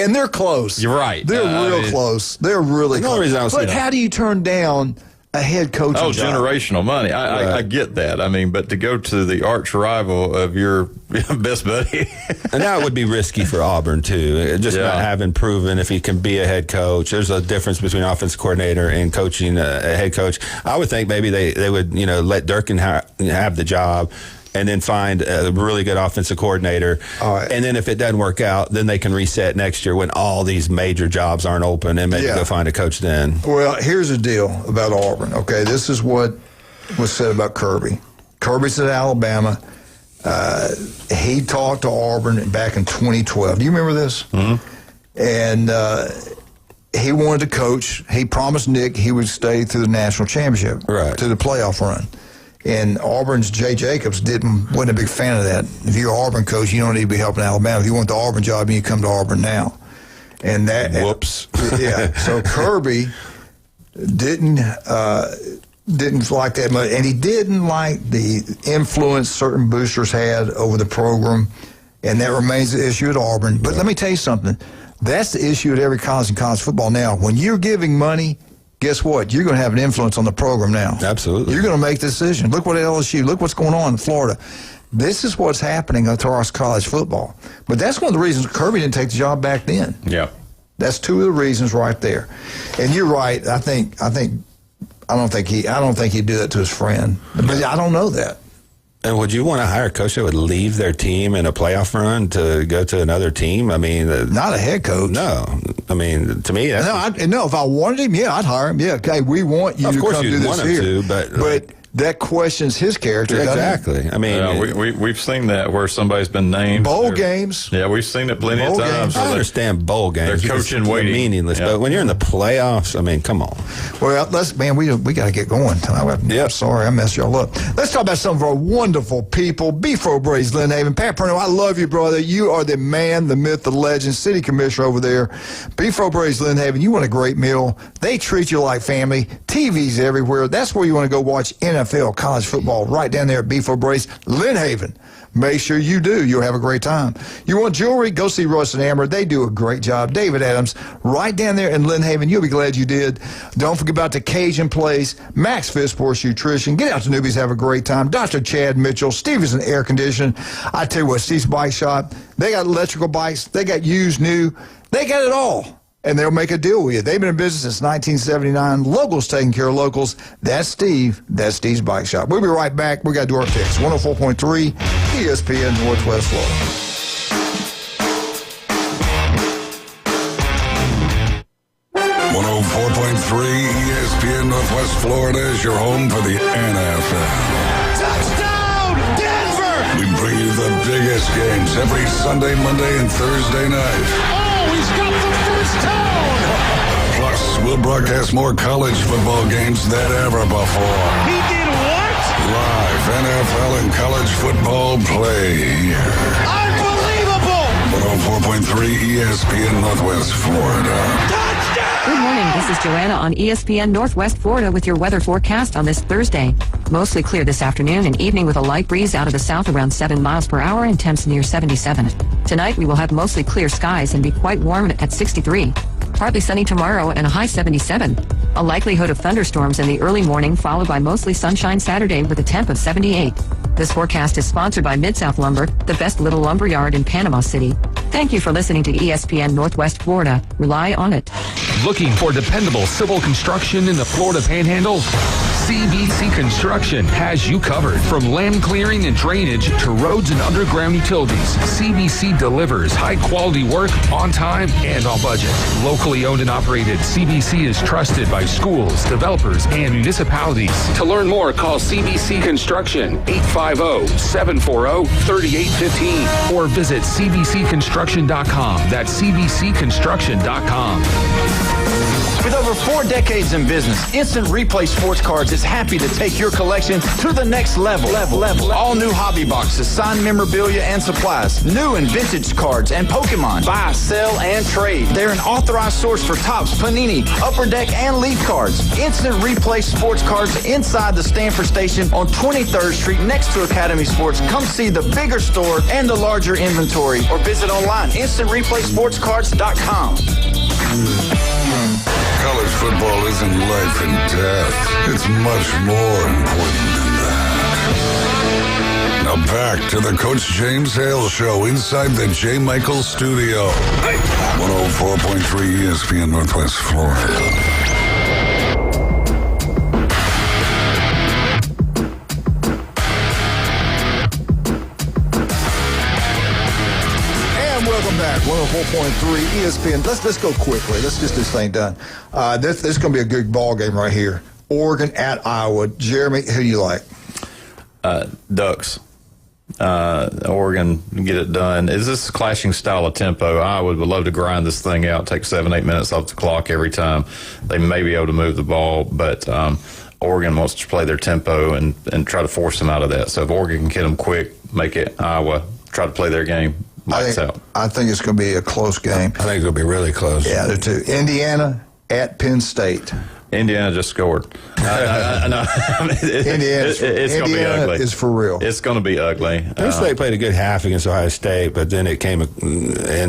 And they're close. You're right. They're real close. They're really close. Reason but how do you turn down a head coaching job. Generational money. I get that. I mean, but to go to the arch rival of your best buddy. And that would be risky for Auburn, too. Just not having proven if he can be a head coach. There's a difference between offensive coordinator and coaching a head coach. I would think maybe they would, let Durkin have the job and then find a really good offensive coordinator. And then if it doesn't work out, then they can reset next year when all these major jobs aren't open and maybe go find a coach then. Well, here's the deal about Auburn, okay? This is what was said about Kirby. Kirby's at Alabama. He talked to Auburn back in 2012. Do you remember this? Mm-hmm. And he wanted to coach. He promised Nick he would stay through the national championship, to the playoff run. And Auburn's Jay Jacobs wasn't a big fan of that. If you're an Auburn coach, you don't need to be helping Alabama. If you want the Auburn job, you come to Auburn now. And that whoops. So Kirby didn't like that much, and he didn't like the influence certain boosters had over the program, and that remains the issue at Auburn. But let me tell you something. That's the issue at every college in college football now. When you're giving money, guess what? You're going to have an influence on the program now. Absolutely. You're going to make the decision. Look what at LSU. Look what's going on in Florida. This is what's happening across college football. But that's one of the reasons Kirby didn't take the job back then. Yeah. That's two of the reasons right there. And you're right. I don't think he'd do that to his friend. But I don't know that. And would you want to hire a coach that would leave their team in a playoff run to go to another team? I mean, not a head coach. No, I mean, to me, that's no. If I wanted him, I'd hire him. Yeah, okay, we want you to come do this here. But that questions his character. Exactly. I mean, we've seen that where somebody's been named. Bowl games. Yeah, we've seen it plenty of times. I understand bowl games. They're coaching waiting. Meaningless. But when you're in the playoffs, I mean, come on. Well, we got to get going. I'm sorry, I messed y'all up. Let's talk about some of our wonderful people. Beef O'Brady's Lynn Haven. Pat Purno, I love you, brother. You are the man, the myth, the legend, city commissioner over there. Beef O'Brady's Lynn Haven. You want a great meal. They treat you like family. TV's everywhere. That's where you want to go watch NFL, college football, right down there at Beef O'Brady's, Lynn Haven. Make sure you do. You'll have a great time. You want jewelry? Go see Russ and Amber. They do a great job. David Adams, right down there in Lynn Haven. You'll be glad you did. Don't forget about the Cajun Place, Max Fit Sports Nutrition. Get out to Newbies, have a great time. Dr. Chad Mitchell, Stevenson Air Conditioning. I tell you what, Steve's Bike Shop, they got electrical bikes. They got used, new. They got it all. And they'll make a deal with you. They've been in business since 1979. Locals taking care of locals. That's Steve. That's Steve's Bike Shop. We'll be right back. We got to do our picks. 104.3 ESPN Northwest Florida. ESPN Northwest Florida is your home for the NFL. Touchdown, Denver! We bring you the biggest games every Sunday, Monday, and Thursday night. Oh, he's got the first down! Plus, we'll broadcast more college football games than ever before. He did what? Live NFL and college football play here. Unbelievable! 104.3 ESPN Northwest Florida. Good morning. This is Joanna on ESPN Northwest Florida with your weather forecast on this Thursday. Mostly clear this afternoon and evening with a light breeze out of the south around 7 miles per hour and temps near 77. Tonight we will have mostly clear skies and be quite warm at 63. Partly sunny tomorrow and a high 77. A likelihood of thunderstorms in the early morning followed by mostly sunshine Saturday with a temp of 78. This forecast is sponsored by Mid-South Lumber, the best little lumber yard in Panama City. Thank you for listening to ESPN Northwest Florida. Rely on it. Looking for dependable civil construction in the Florida Panhandle? CBC Construction has you covered. From land clearing and drainage to roads and underground utilities, CBC delivers high-quality work on time and on budget. Locally owned and operated, CBC is trusted by schools, developers, and municipalities. To learn more, call CBC Construction 850-740-3815 or visit cbcconstruction.com. That's cbcconstruction.com. With over 4 decades in business, Instant Replay Sports Cards is happy to take your collection to the next level. All new hobby boxes, signed memorabilia, and supplies. New and vintage cards and Pokemon. Buy, sell, and trade. They're an authorized source for Topps, Panini, Upper Deck, and Leaf cards. Instant Replay Sports Cards inside the Stanford Station on 23rd Street next to Academy Sports. Come see the bigger store and the larger inventory or visit online, instantReplaySportsCards.com. College football isn't life and death. It's much more important than that. Now back to the Coach James Hale Show inside the J. Michael Studio. 104.3 ESPN Northwest Florida. Welcome back, 104.3 ESPN. Let's go quickly. Let's get this thing done. This is going to be a good ball game right here. Oregon at Iowa. Jeremy, who do you like? Ducks. Oregon, get it done. Is this a clashing style of tempo? Iowa would love to grind this thing out, take 7-8 minutes off the clock every time. They may be able to move the ball, but Oregon wants to play their tempo and try to force them out of that. So if Oregon can get them quick, make it Iowa try to play their game. Lights out. I think it's going to be a close game. I think it's going to be really close. Yeah, they're two. Indiana at Penn State. Indiana just scored. I know. It's going to be ugly. Is for real. It's going to be ugly. Penn State played a good half against Ohio State, but then it came, and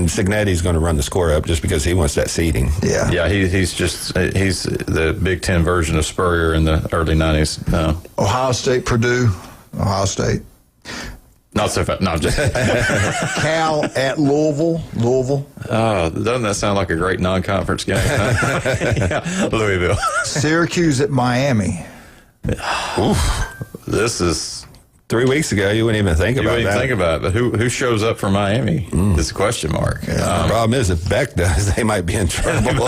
Cignetti's going to run the score up just because he wants that seeding. Yeah. Yeah, he's the Big Ten version of Spurrier in the early 90s. Ohio State, Purdue. Ohio State. Not so fast. No, just Cal at Louisville. Doesn't that sound like a great non-conference game? Yeah, Louisville. Syracuse at Miami. Oof, this is 3 weeks ago. You wouldn't even think about that. You wouldn't think about it, but who shows up for Miami? It's a question mark. Yeah, the problem is if Beck does, they might be in trouble.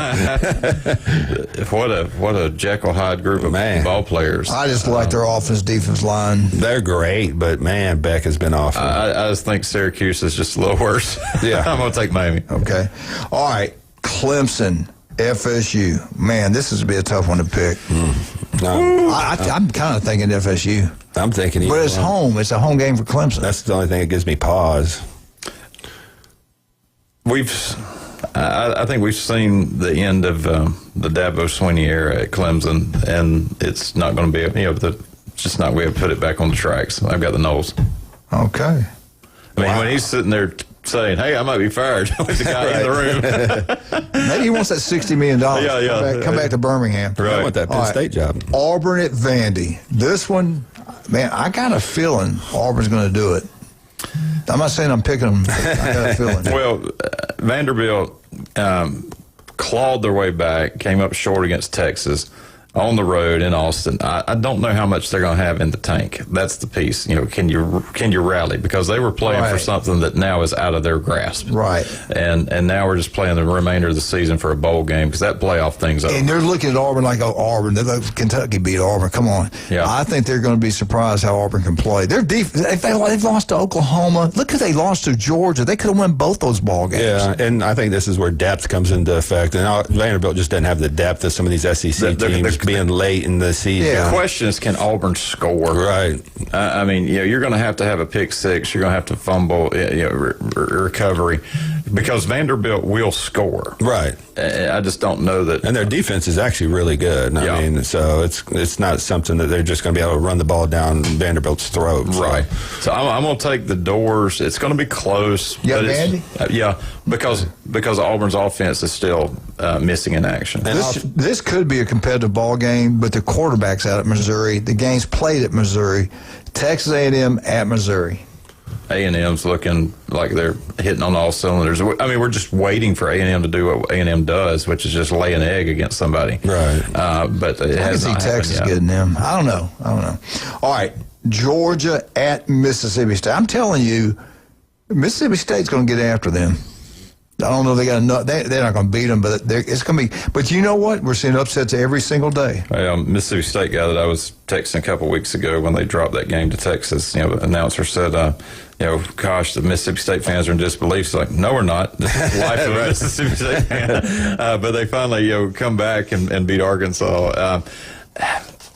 What a Jekyll Hyde group of ball players. I just like their offense, defense line. They're great, but man, Beck has been awful. I just think Syracuse is just a little worse. Yeah, I'm going to take Miami. Okay, all right, Clemson, FSU. Man, this is going to be a tough one to pick. I'm kind of thinking FSU. I'm thinking, but it's home. It's a home game for Clemson. That's the only thing that gives me pause. I think we've seen the end of the Dabo Swinney era at Clemson, and it's not going to be, it's just not going to put it back on the tracks. I've got the Knowles. Okay. I mean, when he's sitting there saying, "Hey, I might be fired," with the guy in the room. Maybe he wants that $60 million. Yeah. Come back to Birmingham. Right. I want that Penn State job. Auburn at Vandy. This one, man, I got a feeling Auburn's going to do it. I'm not saying I'm picking them. I got a feeling. Well, Vanderbilt clawed their way back, came up short against Texas on the road in Austin. I don't know how much they're going to have in the tank. That's the piece. Can you rally? Because they were playing for something that now is out of their grasp. Right. And now we're just playing the remainder of the season for a bowl game because that playoff thing's over. And they're looking at Auburn like, Auburn. They're like, Kentucky beat Auburn. Come on. Yeah. I think they're going to be surprised how Auburn can play. Their defense, they've lost to Oklahoma. Look who they lost to, Georgia. They could have won both those ball games. Yeah, and I think this is where depth comes into effect. And Vanderbilt just doesn't have the depth of some of these SEC teams being late in the season. The question is, can Auburn score? Right. I mean, you're going to have a pick six. You're going to have to fumble, recovery, because Vanderbilt will score. Right. I just don't know that. And their defense is actually really good. I mean, so it's not something that they're just going to be able to run the ball down Vanderbilt's throat. So. Right. So I'm going to take the Doors. It's going to be close. Yeah, Vandy? Because Auburn's offense is still missing in action. This could be a competitive ball game, but the quarterback's out at Missouri. The game's played at Missouri. Texas A&M at Missouri. A&M's looking like they're hitting on all cylinders. I mean, we're just waiting for A&M to do what A&M does, which is just lay an egg against somebody. Right. But it I can see Texas getting them. I don't know. All right, Georgia at Mississippi State. I'm telling you, Mississippi State's going to get after them. I don't know if they got enough. They're not going to beat them, but it's going to be. But you know what? We're seeing upsets every single day. Mississippi State guy that I was texting a couple weeks ago when they dropped that game to Texas, the announcer said, gosh, the Mississippi State fans are in disbelief. It's like, no, we're not. This is the life of a Mississippi State fan. But they finally, come back and beat Arkansas.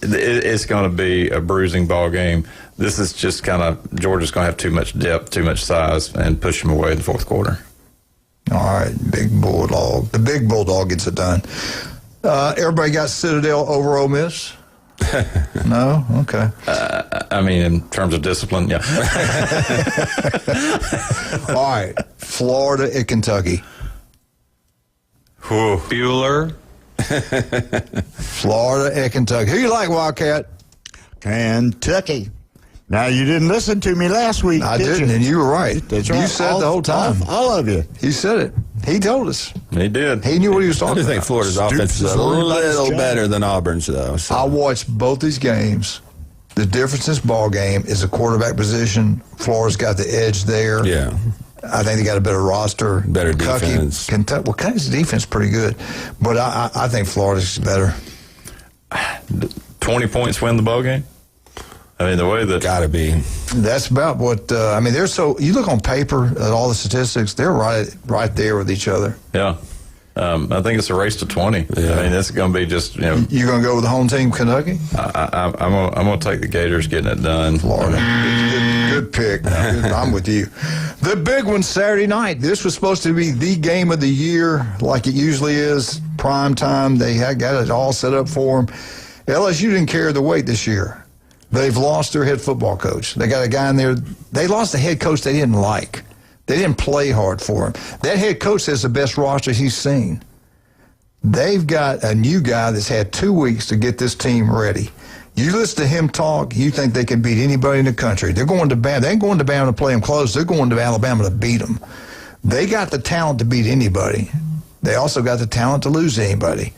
It's going to be a bruising ball game. This is just kind of Georgia's going to have too much depth, too much size, and push them away in the fourth quarter. All right, big Bulldog. The big Bulldog gets it done. Everybody got Citadel over Ole Miss? No? Okay. I mean, in terms of discipline, yeah. All right, Florida at Kentucky. Bueller. Florida and Kentucky. Who you like, Wildcat? Kentucky. Now, you didn't listen to me last week, I did didn't, you? and you were right. That's You right. said the whole time. All of you. He said it. He told us. He did. He knew what he was I talking do about. think Florida's offense is a little better than Auburn's, though. So. I watched both these games. The difference in this ball game is the quarterback position. Florida's got the edge there. Yeah. I think they got a better roster. Better defense. Kentucky's defense pretty good, but I think Florida's better. 20 points win the ball game? I mean, the way that... Gotta be. That's about what, I mean, they're so, you look on paper at all the statistics, they're right there with each other. Yeah. I think it's a race to 20. Yeah. I mean, it's going to be just, you know... You going to go with the home team, Kentucky? I'm going to take the Gators getting it done. Florida. Good pick. I'm with you. The big one Saturday night. This was supposed to be the game of the year, like it usually is. Prime time. They had got it all set up for them. LSU didn't carry the weight this year. They've lost their head football coach. They got a guy in there. They lost the head coach they didn't like. They didn't play hard for him. That head coach has the best roster he's seen. They've got a new guy that's had 2 weeks to get this team ready. You listen to him talk, you think they can beat anybody in the country. They're going to Bama. They ain't going to Bama to play them close. They're going to Alabama to beat them. They got the talent to beat anybody. They also got the talent to lose anybody.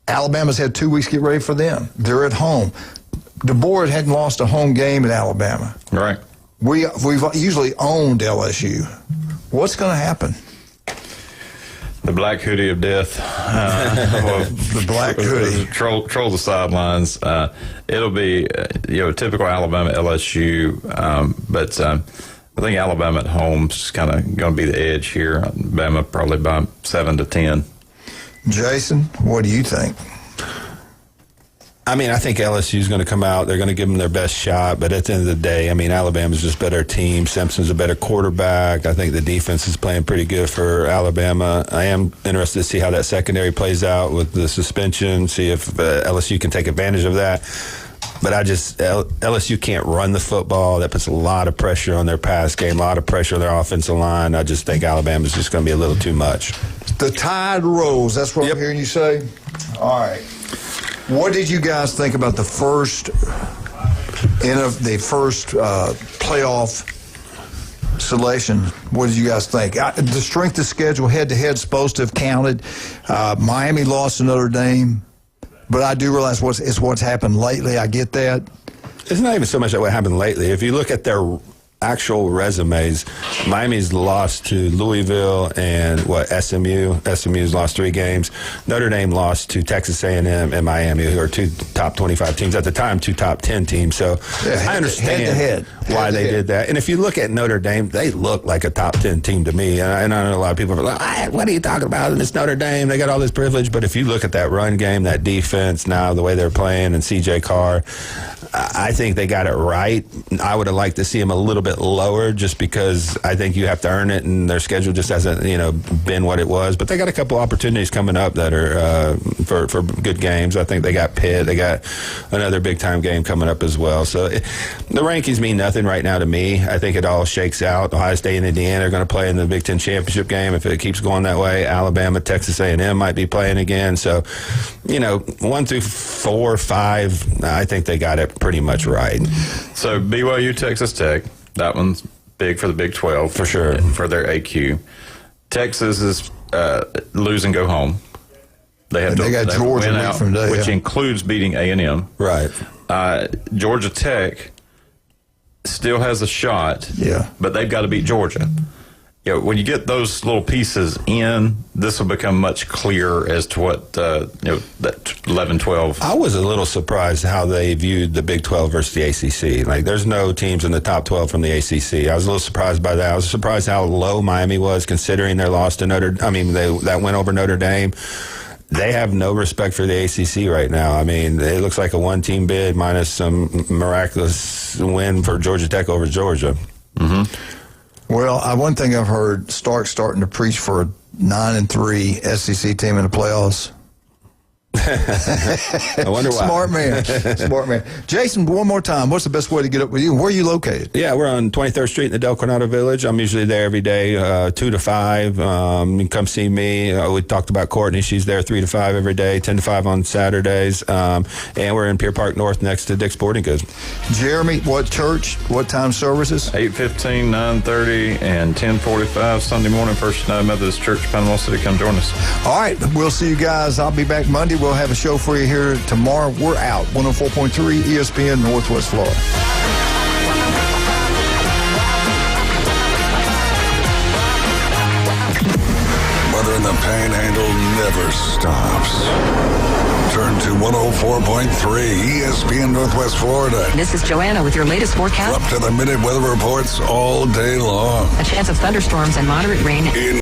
Alabama's had 2 weeks to get ready for them. They're at home. DeBoer hadn't lost a home game at Alabama. Right. We've usually owned LSU. What's going to happen? The black hoodie of death. The black hoodie. Troll the sidelines. It'll be, typical Alabama LSU. But I think Alabama at home is kind of going to be the edge here. Bama probably by 7 to 10. Jason, what do you think? I mean, I think LSU's going to come out. They're going to give them their best shot. But at the end of the day, I mean, Alabama's just a better team. Simpson's a better quarterback. I think the defense is playing pretty good for Alabama. I am interested to see how that secondary plays out with the suspension, see if LSU can take advantage of that. But LSU can't run the football. That puts a lot of pressure on their pass game, a lot of pressure on their offensive line. I just think Alabama's just going to be a little too much. The tide rolls. That's what I'm hearing you say? All right. What did you guys think about the first playoff selection? What did you guys think? The strength of schedule head-to-head is supposed to have counted. Miami lost to Notre Dame, but I do realize what's happened lately. I get that. It's not even so much what happened lately. If you look at their actual resumes, Miami's lost to Louisville and SMU. SMU's lost 3 games. Notre Dame lost to Texas A&M and Miami, who are 2 top 25 teams at the time, 2 top 10 teams. So I understand why they did that. And if you look at Notre Dame, they look like a top 10 team to me. And I know a lot of people are like, what are you talking about? And it's Notre Dame. They got all this privilege. But if you look at that run game, that defense now, the way they're playing, and C.J. Carr, I think they got it right. I would have liked to see them a little bit lower just because I think you have to earn it, and their schedule just hasn't, been what it was. But they got a couple opportunities coming up that are for good games. I think they got Pitt. They got another big-time game coming up as well. So the rankings mean nothing right now to me. I think it all shakes out. Ohio State and Indiana are going to play in the Big Ten championship game if it keeps going that way. Alabama, Texas A&M might be playing again. So, 1 through 4, 5, I think they got it pretty much right. So BYU, Texas Tech, that one's big for the Big 12. For sure. For their AQ. Texas is lose and go home. They got Georgia out, from there, which includes beating A&M. Right. Georgia Tech still has a shot. Yeah. But they've got to beat Georgia. When you get those little pieces in, this will become much clearer as to what, that 11-12. I was a little surprised how they viewed the Big 12 versus the ACC. Like, there's no teams in the top 12 from the ACC. I was a little surprised by that. I was surprised how low Miami was considering their loss to that went over Notre Dame. They have no respect for the ACC right now. I mean, it looks like a one-team bid minus some miraculous win for Georgia Tech over Georgia. Mm-hmm. Well, one thing I've heard, Stark's starting to preach for a 9-3 SEC team in the playoffs. I wonder why. Smart man. Smart man. Jason, one more time. What's the best way to get up with you? Where are you located? Yeah, we're on 23rd Street in the Del Coronado Village. I'm usually there every day, 2 to 5. You can come see me. We talked about Courtney. She's there 3 to 5 every day, 10 to 5 on Saturdays. And we're in Pier Park North next to Dick's Sporting Goods. Jeremy, what church? What time services? 8:15, 9:30, and 10:45 Sunday morning, First United Methodist Church, Panama City. Come join us. All right. We'll see you guys. I'll be back Monday. We'll have a show for you here tomorrow. We're out. 104.3 ESPN Northwest Florida. Weather in the Panhandle never stops. Turn to 104.3 ESPN Northwest Florida. This is Joanna with your latest forecast. Up to the minute weather reports all day long. A chance of thunderstorms and moderate rain.